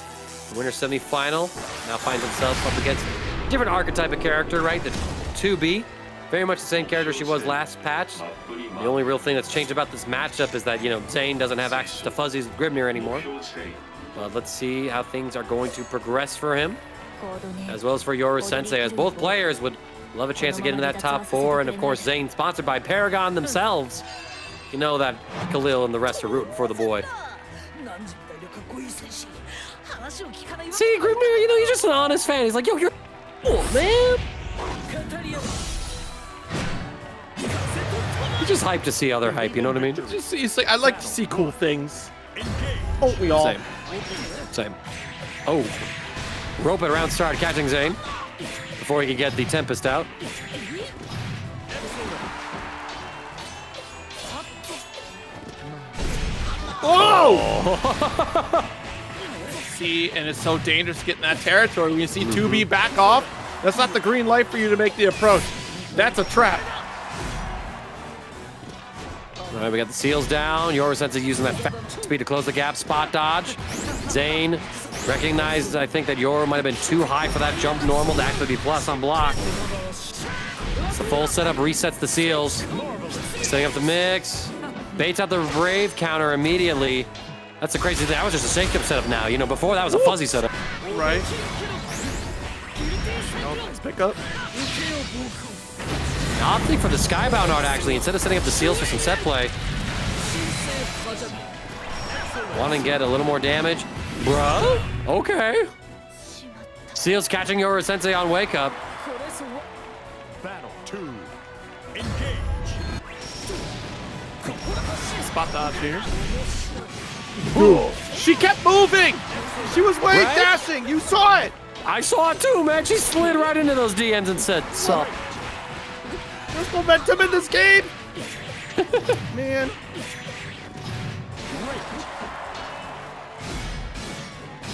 winner semi-final, now finds himself up against a different archetype of character, right? The 2B, very much the same character she was last patch. The only real thing that's changed about this matchup is that, you know, Zane doesn't have access to Fuzzies with Grimnir anymore. But let's see how things are going to progress for him, as well as for Yoru Sensei, as both players would love a chance to get into that top 4, and of course Zane, sponsored by Paragon themselves. You know that Khalil and the rest are rooting for the boy. See, Grimnir, you know, he's just an honest fan. He's like, yo, you're cool, man. He's just hyped to see other hype, you know what I mean? Just, he's like, I like to see cool things. Oh, we all. Same. Oh. Rope it around start, catching Zane before he could get the Tempest out. Oh! See, and it's so dangerous to get in that territory. When you see 2B back off, that's not the green light for you to make the approach. That's a trap. All right, we got the seals down. Yoru Sensei using that fast speed to close the gap. Spot dodge. Zane recognized, I think, that Yoru might have been too high for that jump normal to actually be plus on block. It's the full setup, resets the seals. Setting up the mix. Baits out the Brave counter immediately. That's the crazy thing. That was just a Seika setup now. You know, before that was a fuzzy setup. Right. Oh, nice pickup. Opting for the Skybound art, actually, instead of setting up the seals for some set play. Want to get a little more damage. Bruh, okay. Seals catching Yoru Sensei on wake up. Battle 2. Engage. Spot dodge here. Ooh. She kept moving. She was wave dashing. You saw it. I saw it too, man. She slid right into those DMs and said, sup. There's momentum in this game. Man.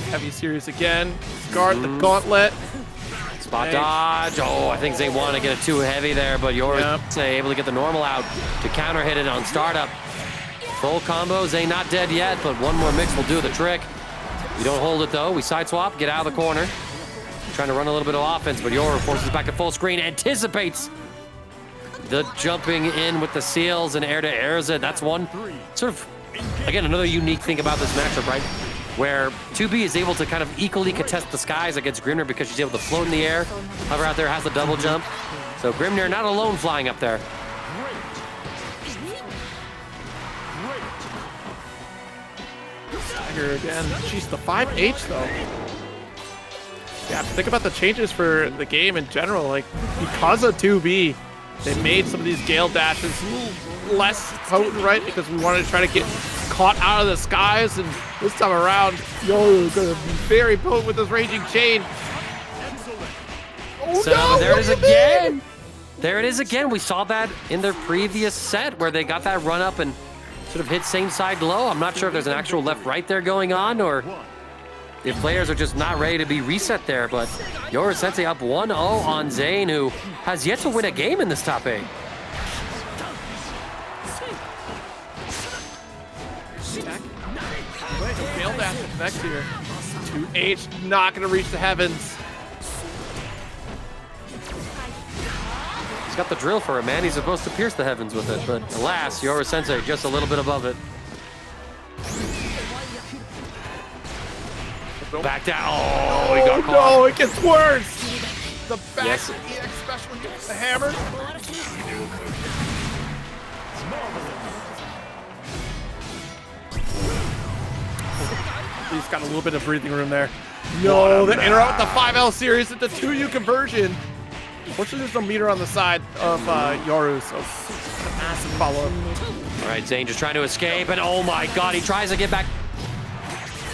Heavy series again. Guard the gauntlet. Spot dodge. Oh, I think Zane wanted to get it too heavy there, but Yoru able to get the normal out to counter hit it on startup. Full combo. Zane not dead yet, but one more mix will do the trick. We don't hold it though. We side swap, get out of the corner. Trying to run a little bit of offense, but Yoru forces back to full screen, anticipates the jumping in with the seals and air to airs it. That's one sort of, again, another unique thing about this matchup, right? Where 2B is able to kind of equally contest the skies against Grimnir because she's able to float in the air. Hover out there has the double jump. So Grimnir not alone flying up there. Tiger again. Jeez, the 5H though. Yeah, think about the changes for the game in general. Like, because of 2B, they made some of these Gale dashes less potent, right? Because we wanted to try to get caught out of the skies, and this time around, Yoru is going to be very potent with this raging chain. Oh So no, there it is what do you again. mean? There it is again. We saw that in their previous set where they got that run up and sort of hit same side low. I'm not sure if there's an actual left-right there going on or if players are just not ready to be reset there, but Yoru Sensei up 1-0 on Zane, who has yet to win a game in this top 8. Failed dash effect here. 2H not going to reach the heavens. He's got the drill for it, man. He's supposed to pierce the heavens with it, but alas, Yoru Sensei just a little bit above it. Back down. Oh, he got caught. No, it gets worse. The back Yes. EX special gets the hammer. He's got a little bit of breathing room there. No, the interrupt with the 5L series at the 2U conversion. Fortunately, there's no meter on the side of Yoru, so a massive follow-up. All right, Zane just trying to escape, and oh my god, he tries to get back.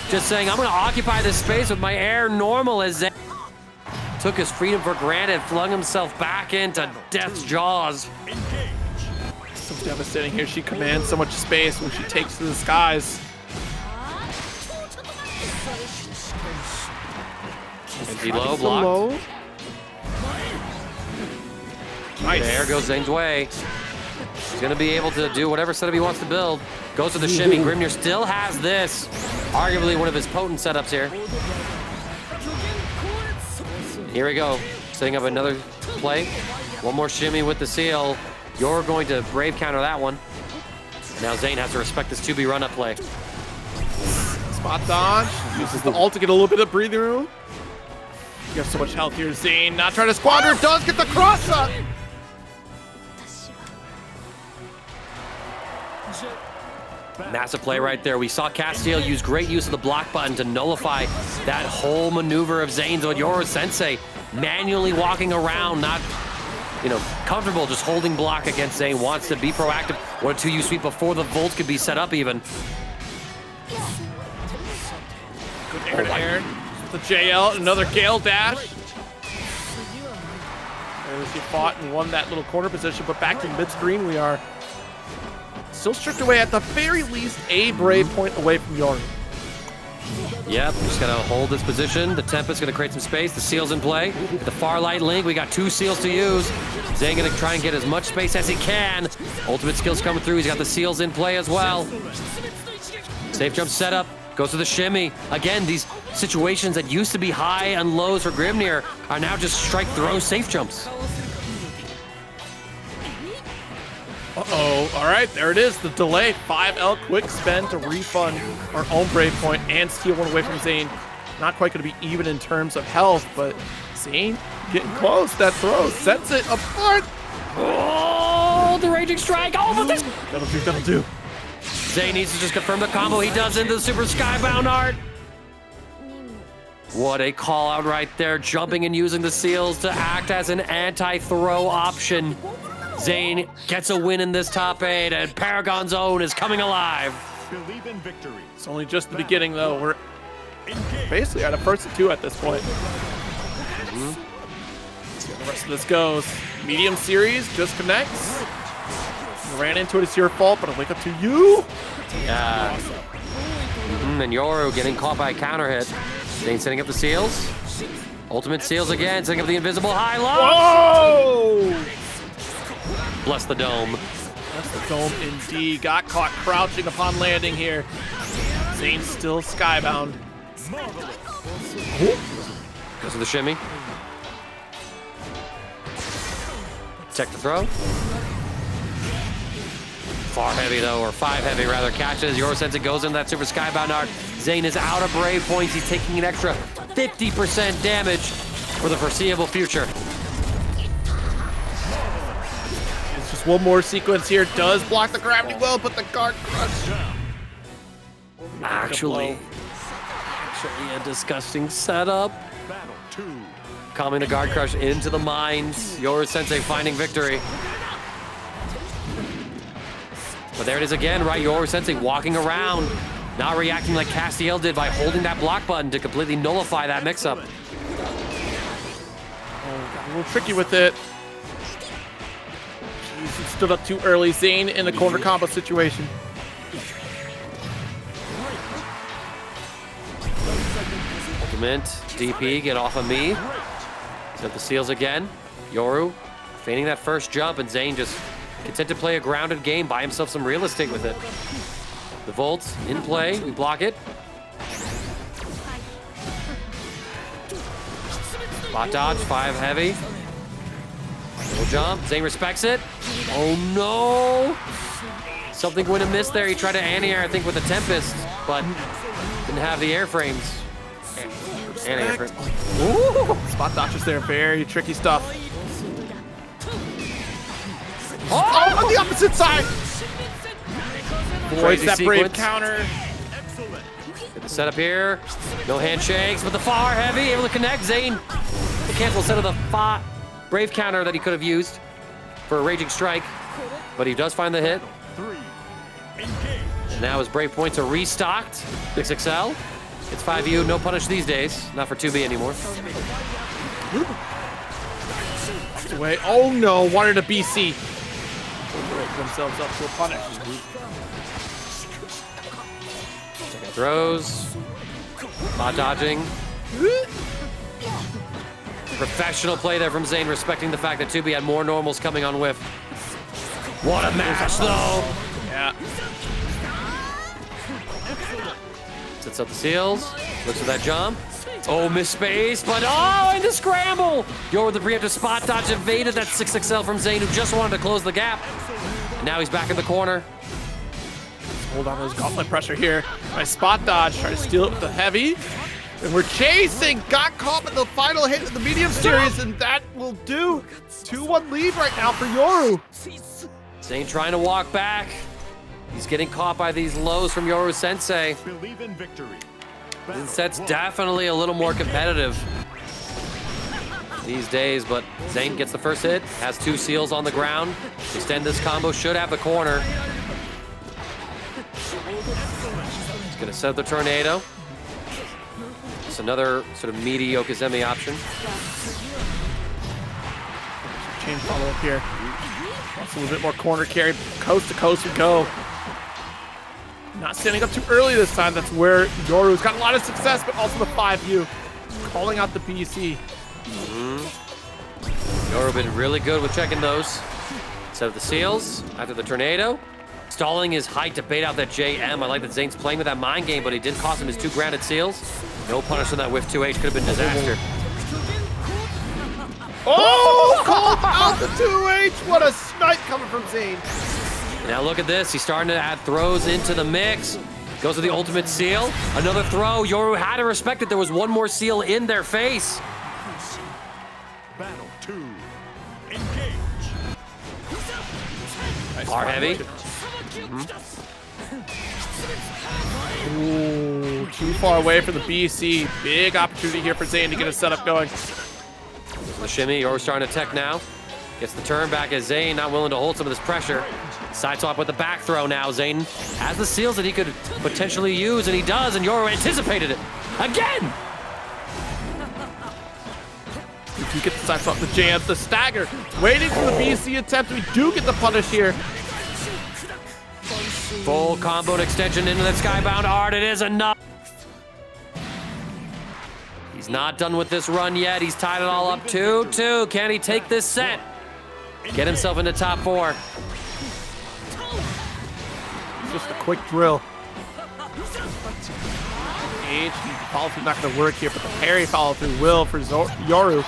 Just saying, I'm going to occupy this space with my air normal as Zane took his freedom for granted, flung himself back into death's jaws. So devastating here. She commands so much space when she takes to the skies. Empty low, blocked. Nice. There goes Zane's way. He's going to be able to do whatever setup he wants to build. Goes to the shimmy. Grimnir still has this. Arguably one of his potent setups here. Here we go. Setting up another play. One more shimmy with the seal. You're going to brave counter that one. Now Zane has to respect this 2B run-up play. Spot dodge. Uses the ult to get a little bit of breathing room. You have so much health here, Zane. Not trying to squander. Does get the cross up. Massive play right there. We saw Castile use great use of the block button to nullify that whole maneuver of Zane's. But Yoru Sensei manually walking around, not, comfortable just holding block against Zane. Wants to be proactive. What a 2U sweep before the Volt could be set up even. Good air to air. The JL, another Gale dash. And she fought and won that little corner position, but back to mid-screen we are. still stripped away at the very least a brave point away from Yoru. Yep, just gotta hold this position. The Tempest gonna create some space. The Seal's in play. At the far light link, we got 2 Seals to use. Zane gonna try and get as much space as he can. Ultimate skills coming through. He's got the Seals in play as well. Safe jump setup. Goes to the shimmy. Again, these situations that used to be high and lows for Grimnir are now just strike throw safe jumps. Uh-oh. All right, there it is. The delay. 5L quick spend to refund our own brave point and steal one away from Zane. Not quite going to be even in terms of health, but Zane getting close. That throw sets it apart. Oh, the Raging Strike. Oh, but this... That'll do. Zane needs to just confirm the combo. He does into the Super Skybound art. What a call out right there. Jumping and using the Seals to act as an anti-throw option. Zane gets a win in this top 8, and Paragon's own is coming alive. Believe in victory. It's only just the beginning, though. We're basically at a 1st-2 at this point. Let's see how the rest of this goes. Medium series just connects. You ran into it. It's your fault, but I'll wake up to you. Yeah. And Yoru getting caught by a counter hit. Zane setting up the Seals. Ultimate Seals again, setting up the invisible high-low. Whoa! Bless the dome. That's the dome indeed. Got caught crouching upon landing here. Zane's still skybound. Goes to the shimmy. Check the throw. Far heavy though, or 5 heavy rather, catches. Yorosensei goes into that super skybound arc. Zane is out of brave points. He's taking an extra 50% damage for the foreseeable future. Just one more sequence here. Does block the gravity well, but the guard crush. Actually a disgusting setup. Battle 2. Calming the guard crush into the mines. Yorosensei finding victory. But there it is again, right? Yorosensei walking around, not reacting like Castiel did by holding that block button to completely nullify that mix-up. Oh, got a little tricky with it. Jeez, he stood up too early. Zane in the corner combo situation. Ultimate, DP, get off of me. Set the Seals again. Yoru feigning that first jump, and Zane just content to play a grounded game, buy himself some real estate with it. The Volt's in play, we block it. Bot dodge, 5 heavy. Little jump, Zane respects it. Oh no! Something went amiss there. He tried to anti-air, I think, with the Tempest, but didn't have the airframes. Anti-air frame. Ooh! Spot dodges there, very tricky stuff. Oh, on the opposite side! Avoids that brave counter. Get the setup here. No handshakes, but the far heavy able to connect. Zane the cancel instead of the brave counter that he could have used for a raging strike, but he does find the hit. 3. Engage. And now his brave points are restocked. 6XL. It's 5U, no punish these days. Not for 2B anymore. Away. Oh no, wanted a BC. Themselves up to a punish. Throws. Bot dodging. Professional play there from Zane, respecting the fact that 2B had more normals coming on whiff. What a match, though! Yeah. Sets up the Seals. Looks for that jump. Oh, missed space, but oh, and the scramble! Yoru with the preemptive spot dodge evaded that 6XL from Zane, who just wanted to close the gap. And now he's back in the corner. Hold on to his gauntlet pressure here. Nice spot dodge, try to steal it with the heavy. And we're chasing, got caught with the final hit in the medium series, and that will do. 2-1 lead right now for Yoru. Zane trying to walk back. He's getting caught by these lows from Yoru Sensei. Believe in victory. This set's definitely a little more competitive these days, but Zane gets the first hit, has 2 Seals on the ground. Extend this combo, should have the corner. He's gonna set up the tornado. It's another sort of meaty Okizeme option. Chain follow up here. Wants a little bit more corner carry. Coast to coast we go. Not standing up too early this time. That's where Yoru's got a lot of success, but also the 5U. Calling out the BC. Yoru been really good with checking those. Set up the seals after the tornado. Stalling his height to bait out that JM. I like that Zane's playing with that mind game, but he did cost him his 2 grounded seals. No punish on that whiff 2H. Could have been disaster. Oh! Called out the 2H! What a snipe coming from Zane. Now look at this. He's starting to add throws into the mix. Goes to the ultimate seal. Another throw. Yoru had to respect that there was one more seal in their face. Battle 2. Engage. Nice Bar heavy. Ooh, too far away for the BC. Big opportunity here for Zane to get a setup going. The shimmy. Yoru starting to tech now. Gets the turn back as Zane not willing to hold some of this pressure. Side swap with the back throw now. Zane has the seals that he could potentially use, and he does, and Yoru anticipated it. Again! You get the side swap, the jam, the stagger. Waiting for the BC attempt. We do get the punish here. Full combo and extension into that skybound art. It is enough. He's not done with this run yet. He's tied it all up 2-2. Can he take this set? Get himself into top 4. Just a quick drill. Age, follow through not going to work here, but the parry follow through will for Yoru.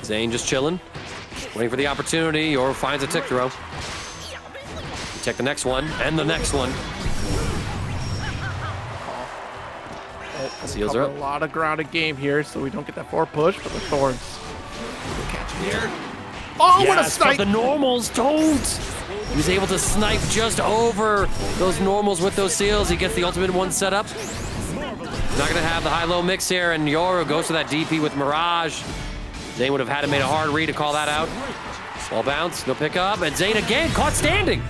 Zane just chilling, waiting for the opportunity. Yoru finds a tick throw. Take the next one, and the next one. Seals are A up. lot of grounded game here, so we don't get that forward push, but the thorns. Catch here. Oh, what a Yes, snipe! but the normals don't. He's able to snipe just over those normals with those seals. He gets the ultimate one set up. Not gonna have the high-low mix here, and Yoru goes to that DP with Mirage. Zane would have had to made a hard read to call that out. Ball bounce, no pickup, and Zane again caught standing.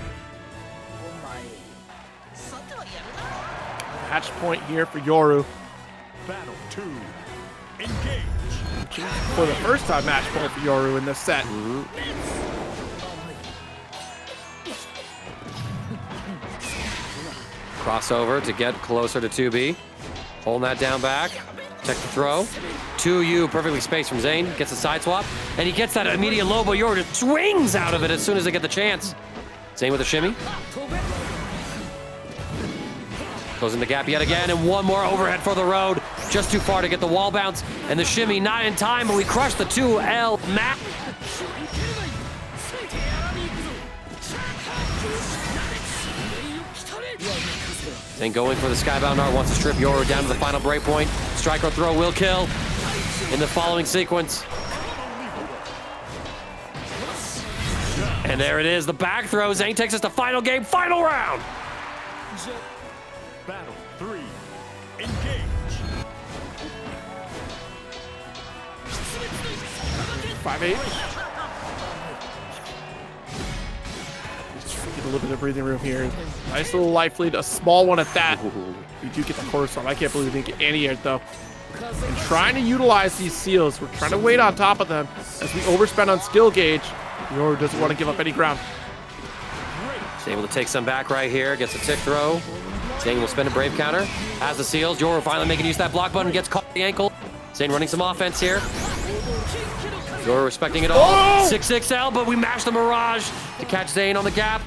Match point here for Yoru. Battle 2. Engage. For the first time match point for Yoru in this set. Crossover to get closer to 2B. Holding that down back. Check the throw. 2U perfectly spaced from Zane. Gets a side swap. And he gets that immediate low, but Yoru just swings out of it as soon as they get the chance. Zane with a shimmy. Closing the gap yet again, and one more overhead for the road. Just too far to get the wall bounce. And the shimmy not in time, but we crushed the 2L map. Zane going for the skybound art, wants to strip Yoru down to the final breakpoint. Strike or throw will kill in the following sequence. And there it is, the back throw. Zane takes us to final game, final round. Battle 3. Engage. 5-8. Get a little bit of breathing room here. Nice little life lead, a small one at that. We do get the quarter storm. I can't believe we didn't get any here though. And trying to utilize these seals. We're trying to wait on top of them as we overspend on skill gauge. Yoru doesn't want to give up any ground. He's able to take some back right here, gets a tick throw. Zane will spend a brave counter. Has the seals. Yoru finally making use of that block button, gets caught at the ankle. Zane running some offense here. Yoru respecting it all. Oh! 6XL, but we mashed the Mirage to catch Zane on the gap.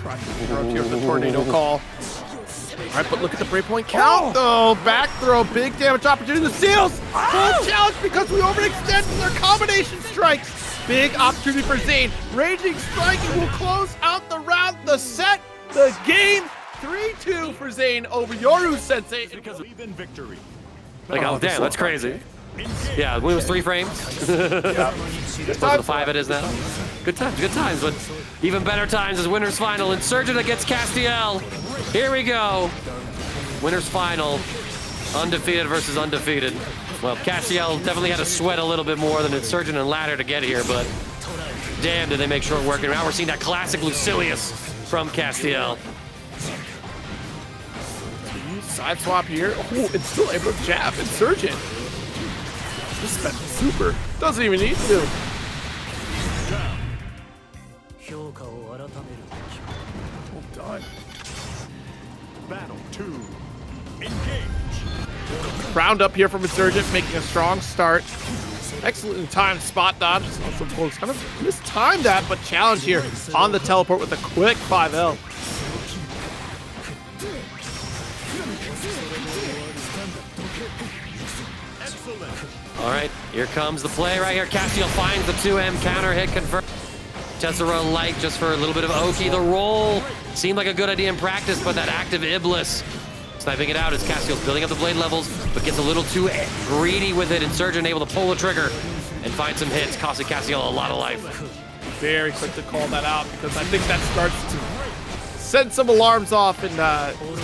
Trying to interrupt here with the tornado call. All right, but look at the breakpoint count though. Back throw, big damage opportunity. The seals, full challenge because we overextended their combination strikes. Big opportunity for Zane. Raging strike and will close out the round, the set, the game. 3-2 for Zane over Yoru Sensei. Because of even victory. Like, oh, damn, that's crazy. Yeah, the win was 3 frames. As opposed to the 5 it is now. Good times, but even better times is winners final. Insurgent against Castiel. Here we go. Winners final. Undefeated versus undefeated. Well, Castiel definitely had to sweat a little bit more than Insurgent and Ladder to get here, but damn, did they make sure it worked. Now we're seeing that classic Lucilius from Castiel. Side swap here. Oh, it's still able to jab Insurgent. Just spent the super. Doesn't even need to. Well done. Battle 2. Engage. Round up here from Insurgent, making a strong start. Excellent timed spot dodge. Some folks kind of mistimed that, but challenge here on the teleport with a quick 5L. All right, here comes the play right here. Castiel finds the 2M counter hit confirmed. Tessera light just for a little bit of Oki. The roll seemed like a good idea in practice, but that active Iblis sniping it out as Castiel's building up the blade levels, but gets a little too greedy with it. Insurgent able to pull the trigger and find some hits, costing Castiel a lot of life. Very quick to call that out because I think that starts to send some alarms off in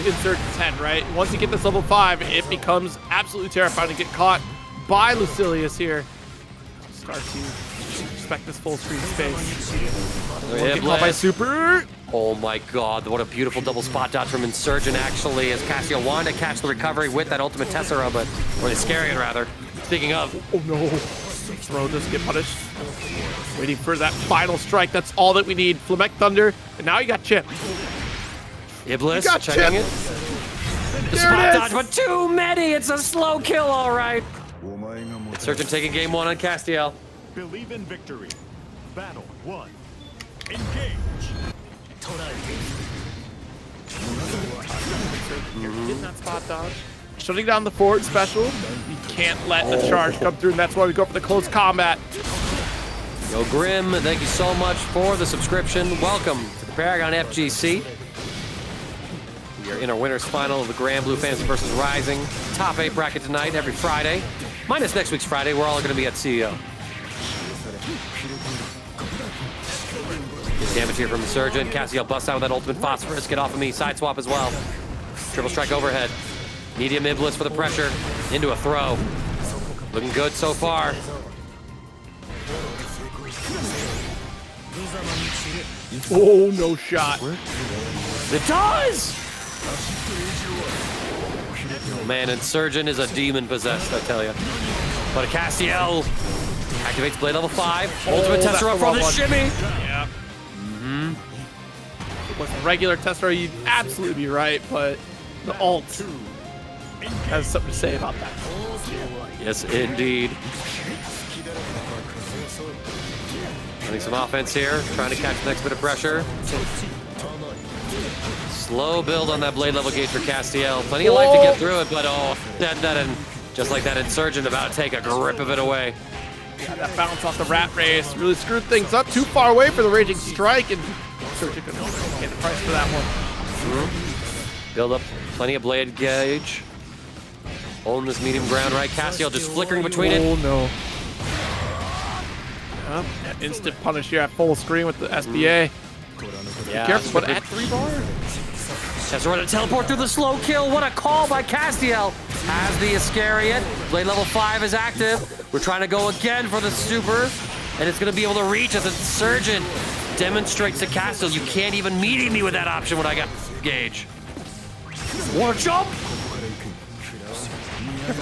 Insurgent's head, right? Once you get this level 5, it becomes absolutely terrifying to get caught by Lucilius here. Start to respect this full screen space. Get caught by super. Oh my god, what a beautiful double spot dodge from Insurgent actually, as Castiel wanted to catch the recovery with that ultimate Tessera, but, or the Scarian rather. Speaking of. Oh no. Throw doesn't get punished. Waiting for that final strike, that's all that we need. Flamek Thunder, and now you got Chip. Iblis got checking Chip. it. The spot dodge, but too many, it's a slow kill, all right. Insurgent taking game 1 on Castiel. Believe in victory. Battle 1. Engage. Getting that spot dodge. Shutting down the forward special. You can't let the charge come through, and that's why we go for the close combat. Yo, Grim, thank you so much for the subscription. Welcome to the Paragon FGC. We are in our winner's final of the Granblue Fantasy vs. Rising top 8 bracket tonight, every Friday. Minus next week's Friday, we're all going to be at CEO. Good damage here from Insurgent. Castiel busts out with that ultimate phosphorus. Get off of me. Side swap as well. Triple strike overhead. Medium Iblis for the pressure. Into a throw. Looking good so far. Oh, no shot. It does! Oh man, Insurgent is a demon possessed, I tell you. But a Castiel activates blade level 5. Ultimate Tessera for the shimmy. Yeah. With regular Tessera, you'd absolutely be right, but the ult has something to say about that. Yes, indeed. Running some offense here, trying to catch the next bit of pressure. Slow build on that blade level gauge for Castiel. Plenty of life to get through it, but and just like that Insurgent about to take a grip of it away. Yeah, that bounce off the rat race really screwed things up. Too far away for the raging strike, and Insurgent could pay the price for that one. Build up plenty of blade gauge. Holding this medium ground, right? Castiel just flickering between it. Oh no. Yep. Instant punish here at full screen with the SBA. Yeah, Be careful, but at 3 bar. Tessera to teleport through the slow kill. What a call by Castiel. Has the Iscariot. Blade level 5 is active. We're trying to go again for the super. And it's going to be able to reach as Insurgent demonstrates to Castiel, you can't even meet me with that option when I got gauge. War jump!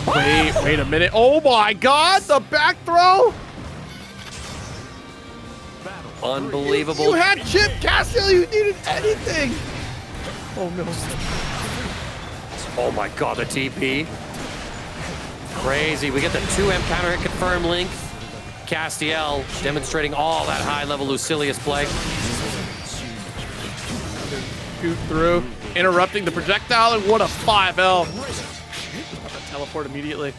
Wait a minute. Oh my god, the back throw! Unbelievable. You had Chip, Castiel, you needed anything! Oh no. Oh my god, the TP. Crazy. We get the 2M counter hit confirm link. Castiel demonstrating all that high level Lucilius play. Shoot through, interrupting the projectile, and what a 5L. Teleport immediately.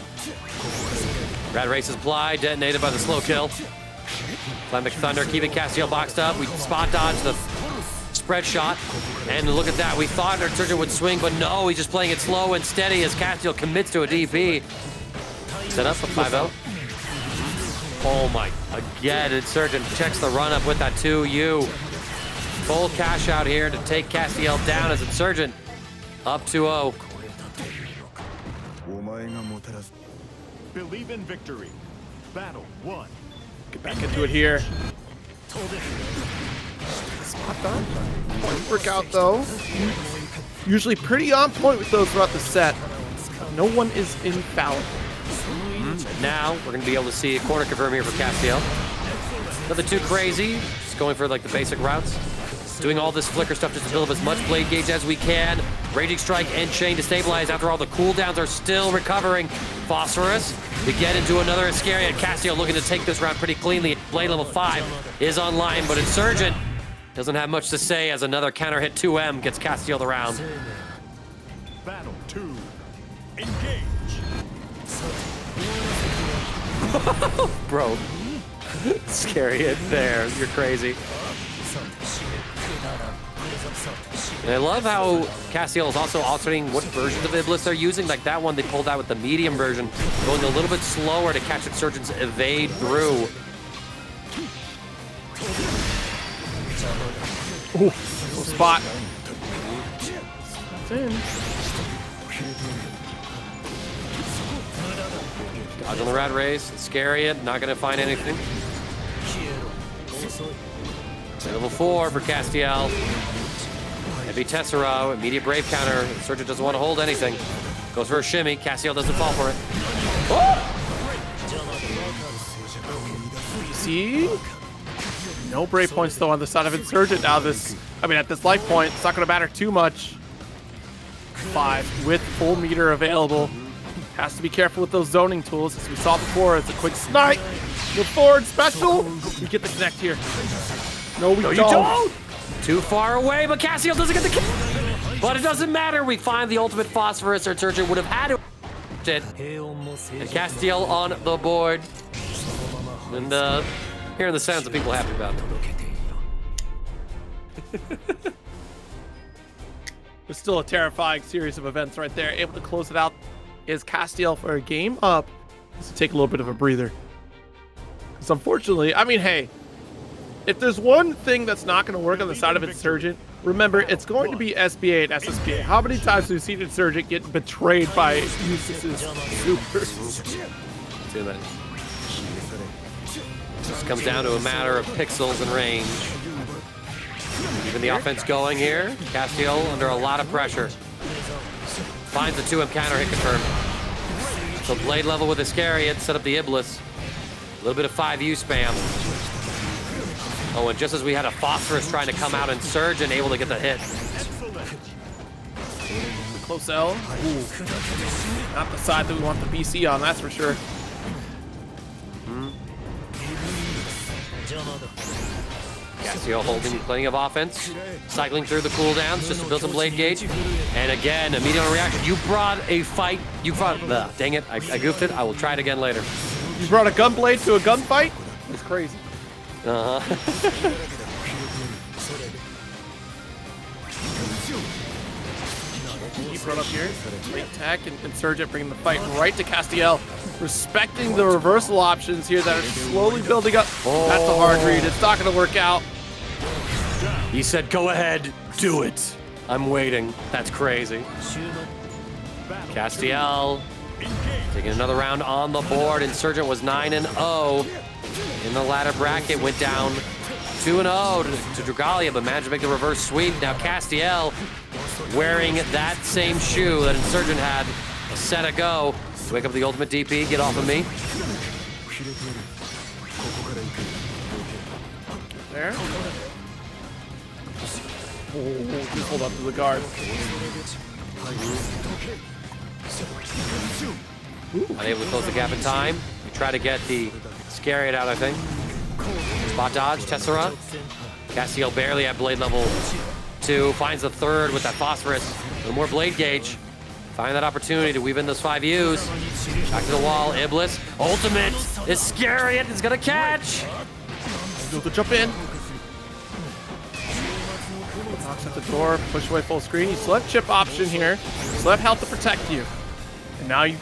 Rat Race's Ply detonated by the slow kill. Flamek Thunder keeping Castiel boxed up. We spot dodge the spread shot. And look at that. We thought Insurgent would swing, but no, he's just playing it slow and steady as Castiel commits to a DP. Set up a 5-0. Oh my, again, Insurgent checks the run up with that 2U. Full cash out here to take Castiel down as Insurgent up 2-0. Believe in victory. Battle 1. Get back into it here. Spot dodge. Won't work out though. Usually pretty on point with those throughout the set. No one is infallible. Now, we're going to be able to see a corner confirm here for Castiel. Nothing too crazy. Just going for like the basic routes. Doing all this flicker stuff just to build up as much blade gauge as we can. Raging Strike and Chain to stabilize. After all, the cooldowns are still recovering. Phosphorus to get into another Iscariot. Castiel looking to take this round pretty cleanly. Blade level 5 is online, but Insurgent doesn't have much to say as another counter hit 2M gets Castiel the round. Battle 2. Engage. Bro, Iscariot there. You're crazy. And I love how Castiel is also alternating what versions of Iblis they're using. Like that one, they pulled out with the medium version, going a little bit slower to catch Insurgents evade through. Ooh, little spot. That's in. Dodge on the rat race. Iscariot, not going to find anything. Level 4 for Castiel. Heavy Tessera, immediate Brave counter. Insurgent doesn't want to hold anything. Goes for a shimmy. Castiel doesn't fall for it. Oh! See? No Brave points though on the side of Insurgent. Now this, at this life point, it's not going to matter too much. 5 with full meter available. Has to be careful with those zoning tools, as we saw before. It's a quick snipe. The forward special. We get the connect here. No, we don't. Too far away, but Castiel doesn't get the kill. But it doesn't matter. We find the ultimate Phosphorus. Insurgent would have had to. And Castiel on the board. And hearing the sounds of people happy about it. It's still a terrifying series of events right there. Able to close it out is Castiel for a game up. Let's take a little bit of a breather. Because unfortunately, hey, if there's one thing that's not going to work on the side of Insurgent, remember, it's going to be SBA and SSBA. How many times have we seen Insurgent get betrayed by Eustace's supers? Too many. Just comes down to a matter of pixels and range. Even the offense going here. Castiel under a lot of pressure. Finds the 2M counter hit confirmed. So blade level with Iscariot, set up the Iblis. A little bit of 5U spam. Oh, and just as we had a Phosphorus trying to come out, Insurgent able to get the hit. Close L. Ooh. Not the side that we want the BC on, that's for sure. Castiel holding plenty of offense, cycling through the cooldowns just to build some blade gauge. And again, immediate reaction. You brought a fight. You brought, dang it, I goofed it. I will try it again later. You brought a gunblade to a gunfight? It's crazy. Keep right up here. Late tech and Insurgent bringing the fight right to Castiel. Respecting the reversal options here that are slowly building up. That's a hard read. It's not going to work out. He said, go ahead, do it. I'm waiting. That's crazy. Castiel taking another round on the board. Insurgent was 9-0 in the ladder bracket. Went down 2-0 to Dragalia, but managed to make the reverse sweep. Now Castiel wearing that same shoe that Insurgent had a set ago. Wake up the ultimate DP, get off of me. There. Oh, just hold up to the guard. Unable to close the gap in time. We try to get the Iscariot out, I think. Spot dodge, Tessera. Castiel barely at blade level 2. Finds the third with that Phosphorus. A little more blade gauge. Find that opportunity to weave in those 5 U's. Back to the wall, Iblis. Ultimate Iscariot is gonna catch. Able to jump in. Knocks at the door, push away full screen. You still have chip option here. You still have health to protect you. And now you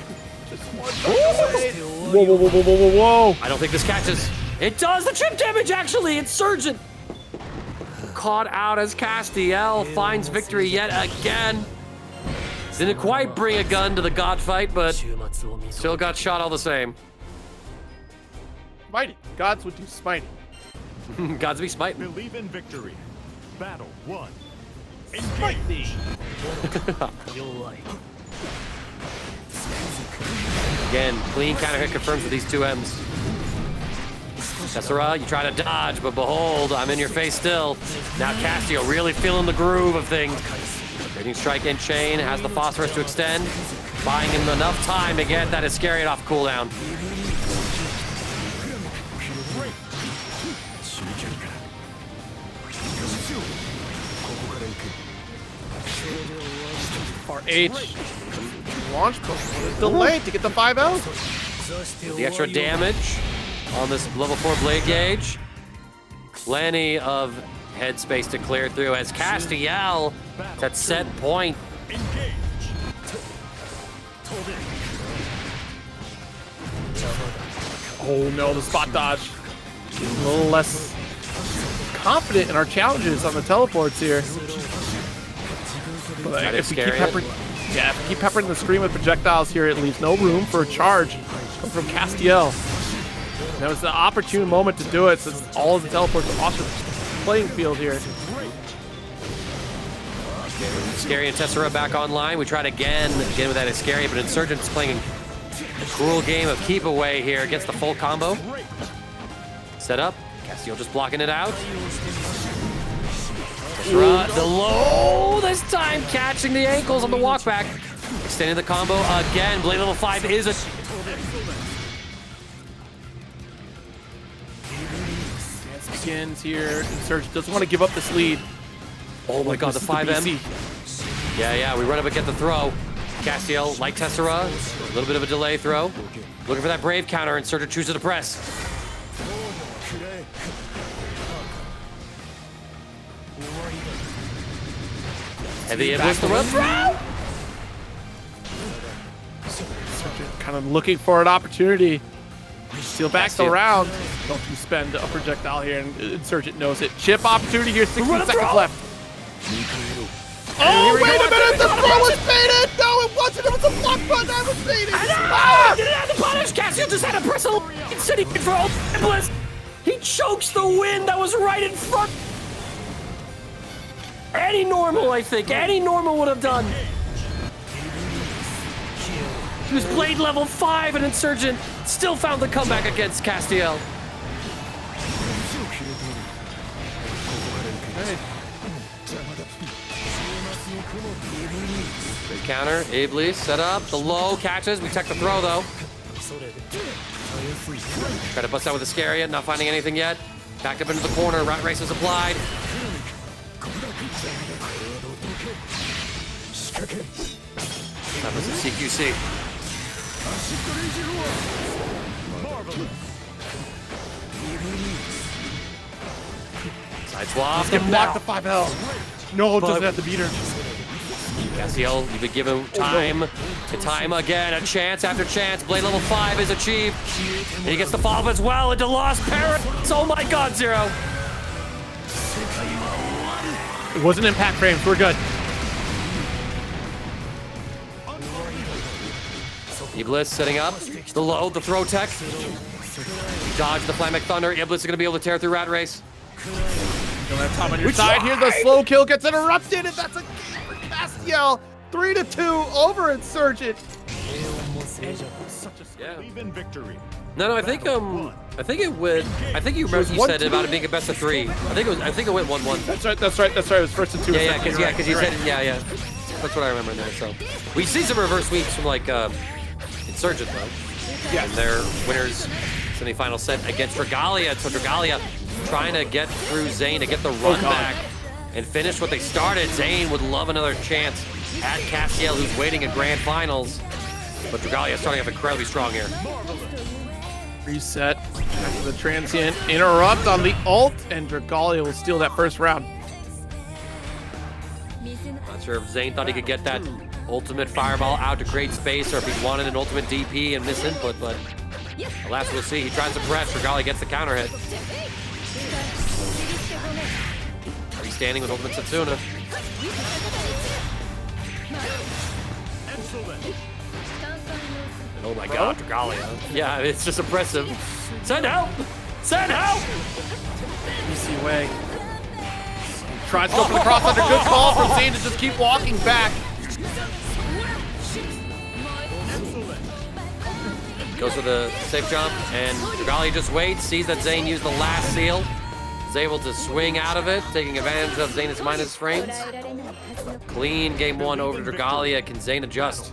just whoa, whoa, whoa, whoa, whoa, whoa. I don't think this catches. It does the chip damage, actually. Insurgent caught out as Castiel finds victory yet again. Didn't quite bring a gun to the god fight, but still got shot all the same. Smiting. Gods would do smiting. Gods be smiting. Believe in victory. Battle 1. Smite thee. Again, clean counter hit confirms with these 2 M's. Tessera, you try to dodge, but behold, I'm in your face still. Now Cassio really feeling the groove of things. Trading strike and chain, has the phosphorus to extend, buying him enough time to get that Iscariot off cooldown. RH launch, but delayed to get the 5L. The extra damage on this level 4 blade gauge. Plenty of headspace to clear through as Castiel at set point. Oh no, the spot dodge. A little less confident in our challenges on the teleports here. But if we keep peppering the screen with projectiles here, it leaves no room for a charge come from Castiel. That was the opportune moment to do it since all of the teleports are off the playing field here. Iscariot and Tessera back online. We tried again with that Iscariot, but Insurgent's playing a cruel game of keep away here. Gets the full combo. Set up. Castiel just blocking it out. Tessera, the low this time, catching the ankles on the walk back. Extending the combo again. Blade level 5 is a... Begins here. Insurgent doesn't want to give up this lead. Oh my god, the 5M. Yeah, we run up and get the throw. Castiel, like Tessera, a little bit of a delay throw. Looking for that Brave counter, Insurgent chooses to press. And the Iblis throw. Insurgent kind of looking for an opportunity. Steal back the round. Don't you spend a projectile here, and Insurgent knows it. Chip opportunity here, 16 seconds left. Oh, wait a minute, the throw was baited! No, it wasn't, it was a block button I was baited! He didn't have the punish, Castiel just had to press a city control. Iblis, he chokes the win that was right in front. Any normal, I think, any normal would have done. He was blade level 5 and Insurgent still found the comeback against Castiel. Great counter, Iblis set up, the low catches, we tech the throw though. Try to bust out with Iscariot, not finding anything yet. Backed up into the corner, rat race is applied. That was a CQC. Side swap. Get blocked the 5L. No, doesn't have the beater. Castiel, you've been given time to time again. A chance after chance. Blade level 5 is achieved. And he gets the follow-up as well into Lost Parrot. Oh my god, Zero. It wasn't impact frames. We're good. Iblis setting up. The low, the throw tech. Dodge the Flametic Thunder. Iblis is going to be able to tear through Rat Race. Don't have time on your side here. The slow kill gets interrupted, and that's a game for Castiel. 3-2 over Insurgent. Yeah. Even victory. No, I think it would. I think you remember you said about it being a best of 3. I think it went 1-1. That's right. It was first and 2. Yeah, because you said it. Yeah. That's what I remember now. So we see some reverse sweeps from like Insurgent though. Yeah. And their winners semi-final set against Regalia. So Regalia trying to get through Zane to get the run back and finish what they started. Zane would love another chance at Castiel, who's waiting at Grand Finals. But Regalia starting off incredibly strong here. Reset after the transient interrupt on the ult, and Regalia will steal that first round. Not sure if Zane thought he could get that ultimate fireball out to create space, or if he wanted an ultimate DP and miss input, but alas, we'll see. He tries to press. Regalia gets the counter hit. He's standing with ultimate Setsuna. Oh my god, Regalia. Yeah, it's just impressive. Send help! Send help! Easy way. Tries to go for the cross under. Good call from Zane to just keep walking back. Goes for the safe jump, and Dragalia just waits, sees that Zane used the last seal. Is able to swing out of it, taking advantage of Zane's minus frames. Clean game 1 over to Dragalia. Can Zane adjust?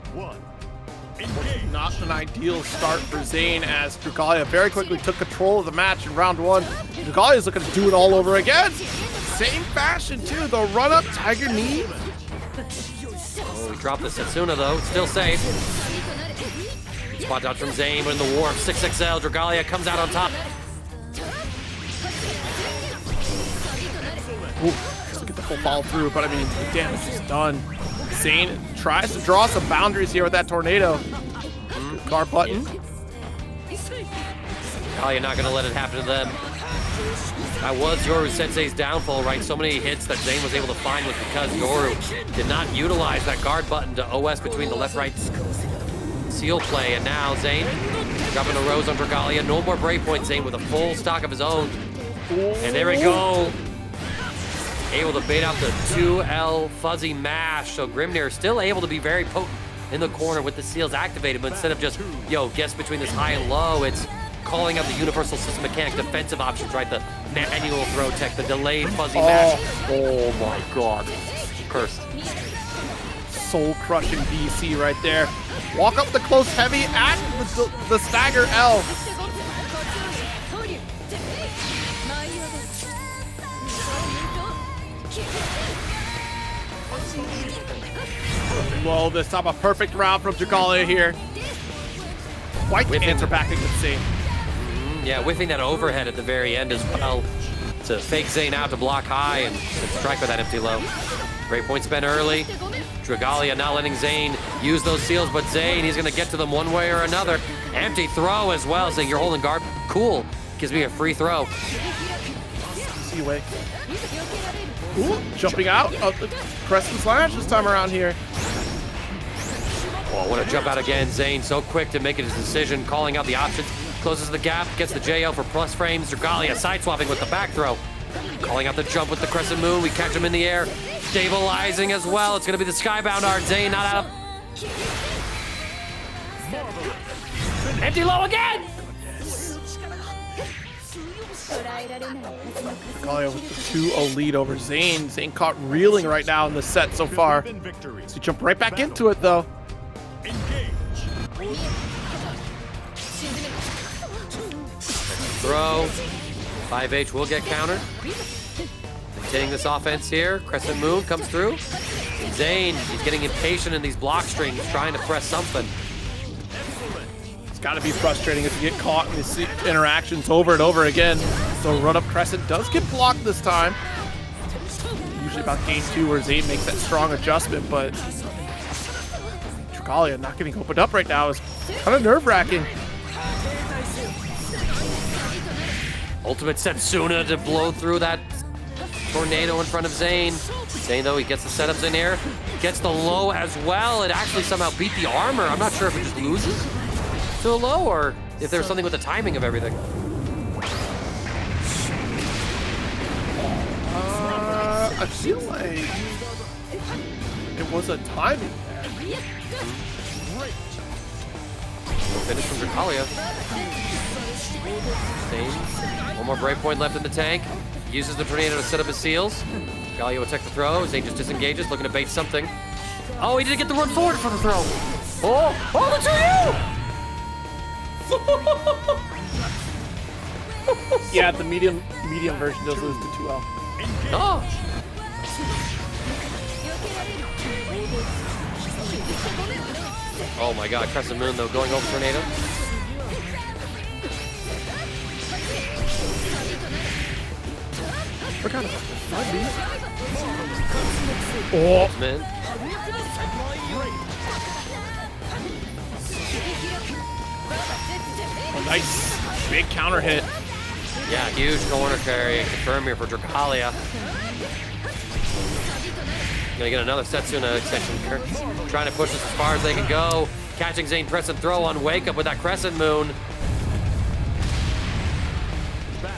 Not an ideal start for Zane, as Dragalia very quickly took control of the match in round 1. Dragalia is looking to do it all over again. Same fashion too, the run-up Tiger Knee. Oh, we dropped the Setsuna though, still safe. Spot dodge from Zane, but in the warp, 6XL, Dragalia comes out on top. Ooh, just get the full follow through, but I mean, the damage is done. Zane tries to draw some boundaries here with that tornado. Guard button. Dragalia not gonna let it happen to them. That was Yoru Sensei's downfall, right? So many hits that Zane was able to find was because Yoru did not utilize that guard button to OS between the left-right seal play. And now Zane dropping a rose on Dragalia. No more breakpoint. Zane with a full stock of his own. And there we go. Able to bait out the 2L fuzzy mash. So Grimnir still able to be very potent in the corner with the seals activated, but instead of just, guess between this high and low, it's calling out the universal system mechanic defensive options, right? The manual throw tech, the delayed fuzzy mash. Oh my god. Cursed. Soul crushing DC right there. Walk up the close heavy at the stagger L. Well, this time a perfect round from Dragalia here. Quite the answer back against Zane. Yeah, whiffing that overhead at the very end as well to fake Zane out to block high and strike with that empty low. Great point spent early. Dragalia not letting Zane use those seals, but Zane, he's going to get to them one way or another. Empty throw as well, saying you're holding guard. Cool. Gives me a free throw. See you, way. Ooh, jumping out of the Crescent Slash this time around here. Oh, what a jump out again. Zane so quick to make his decision, calling out the options. Closes the gap, gets the JL for plus frames. Dragalia side swapping with the back throw. Calling out the jump with the Crescent Moon. We catch him in the air. Stabilizing as well. It's going to be the Skybound art. Zane not out of... Empty low again! Galleon with the 2-0 lead over Zane. Zane caught reeling right now in the set so far. So he jumped right back into it though. Throw. 5H will get countered. Maintaining this offense here. Crescent Moon comes through. Zane, he's getting impatient in these block strings, trying to press something. It's got to be frustrating if you get caught in these interactions over and over again. So run-up Crescent does get blocked this time. Usually about game 2 where Zane makes that strong adjustment, but Dragalia not getting opened up right now is kind of nerve-wracking. Ultimate Setsuna to blow through that tornado in front of Zane. Zane, though, he gets the setups in here. Gets the low as well. It actually somehow beat the armor. I'm not sure if it just loses to a low or if there's something with the timing of everything. I feel like it was a timing there. Finish from Dragalia. Zane, one more breakpoint left in the tank. Uses the tornado to set up his seals. Galleon will take the throw. Zane just disengages, looking to bait something. Oh, he didn't get the run forward for the throw. Oh, the 2U! Yeah, the medium version does lose to 2L. Oh. Oh my god, Crescent Moon though, going over tornado. Forgot about this. Oh, man. Oh, nice. Big counter hit. Yeah, huge corner carry. Confirm here for Dragalia. Gonna get another Setsuna extension. Trying to push this as far as they can go. Catching Zane press and throw on Wake Up with that Crescent Moon.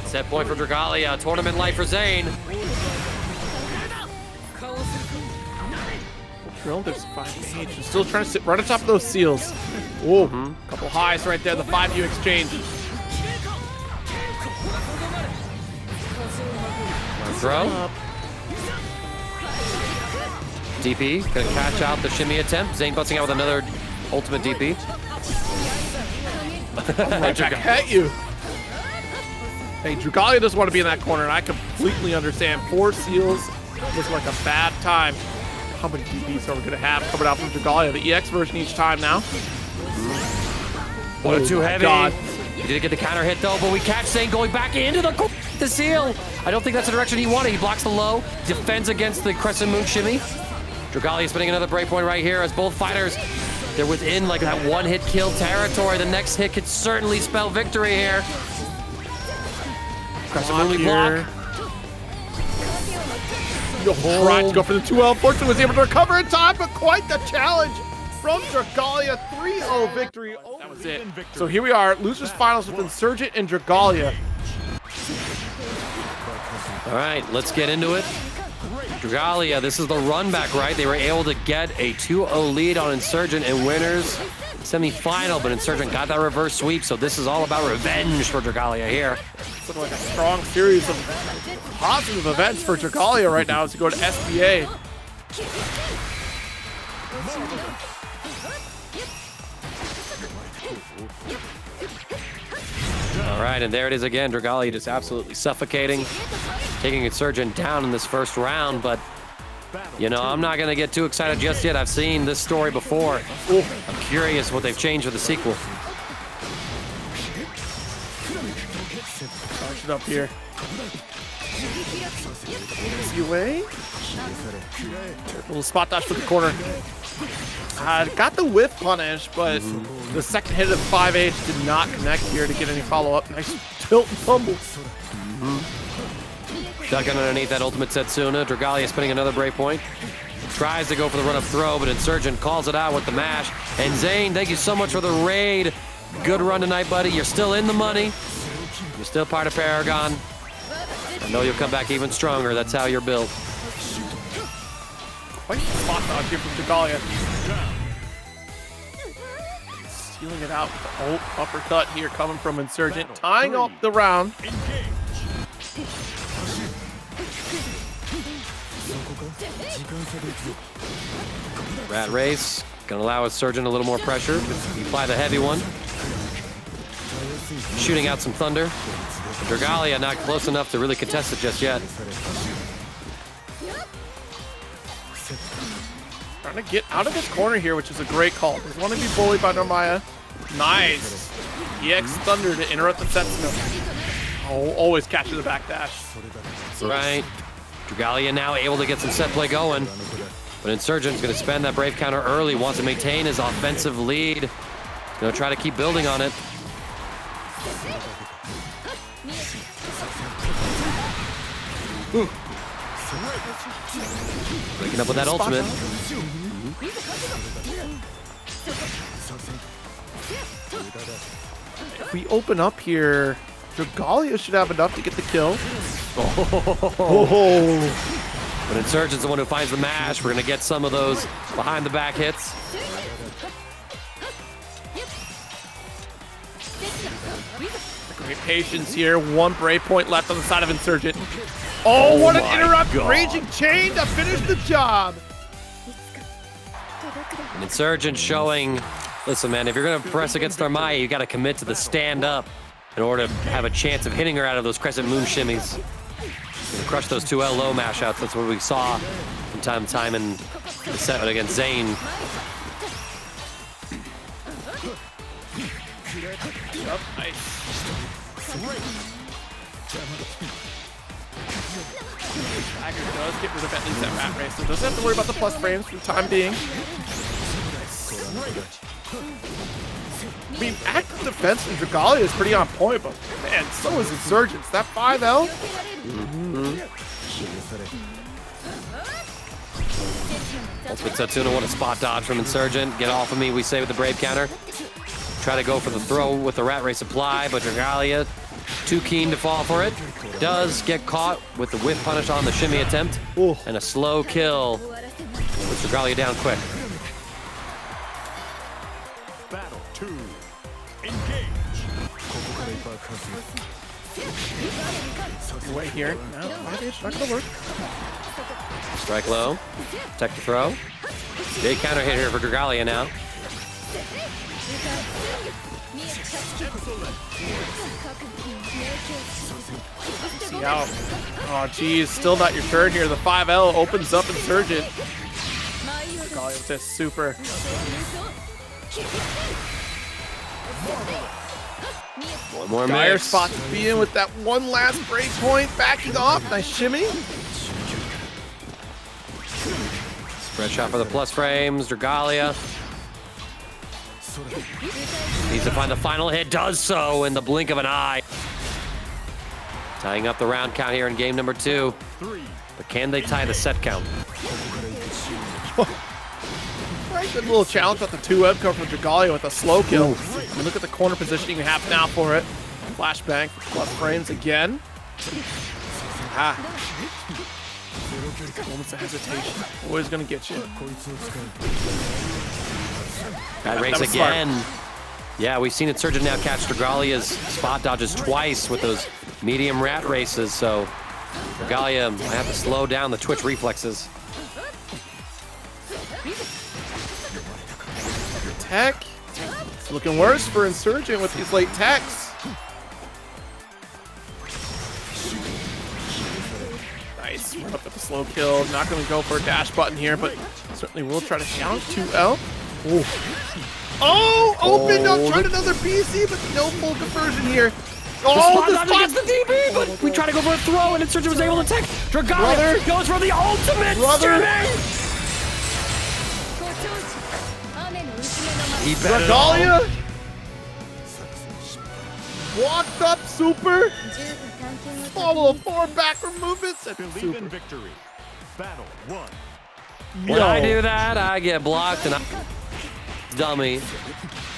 Set point for Dragalia. Tournament life for Zane. Vidril. There's 5 mage. He's still trying to sit right on top of those seals. Oh, couple highs right there. The 5U exchange. Throw. DP, gonna catch out the shimmy attempt. Zane busting out with another ultimate DP. Right back at you. Hey, Dragalia doesn't want to be in that corner, and I completely understand. 4 seals looks like a bad time. How many DPs are we gonna have coming out from Dragalia? The EX version each time now. One or two heavy. God. He didn't get the counter hit though, but we catch Zane going back into the seal. I don't think that's the direction he wanted. He blocks the low, defends against the Crescent Moon shimmy. Dragalia spinning another breakpoint right here as both fighters, they're within like that one-hit kill territory. The next hit could certainly spell victory here. Crescent Moon block. Tried to go for the 2L. Unfortunately was able to recover in time, but quite the challenge from Dragalia. 3-0 victory. That was it. So here we are, losers finals with Insurgent and Dragalia. All right, let's get into it. Dragalia, this is the run back, right? They were able to get a 2-0 lead on Insurgent and winners semi-final, but Insurgent got that reverse sweep, so this is all about revenge for Dragalia here. It's looking like a strong series of positive events for Dragalia right now as we go to SBA. All right, and there it is again. Dragalia just absolutely suffocating, taking Insurgent down in this first round, but you know, I'm not going to get too excited just yet. I've seen this story before. I'm curious what they've changed for the sequel. Charge it up here. Yuel. Little spot dash for the corner. Got the whiff punish, but the second hit of 5H did not connect here to get any follow-up. Nice tilt and tumble. Ducking underneath that ultimate Setsuna. Dragalia spinning another breakpoint. Tries to go for the run-up throw, but Insurgent calls it out with the mash. And Zane, thank you so much for the raid. Good run tonight, buddy. You're still in the money. You're still part of Paragon. I know you'll come back even stronger. That's how you're built. Quite the spot dodge here from Dragalia. Stealing it out with the ult uppercut here coming from Insurgent. Tying up the round. Rat race. Gonna allow Insurgent a little more pressure. You apply the heavy one. Shooting out some thunder. Dragalia not close enough to really contest it just yet. Trying to get out of this corner here, which is a great call. Doesn't want to be bullied by Normaya. Nice. EX Thunder to interrupt the Setsuna. Oh, always catching the backdash. Right. Dragalia now able to get some set play going. But Insurgent's going to spend that Brave counter early, wants to maintain his offensive lead. Going to try to keep building on it. Ooh. Breaking up with that ultimate. If we open up here, Dragalia should have enough to get the kill. But Insurgent's the one who finds the mash. We're going to get some of those behind the back hits. Great patience here. One Brave point left on the side of Insurgent. Oh, what an interrupt! God. Raging Chain to finish the job. And Insurgent showing, listen, man, if you're going to press against Armaya, you got to commit to the stand-up in order to have a chance of hitting her out of those Crescent Moon shimmies. Crush those 2L low mash outs. That's what we saw from time to time in the set against Zane. Yep, nice. Dagger does get rid of at least that rat race, so doesn't have to worry about the plus frames for the time being. I mean, active defense from Dragalia is pretty on point, but man, so is Insurgents. That 5L? Ultimate Setsuna, what a spot dodge from Insurgent. Get off of me, we say with the Brave counter. Try to go for the throw with the rat race supply, but Dragalia too keen to fall for it. Does get caught with the whiff punish on the shimmy attempt. And a slow kill Puts Dragalia down quick. Battle 2. Engage. Wait here. No, it's not gonna work. Strike low. Tech to throw. Big counter hit here for Dragalia now. See how? Oh, geez, still not your turn here. The 5L opens up Insurgent. Galleon with this super. One more Dire mix. spot to be in with that one last break point. Backing off. Nice shimmy. Spread shot for the plus frames. Dragalia needs to find the final hit. Does so in the blink of an eye. Tying up the round count here in game number 2. But can they tie the set count? Right, good little challenge at the 2-web cover from Dragalia with a slow kill. I mean, look at the corner positioning we have now for it. Flashbang for plus frames again. Ah. Moments of hesitation. Always gonna get you. That race was again. smart. Yeah, we've seen Insurgent now catch Dragalia's spot dodges twice with those medium rat races, so Dragalia might have to slow down the twitch reflexes. Tech. It's looking worse for Insurgent with these late techs. Nice. Run up with the slow kill. Not going to go for a dash button here, but certainly will try to challenge 2L. Ooh. Oh, opened up, tried another PC, but no full conversion here. Oh, the spot gets the DB, but we try to go for a throw, and Insurgent was able to tech. Dragalia goes for the ultimate streaming. He bet it all. Dragalia walked up super. Follow 4 backward movements and Believe super. in victory. Battle 1. When I do that, I get blocked, and I'm dummy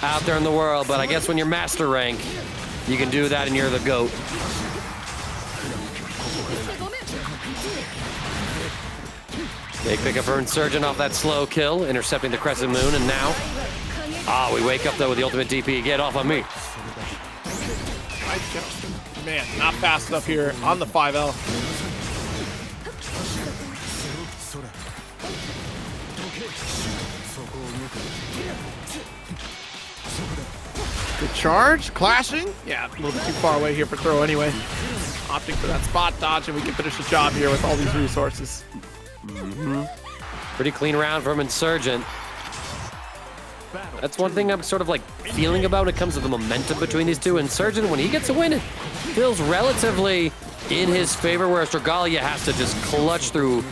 out there in the world. But I guess when you're master rank, you can do that, and you're the GOAT. Big pickup for Insurgent off that slow kill, intercepting the Crescent Moon, and now, we wake up though with the ultimate DP. Get off on me. Man, not fast enough here on the 5L. Good charge, clashing. Yeah, a little bit too far away here for throw anyway. Opting for that spot dodge, and we can finish the job here with all these resources. Pretty clean round from Insurgent. That's one thing I'm sort of like feeling about when it comes to the momentum between these two. Insurgent, when he gets a win, it feels relatively in his favor, whereas Dragalia has to just clutch through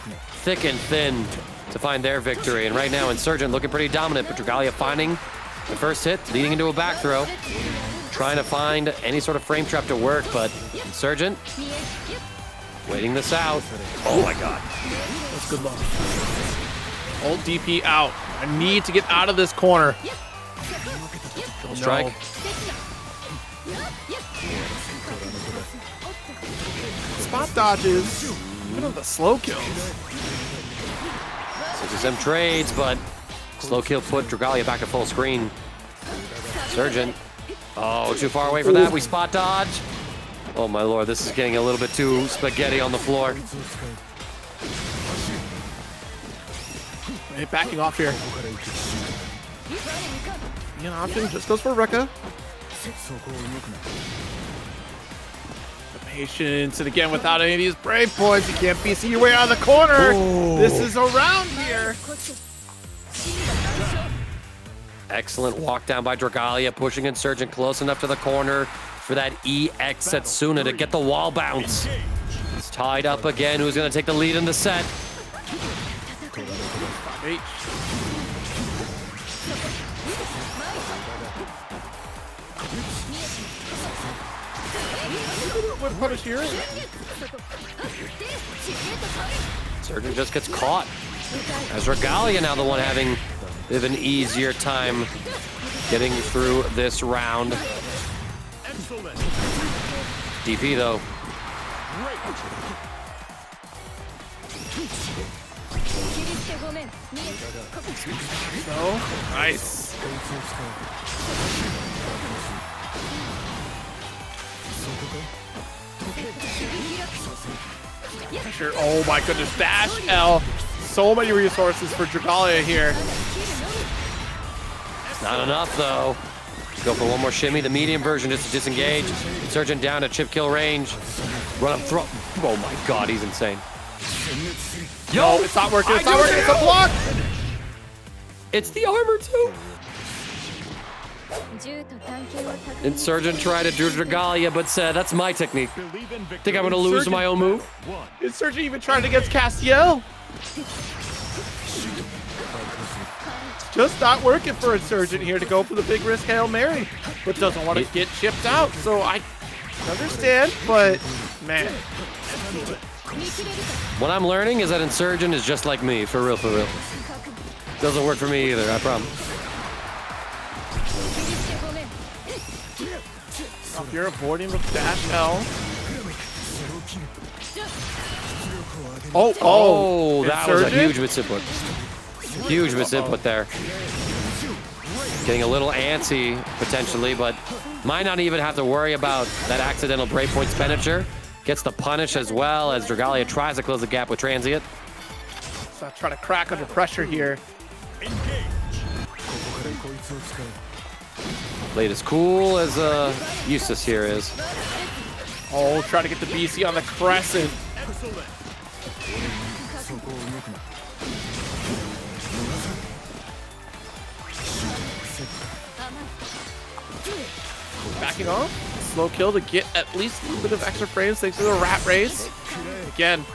thick and thin to find their victory. And right now, Insurgent looking pretty dominant, but Dragalia finding the first hit, leading into a back throw. Trying to find any sort of frame trap to work, but Insurgent waiting this out. Oh my god. That's good luck. Ult DP out. I need to get out of this corner. Strike. Spot dodges. Even on the slow kills. 6SM trades, but slow kill put Dragalia back to full screen. Insurgent. Oh, too far away for that. We spot dodge. Oh my lord, this is getting a little bit too spaghetti on the floor. Hey, backing off here. An option just goes for Rekka. The patience, and again, without any of these brave points, you can't BC your way out of the corner. Ooh. This is around here. Excellent walk down by Dragalia, pushing Insurgent close enough to the corner for that EX Setsuna to get the wall bounce. It's tied up again. Who's going to take the lead in the set? H. What punish here? Insurgent just gets caught. As Dragalia now the one having a bit of an easier time getting through this round. DP though. So, nice. Sure. Oh my goodness, dash L. So many resources for Dragalia here. It's not enough though. Go for one more shimmy. The medium version just to disengage. Insurgent down to chip kill range. Run up throw. Oh my god, he's insane. Yo, it's not working. It's not working. It's a block. It's the armor too. Insurgent tried to do Dragalia, but said, that's my technique. Think I'm gonna lose my own move? Insurgent even tried it against Castiel. Just not working for Insurgent here to go for the big risk Hail Mary, but doesn't want to get chipped out. So I understand, but man. What I'm learning is that Insurgent is just like me, for real, for real. Doesn't work for me either, I promise. If you're avoiding the dash L. Oh, that was a huge misinput. Huge misinput there. Getting a little antsy, potentially, but might not even have to worry about that accidental breakpoint expenditure. Gets the punish as well as Dragalia tries to close the gap with Transient. So trying to crack under pressure here. Played as cool as Eustace here is. Oh, trying to get the BC on the crescent. Backing off. Slow kill to get at least a little bit of extra frames thanks to the rat race. Again,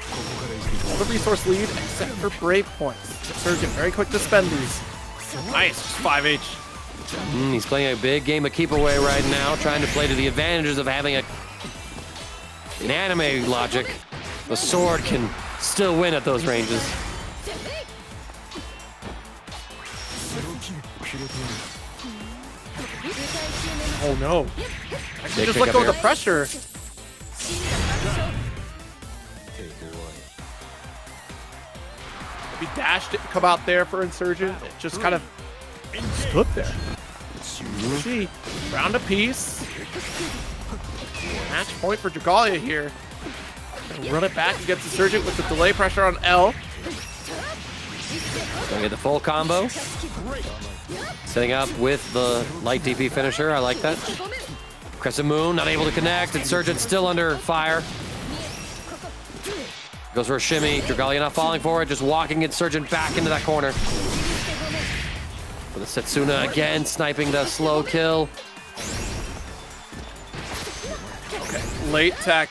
all the resource lead except for brave points. Surgeon very quick to spend these. Nice, 5H. He's playing a big game of keep away right now, trying to play to the advantages of having an anime logic. The sword can still win at those ranges. Oh no. Actually just let go of the pressure. Maybe Dash didn't come out there for Insurgent. It just kind of stood there. See, round a piece. Match point for Dragalia here. Gonna run it back against Insurgent with the delay pressure on L. Gonna get the full combo. Setting up with the light DP finisher. I like that. Crescent Moon, not able to connect. Insurgent still under fire. Goes for a shimmy. Dragalia not falling for it. Just walking Insurgent back into that corner. For the Setsuna again, sniping the slow kill. Okay, late tech.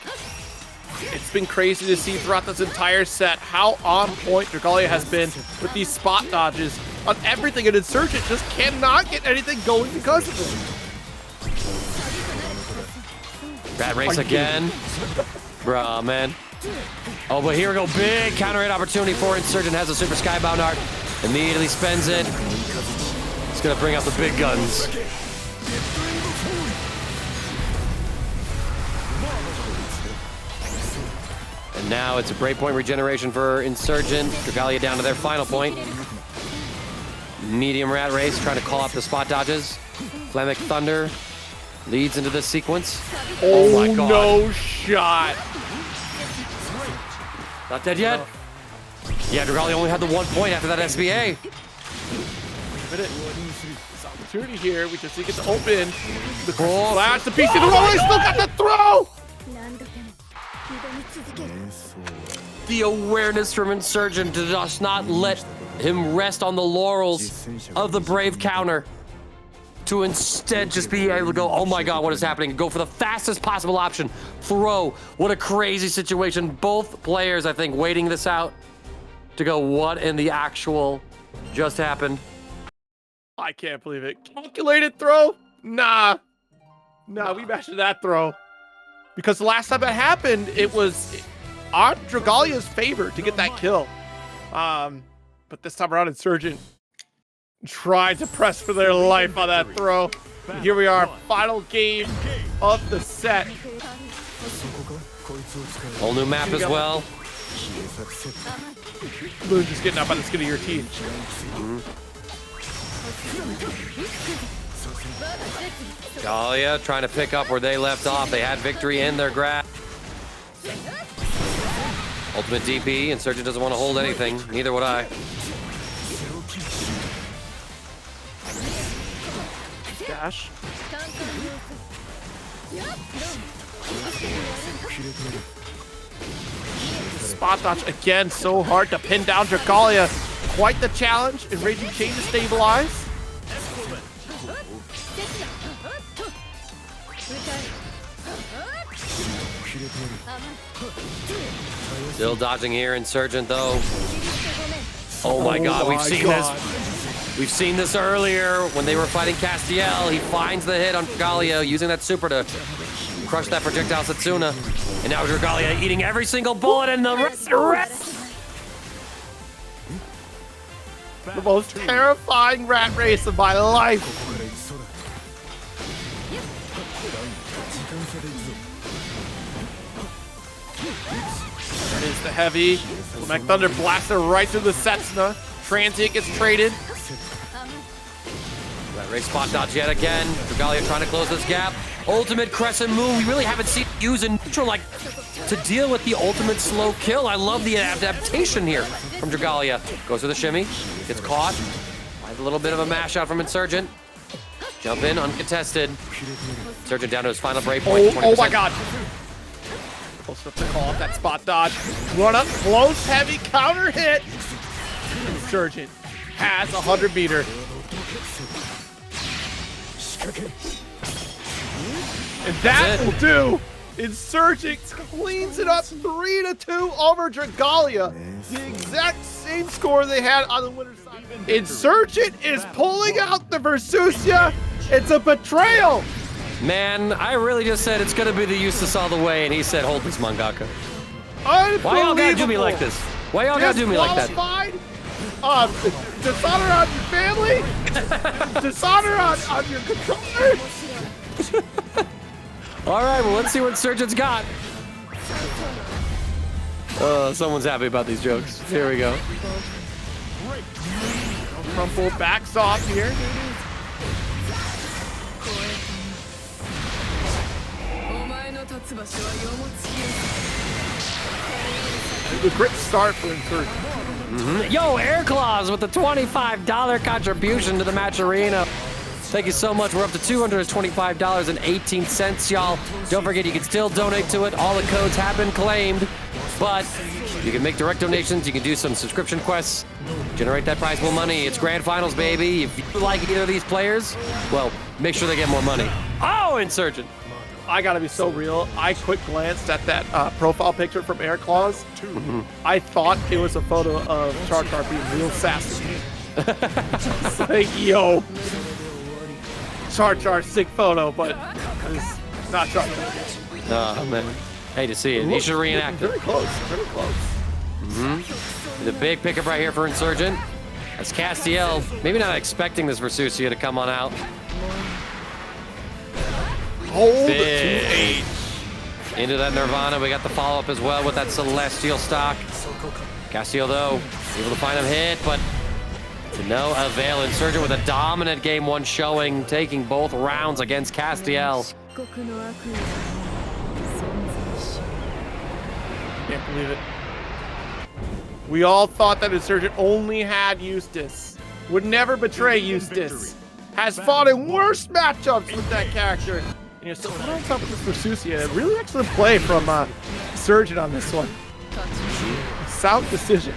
It's been crazy to see throughout this entire set how on point Dragalia has been with these spot dodges on everything, and Insurgent just cannot get anything going because of it. Rat race again. Bruh, man. Oh, but here we go. Big counter hit opportunity for Insurgent. Has a super skybound art. Immediately spends it. It's gonna bring out the big guns. And now it's a breakpoint regeneration for Insurgent. Dragalia down to their final point. Medium rat race, trying to call out the spot dodges. Flamic Thunder leads into this sequence. Oh my god. No shot. Not dead yet. Yeah, Dragalia only had the 1 point after that SBA. This opportunity here, we just need to get to open. The flash, the PC, the roller, still got the throw! The awareness from Insurgent to just not let him rest on the laurels of the brave counter, to instead just be able to go, oh my god, what is happening? Go for the fastest possible option. Throw. What a crazy situation. Both players, I think, waiting this out to go, what in the actual just happened? I can't believe it. Calculated throw? Nah, we mastered that throw. Because the last time that happened, it was on Dragalia's favor to get that kill. But this time around, Insurgent tried to press for their life on that throw. And here we are, final game of the set. Whole new map as well. Blue just getting up on the skin of your teeth. Galleon trying to pick up where they left off. They had victory in their grasp. Ultimate DP. Insurgent doesn't want to hold anything. Neither would I. Dash. Spot dodge again, so hard to pin down Dragalia. Quite the challenge. Enraging Chain to stabilize. Still dodging here, Insurgent though. Oh my God, we've seen this. We've seen this earlier when they were fighting Castiel. He finds the hit on Galleon using that super to crush that projectile Setsuna. And now Dragalia eating every single bullet in the The most terrifying rat race of my life. That is the heavy. Mac Thunder blaster right through the Setsuna. Transient gets traded. That race spot dodge yet again. Dragalia trying to close this gap. Ultimate crescent moon. We really haven't seen it use in neutral like to deal with the ultimate slow kill. I love the adaptation here from Dragalia. Goes for the shimmy. Gets caught. A little bit of a mash out from Insurgent. Jump in, uncontested. Insurgent down to his final break point. Oh my God. Close enough to call off that spot dodge. Run up close, heavy counter hit. Insurgent has 100 meter. And that will do. Insurgent cleans it up 3-2 over Dragalia. The exact same score they had on the winner's side. Insurgent is pulling out the Versusia. It's a betrayal. Man, I really just said it's gonna be the Eustace all the way, and he said, hold this mangaka. Why y'all gotta do me like this? Why y'all gotta do me like that? Dishonor on your family? Dishonor on your controller? All right, well, let's see what Insurgent's got. Someone's happy about these jokes. Here we go. Crumple backs off here. A great start for Insurgent. Yo, Air Claws with the $25 contribution to the match arena. Thank you so much. We're up to $225.18, y'all. Don't forget, you can still donate to it. All the codes have been claimed, but you can make direct donations. You can do some subscription quests, generate that prizable money. It's grand finals, baby. If you like either of these players, well, make sure they get more money. Oh, Insurgent. I gotta be so real. I quick glanced at that profile picture from Air Claws. I thought it was a photo of Char being real sassy. It's like, yo. Char, sick photo, but it's not Char. Oh, man. Hate to see it. You should reenact it. Very close, very close. The big pickup right here for Insurgent. That's Castiel. Maybe not expecting this Versusia to come on out. Hold Big. Into that Nirvana. We got the follow-up as well with that Celestial stock. Castiel, though, able to find him hit, but to no avail. Insurgent with a dominant game one showing, taking both rounds against Castiel. Can't believe it. We all thought that Insurgent only had Eustace. Would never betray Eustace. Has fought in worse matchups with that character. And you're still on top of this Versusia. Really excellent play from Insurgent on this one. Sound decision.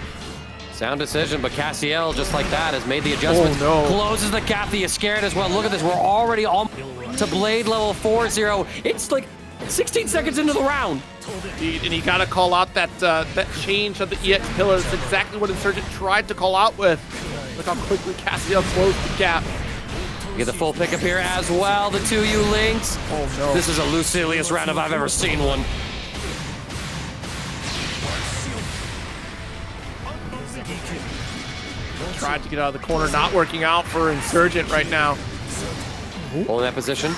Sound decision, but Castiel, just like that, has made the adjustment. Oh, no. Closes the gap. The Iscariot as well. Look at this. We're already on to Blade level 4-0. It's like 16 seconds into the round. Indeed, and you gotta call out that that change of the EX pillar. It's exactly what Insurgent tried to call out with. Look how quickly Castiel closed the gap. You get the full pickup here as well. The 2U links. Oh no. This is a Lucilius round if I've ever seen one. Tried to get out of the corner, not working out for Insurgent right now. Holding that position.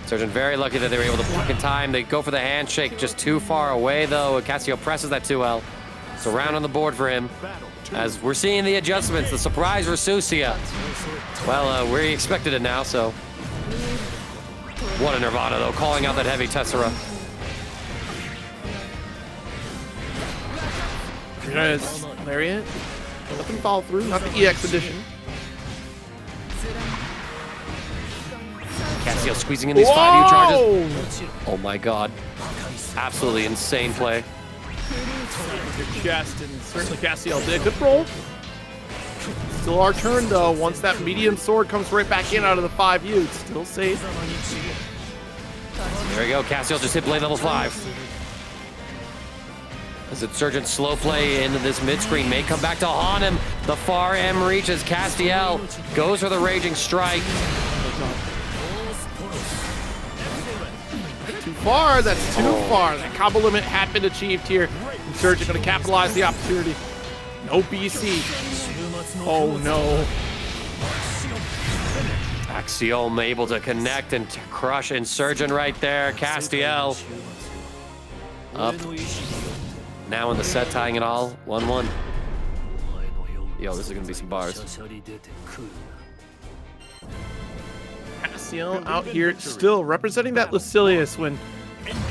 Surgeon very lucky that they were able to block in time. They go for the handshake, just too far away though. Cassio presses that 2L. It's a round on the board for him. As we're seeing the adjustments, the surprise Versusia. Well, we expected it now, so. What a Nirvana though, calling out that heavy Tessera. There's Lariat. Nothing fall through, not the EX edition. Cassio squeezing in these 5U charges. Oh my god. Absolutely insane play. Good chest, and certainly Cassiel did. Good roll. Still our turn though. Once that medium sword comes right back in out of the 5U, it's still safe. There we go. Cassiel just hit blade level 5. As Insurgent slow play into this mid-screen may come back to haunt him. The far M reaches. Castiel goes for the Raging Strike. Too far. That's too far. That combo limit had been achieved here. Insurgent going to capitalize the opportunity. No BC. Oh no. Axiom able to connect and crush Insurgent right there. Castiel up. Now in the set, tying it all. 1-1. Yo, this is going to be some bars. Cassiel out here still representing that Lucilius when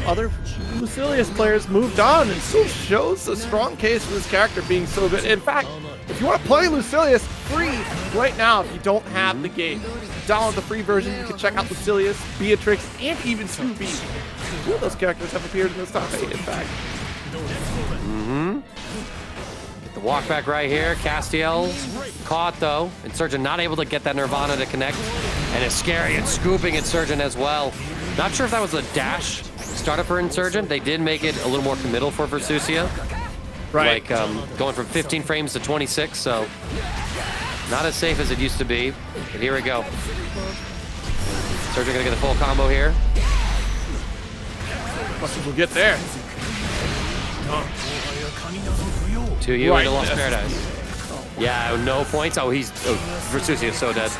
other Lucilius players moved on, and still shows a strong case for this character being so good. In fact, if you want to play Lucilius free right now, if you don't have the game, download the free version. You can check out Lucilius, Beatrix, and even 2B. 2 of those characters have appeared in this top 8, in fact. Get the walk back right here. Castiel caught though. Insurgent not able to get that Nirvana to connect. And it's scary and scooping Insurgent as well. Not sure if that was a dash startup for Insurgent. They did make it a little more committal for Versusia. Right. Like going from 15 frames to 26, so not as safe as it used to be. But here we go. Insurgent gonna get the full combo here. Must will get there. 2U Right. into Lost Paradise. Yeah, no points. Oh, Versusia is so dead.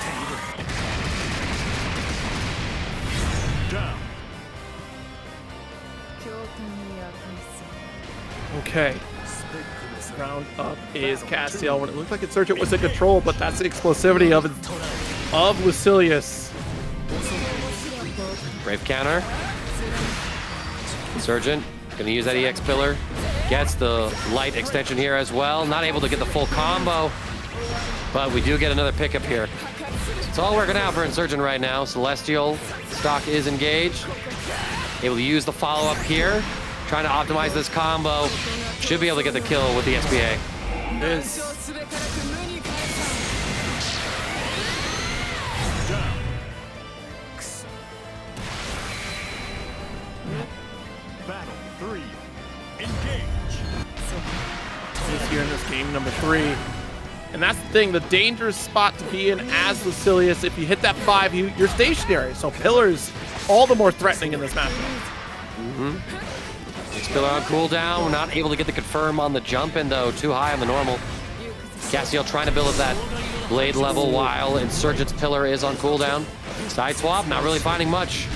Okay. Round up is Castiel. When it looked like Insurgent was in control, but that's the explosivity of Lucilius. Brave counter. Insurgent gonna use that EX pillar. Gets the light extension here as well. Not able to get the full combo, but we do get another pickup here. It's all working out for Insurgent right now. Celestial stock is engaged. Able to use the follow-up here. Trying to optimize this combo. Should be able to get the kill with the SBA. Battle 3. Engage. Is here in this game number 3. And that's the thing, the dangerous spot to be in as Lucilius. If you hit that 5, you're stationary. So pillars all the more threatening in this matchup. Pillar on cooldown. We're not able to get the confirm on the jump in though. Too high on the normal. Castiel trying to build up that blade level while Insurgent's pillar is on cooldown. Side swap, not really finding much.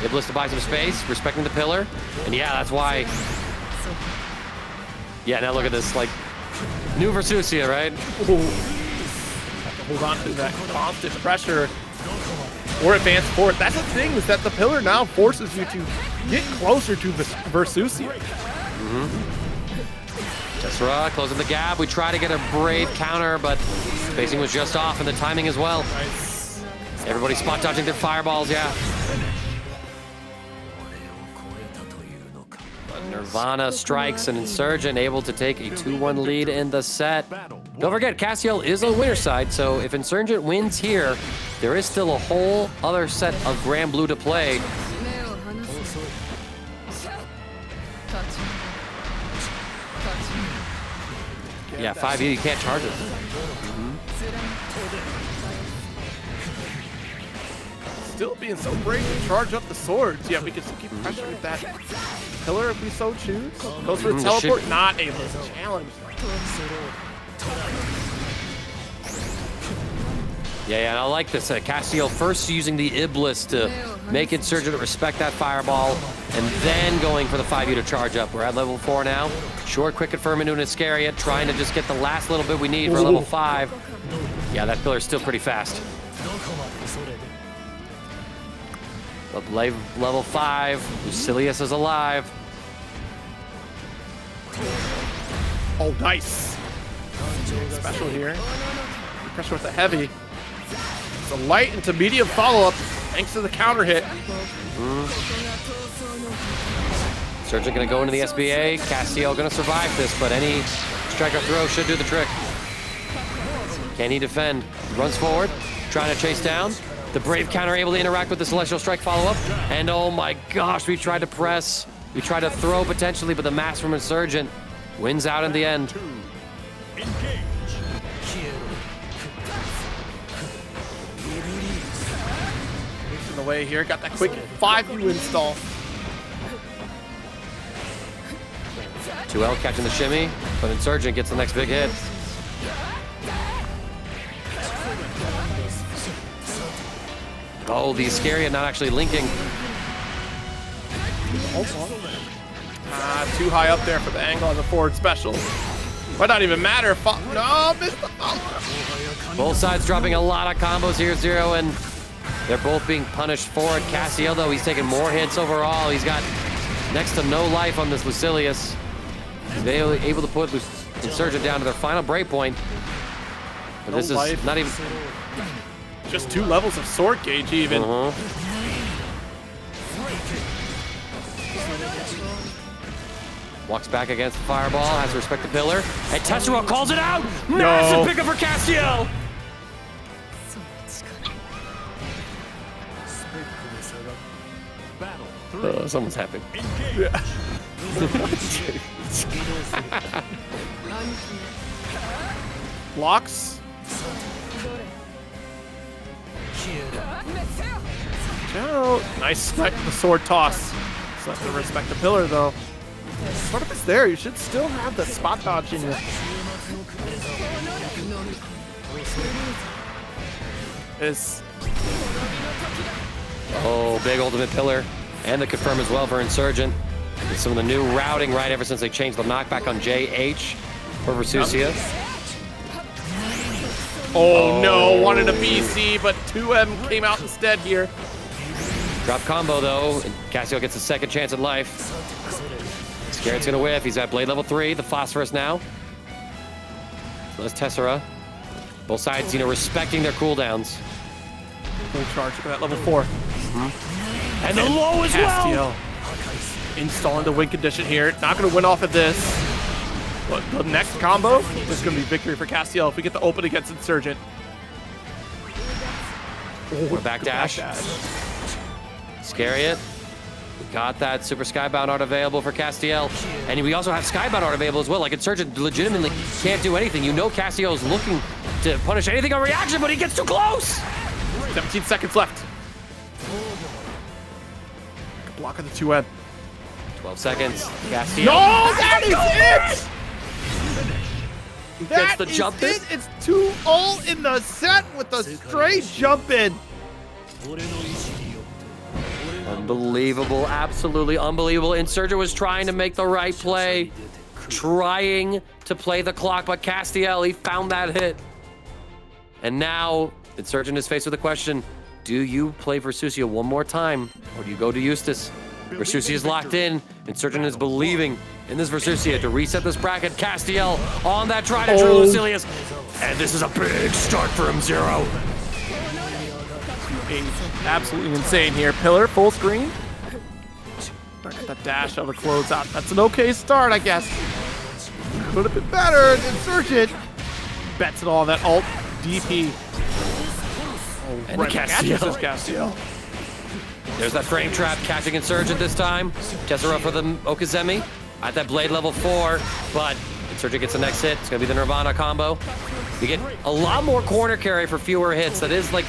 Iblis to buy some space, respecting the pillar. And yeah, that's why. Yeah, now look at this, like, new Versusia, right? Hold on to that constant pressure or advance forward. That's the thing, is that the pillar now forces you to get closer to Versusia. Tessera closing the gap. We try to get a brave counter, but spacing was just off and the timing as well. Nice. Everybody spot dodging their fireballs, yeah. Nirvana strikes an Insurgent, able to take a 2-1 lead in the set. Don't forget, Castiel is on the winner's side, so if Insurgent wins here, there is still a whole other set of Granblue to play. Yeah, 5U, you can't charge it. Still being so brave to charge up the swords. Yeah, we can still keep pressure with that pillar if we so choose. Goes for the teleport, not able to challenge. Yeah, and I like this. Castiel first using the Iblis to make Insurgent respect that fireball, and then going for the 5U to charge up. We're at level 4 now. Short, quick confirm into an Iscariot, trying to just get the last little bit we need for level 5. Yeah, that pillar's still pretty fast. Level 5, Lucilius is alive. Oh, nice. Special here. Pressure with the heavy. It's a light into medium follow-up, thanks to the counter hit. Surgeon gonna go into the SBA. Castiel gonna survive this, but any strike or throw should do the trick. Can he defend? Runs forward, trying to chase down. The Brave counter able to interact with the Celestial Strike follow-up. And oh my gosh, we tried to press. We tried to throw potentially, but the mass from Insurgent wins out in the end. In the way here, got that quick 5U install. 2L catching the shimmy, but Insurgent gets the next big hit. Oh, the Iscariot not actually linking. Too high up there for the angle on the forward special. Might not even matter. No, missed the follow-up. Both sides dropping a lot of combos here, Zero, and they're both being punished for it. Castiel, though, he's taking more hits overall. He's got next to no life on this Lucilius. He's able to put Insurgent down to their final break point. But this is not even... Just 2 levels of sword gauge even. Walks back against the fireball, has to respect the pillar. And Tessera calls it out! Massive pickup for Castiel! Someone's happy. Yeah. Blocks. Oh, nice snipe with the sword toss. Just have to respect the pillar though. What if it's there? You should still have the spot dodge in you. Oh, big ultimate pillar. And the confirm as well for Insurgent. With some of the new routing right ever since they changed the knockback on JH for Versusia. Oh no, wanted a BC, but 2M came out instead here. Drop combo though, and Castiel gets a second chance at life. Garrett's gonna whiff, he's at blade level 3, the phosphorus now. So that's Tessera. Both sides, respecting their cooldowns. Full charge for that level 4. And the low as well! Installing the win condition here. Not gonna win off of this. But the next combo is gonna be victory for Castiel if we get the open against Insurgent. We're backdash. Iscariot. We got that Super Skybound art available for Castiel. And we also have Skybound art available as well. Like, Insurgent legitimately can't do anything. Castiel is looking to punish anything on reaction, but he gets too close! 17 seconds left. Block on the 2M. 12 seconds. Castiel. No, that is it! Gets the jump in. It's 2-0 in the set with the straight jump in. Unbelievable, absolutely unbelievable. Insurgent was trying to make the right play, trying to play the clock, but Castiel, he found that hit. And now Insurgent is faced with a question. Do you play Versusia one more time, or do you go to Eustace? Versusia is locked in. Insurgent is believing in this Versusia to reset this bracket. Castiel on that try to true Lucilius. And this is a big start for him, Zero. Absolutely insane here. Pillar, full screen. Got that dash of a closeout. That's an okay start, I guess. Could have been better. Insurgent bets it all on that alt DP. Oh, and right Castiel. Castiel. There's that frame trap catching Insurgent this time. Tessera for the Okazemi at that blade level 4, but Insurgent gets the next hit. It's gonna be the Nirvana combo. You get a lot more corner carry for fewer hits. That is like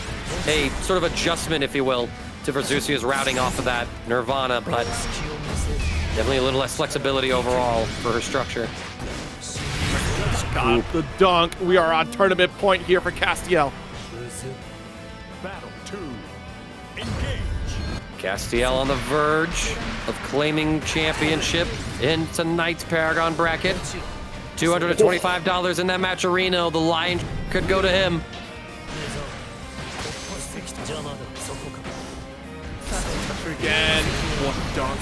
a sort of adjustment, if you will, to Versusia's routing off of that Nirvana, but definitely a little less flexibility overall for her structure. Got the dunk. We are on tournament point here for Castiel. Battle 2. Engage. Castiel on the verge of claiming championship in tonight's Paragon bracket. $225 in that match arena. The line could go to him. Again, one dunk.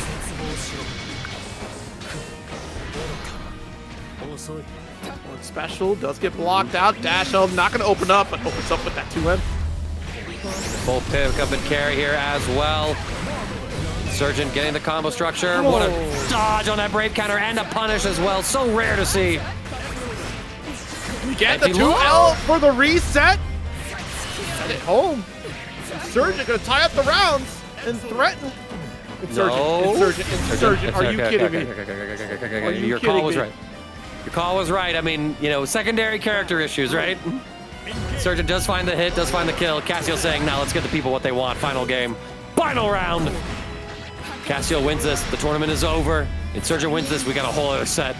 One special does get blocked out. Dash L not going to open up, but opens up with that 2M. Full pick up and carry here as well. Surgeon getting the combo structure. What a dodge on that Brave counter and a punish as well. So rare to see. We get the 2L for the reset. Set it home. Surgeon going to tie up the rounds and threaten. Insurgent. Are you kidding me? Your call was right. Your call was right. I mean, you know, secondary character issues, right? Surgeon does find the hit, does find the kill. Castiel saying, now let's get the people what they want. Final game. Final round. Castiel wins this. The tournament is over. Insurgent wins this. We got a whole other set.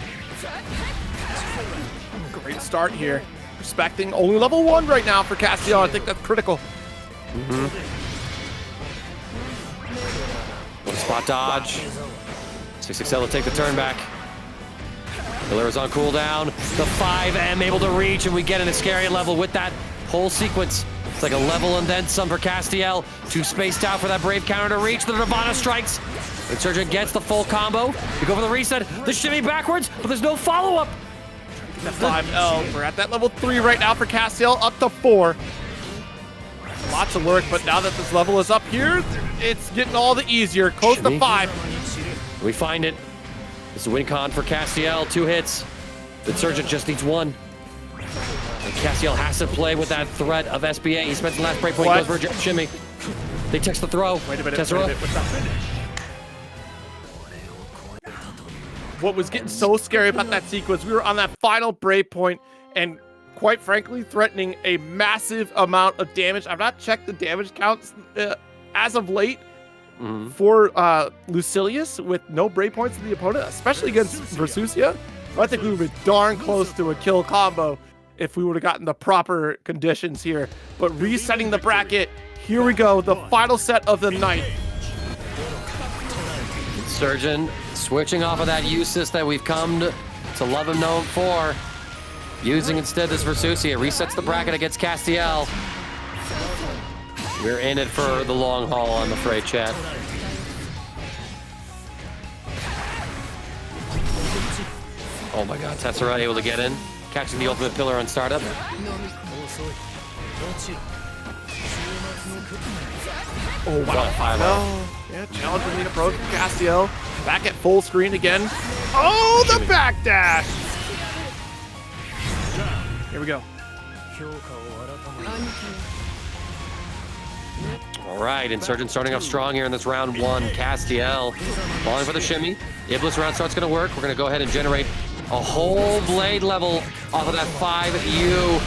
Great start here. Respecting only level 1 right now for Castiel. I think that's critical. What a spot dodge. 6XL will take the turn back. Valera's on cooldown. The 5M able to reach, and we get an Iscariot level with that whole sequence. It's like a level and then some for Castiel. Too spaced out for that Brave counter to reach. The Nirvana strikes. Insurgent gets the full combo. We go for the reset. The shimmy backwards, but there's no follow-up. The 5L. We're at that level 3 right now for Castiel, up to 4. Lots of work, but now that this level is up here, it's getting all the easier. Close to 5. We find it. This is a win con for Castiel. 2 hits. The Insurgent just needs 1. And Castiel has to play with that threat of SBA. He spends the last break point. He goes for a jet shimmy. They text the throw. Wait a minute. What's that finish? What was getting so scary about that sequence, we were on that final break point and quite frankly threatening a massive amount of damage. I've not checked the damage counts as of late for Lucilius with no break points to the opponent, especially against Versusia. I think we would have been darn close to a kill combo if we would have gotten the proper conditions here. But resetting the bracket, here we go, the final set of the night. Surgeon switching off of that Usis that we've come to love and know him for. Using instead this Versusia. Resets the bracket against Castiel. We're in it for the long haul, I'm afraid, chat. Oh my god, Tessera able to get in. Catching the ultimate pillar on startup. Oh wow, 5-0. Yeah, challenging the approach from Castiel. Back at full screen again. Oh, the backdash! Here we go. All right, Insurgent starting off strong here in this round 1. Castiel falling for the shimmy. Iblis round start's gonna work. We're gonna go ahead and generate a whole blade level off of that 5U.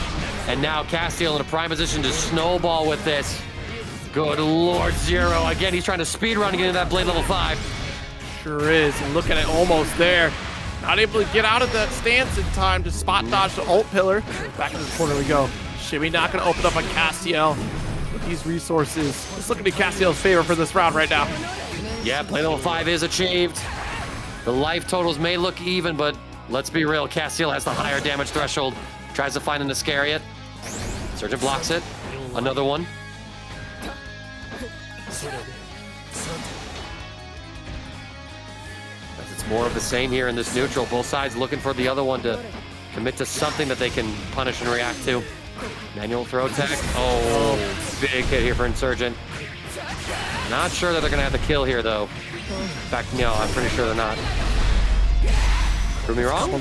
And now Castiel in a prime position to snowball with this. Good Lord, Zero. Again, he's trying to speed run to get into that blade level 5. Sure is, and look at it, almost there. Not able to get out of that stance in time to spot dodge the ult pillar. Back in the corner we go. Shimmy not gonna open up on Castiel with these resources. Let's look at Castiel's favor for this round right now. Yeah, blade level 5 is achieved. The life totals may look even, but let's be real, Castiel has the higher damage threshold. Tries to find an Iscariot. Surgeon blocks it. Another one. It's more of the same here in this neutral. Both sides looking for the other one to commit to something that they can punish and react to. Manual throw tech. Oh, big hit here for Insurgent. Not sure that they're going to have the kill here, though. In fact, no, I'm pretty sure they're not. Prove me wrong?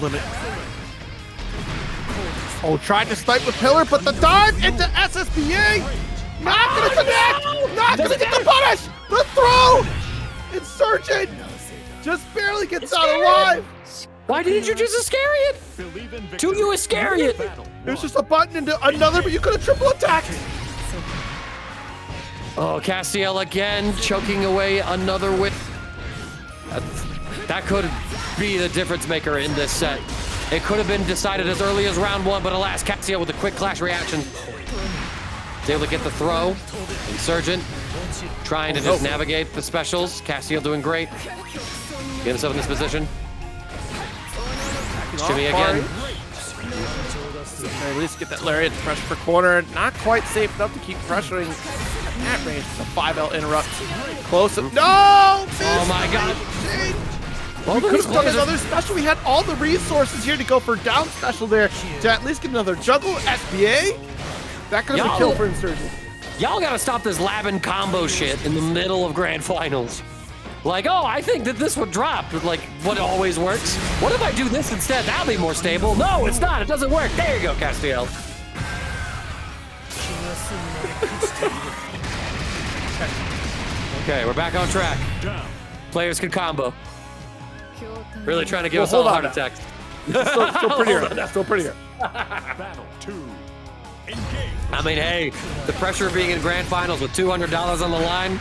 Oh, tried to snipe the pillar, but the dive into SSBA! Not going to connect! Not going to get the punish! The throw! Insurgent! Just barely gets out alive! Why didn't you choose Iscariot? 2U Iscariot! It was just a button into another, but you could have triple attacked! Oh, Castiel again, choking away another whip. That could be the difference maker in this set. It could have been decided as early as round 1, but alas, Castiel with a quick clash reaction. He's able to get the throw. Insurgent trying to just navigate the specials. Castiel doing great. Get himself in this position. Shimmy again. At least get that lariat to pressure for corner. Not quite safe enough to keep pressuring at range. The 5L interrupt. Close up. No! Oh my god. Well, we could have done another special. We had all the resources here to go for down special there to at least get another juggle. SBA. That could have been a kill for Insurgent. Y'all gotta stop this Labin combo shit in the middle of grand finals. Like, oh, I think that this would drop, like what always works. What if I do this instead? That'll be more stable. No, it's not. It doesn't work. There you go, Castiel. Okay, we're back on track. Players can combo. Really trying to give us all heart attacks. Still prettier. Still prettier. Battle 2. Engage. I mean, hey, the pressure of being in grand finals with $200 on the line.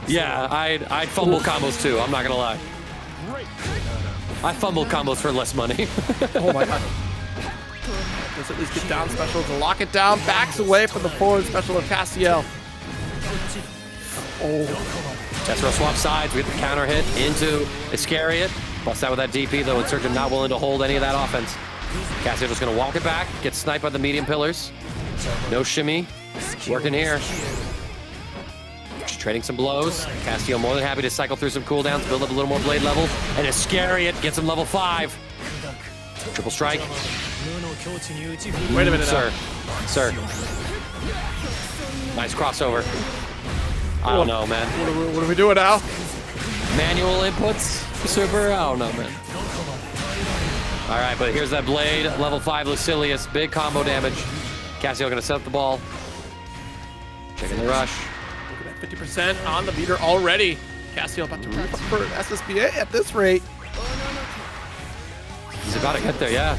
Yeah, I'd fumble combos too. I'm not gonna lie. I fumble combos for less money. Oh my god. Let's at least get down special to lock it down. Backs away from the forward special of Castiel. Oh. Tessero swap sides. We get the counter hit into Iscariot. Bust out with that DP though. Insurgent not willing to hold any of that offense. Castiel just gonna walk it back. Get sniped by the medium pillars. No shimmy. Working here. Just trading some blows. Castiel more than happy to cycle through some cooldowns, build up a little more blade level, and Iscariot gets him level 5. Triple strike. Wait a minute, sir. Sir. Nice crossover. I don't know, man. What are we doing now? Manual inputs. Super. I don't know, man. All right, but here's that blade. Level 5 Lucilius. Big combo damage. Castiel gonna set up the ball. Checking the rush. 50% on the meter already. Castiel about to wrap up for SSBA at this rate. He's about to get there, yeah.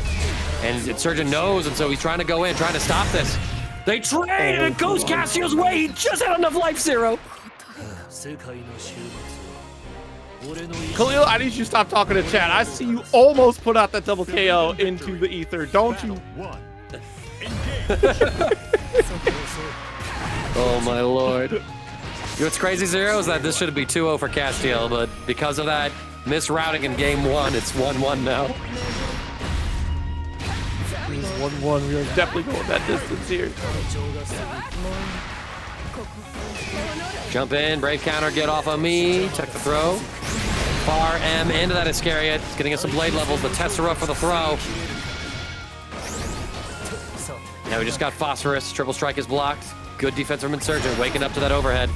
And Insurgent knows, and so he's trying to go in, trying to stop this. They trade, and it goes Castiel's way. He just had enough life zero. Khalil, I need you to stop talking to chat. I see you almost put out that double KO into the ether. Don't you? Oh, my lord. You know what's crazy, Zero, is that this should be 2-0 for Castiel, but because of that misrouting in game 1, it's 1-1 now. It's 1-1. We are definitely going that distance here. Jump in, brave counter, get off of me. Check the throw. Far M into that Iscariot. It's getting us some blade levels. The Tessera for the throw. Now we just got Phosphorus. Triple strike is blocked. Good defense from Insurgent, waking up to that overhead.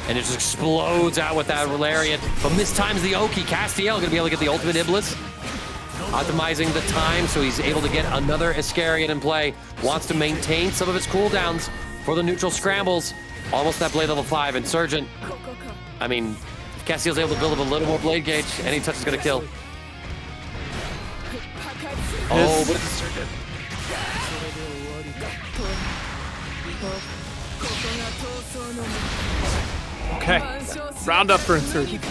And it just explodes out with that Lariat. But mistimes the Oki. Castiel gonna be able to get the ultimate Iblis. Optimizing the time so he's able to get another Iscariot in play. Wants to maintain some of his cooldowns for the neutral scrambles. Almost that blade level 5. Insurgent. I mean, if Castiel's able to build up a little more blade gauge, any touch is gonna kill. Oh, but it's Insurgent. Okay, round up for Insurgent.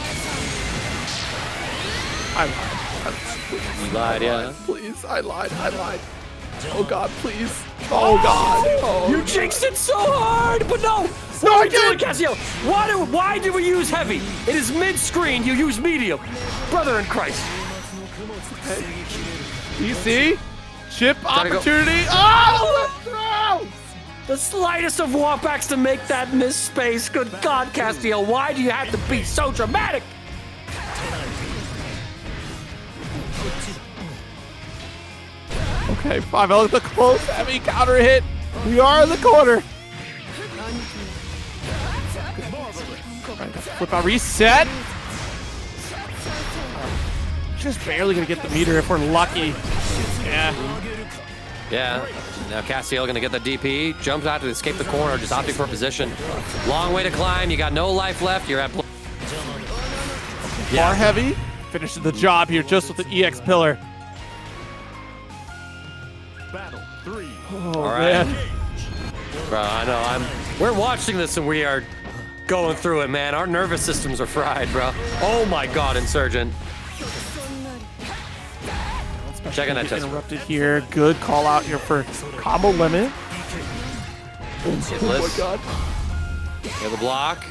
I lied. You lied, yeah. Please, I lied. Oh God, please. Oh God. Oh. You jinxed it so hard, but no. No, I didn't. didn't. Castiel, why did we use heavy? It is mid-screen. You use medium. Brother in Christ. DC, chip opportunity. Oh, let's throw. The slightest of walkbacks to make that miss space. Good God, Castiel, why do you have to be so dramatic? Okay, 5L is the close, heavy counter hit. We are in the corner. Right, flip out, reset. Just barely gonna get the meter if we're lucky. Yeah. Now Castiel gonna get the DP. Jumps out to escape the corner, just opting for position. Long way to climb. You got no life left. You're at. Bar heavy. Finishes the job here just with the EX pillar. Battle 3. Oh, all right. Man. Bro, I know. We're watching this and we are going through it, man. Our nervous systems are fried, bro. Oh my God, Insurgent. Checking that test. Interrupted here. Good call out here for combo limit. Oh my god. Get the block.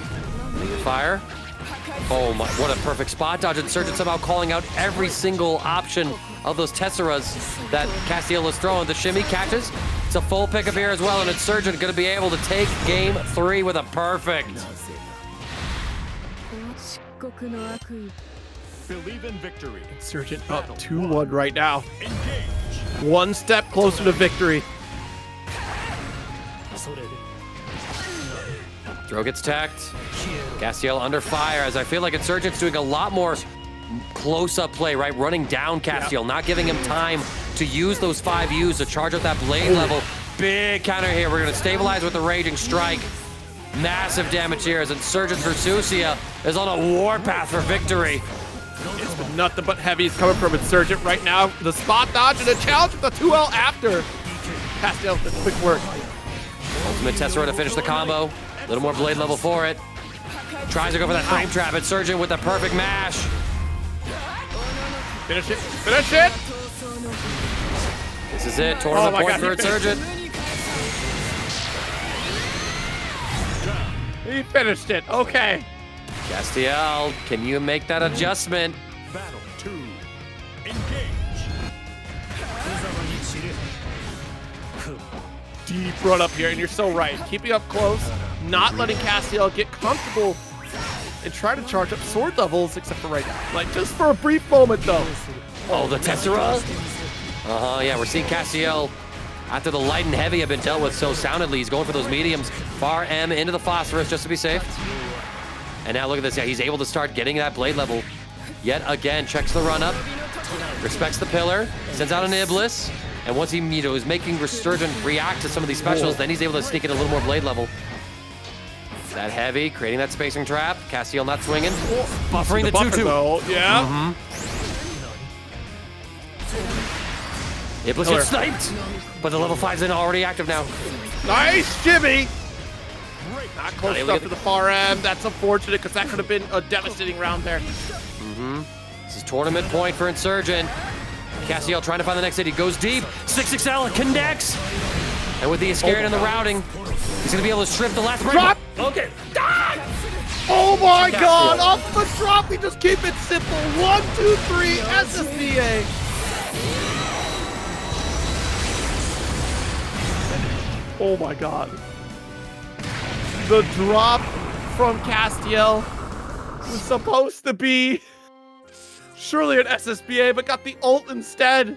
Fire. Oh my, what a perfect spot dodge. Insurgent somehow calling out every single option of those Tesseras that Castiel is throwing. The shimmy catches. It's a full pickup here as well, and Insurgent going to be able to take game 3 with a perfect. Believe in victory. Insurgent up 2-1 right now. One step closer to victory. Throw gets tacked. Castiel under fire, as I feel like Insurgent's doing a lot more close-up play, right? Running down Castiel, not giving him time to use those 5Us to charge up that blade level. Big counter here. We're going to stabilize with the Raging Strike. Massive damage here as Insurgent Versusia is on a warpath for victory. It's been nothing but heavies coming from Insurgent right now. The spot dodge and a challenge with the 2L after. Castiel, the quick work. Ultimate Tessera to finish the combo. A little more blade level for it. Tries to go for that frame trap. Insurgent with the perfect mash. Finish it. Finish it. This is it. Tournament point for Insurgent. He finished it. Okay. Castiel, can you make that adjustment? Battle 2. Engage. Deep run up here, and you're so right. Keeping up close, not letting Castiel get comfortable, and try to charge up sword levels, except for right now. Like, just for a brief moment, though. Oh, the Tessera? Yeah, we're seeing Castiel, after the light and heavy have been dealt with so soundly, he's going for those mediums. Far M into the Phosphorus just to be safe. And now look at this. Yeah, he's able to start getting that blade level. Yet again, checks the run up, respects the pillar, sends out an Iblis. And once he is making Resurgent react to some of these specials, then he's able to sneak in a little more blade level. That heavy, creating that spacing trap. Castiel not swinging. Buffering the 2-2. Yeah. Iblis gets sniped, but the level 5's in already active now. Nice Jimmy. Not close enough to the far end. That's unfortunate because that could have been a devastating round there. This is tournament point for Insurgent. Castiel trying to find the next hit. He goes deep. 6XL connects. And with the Iscariot and the routing, he's going to be able to strip the last break. Drop! Okay. Ah! Oh my god! Off the drop, we just keep it simple. 1, 2, 3, SSBA. Oh my god. The drop from Castiel was supposed to be surely an SSBA, but got the ult instead.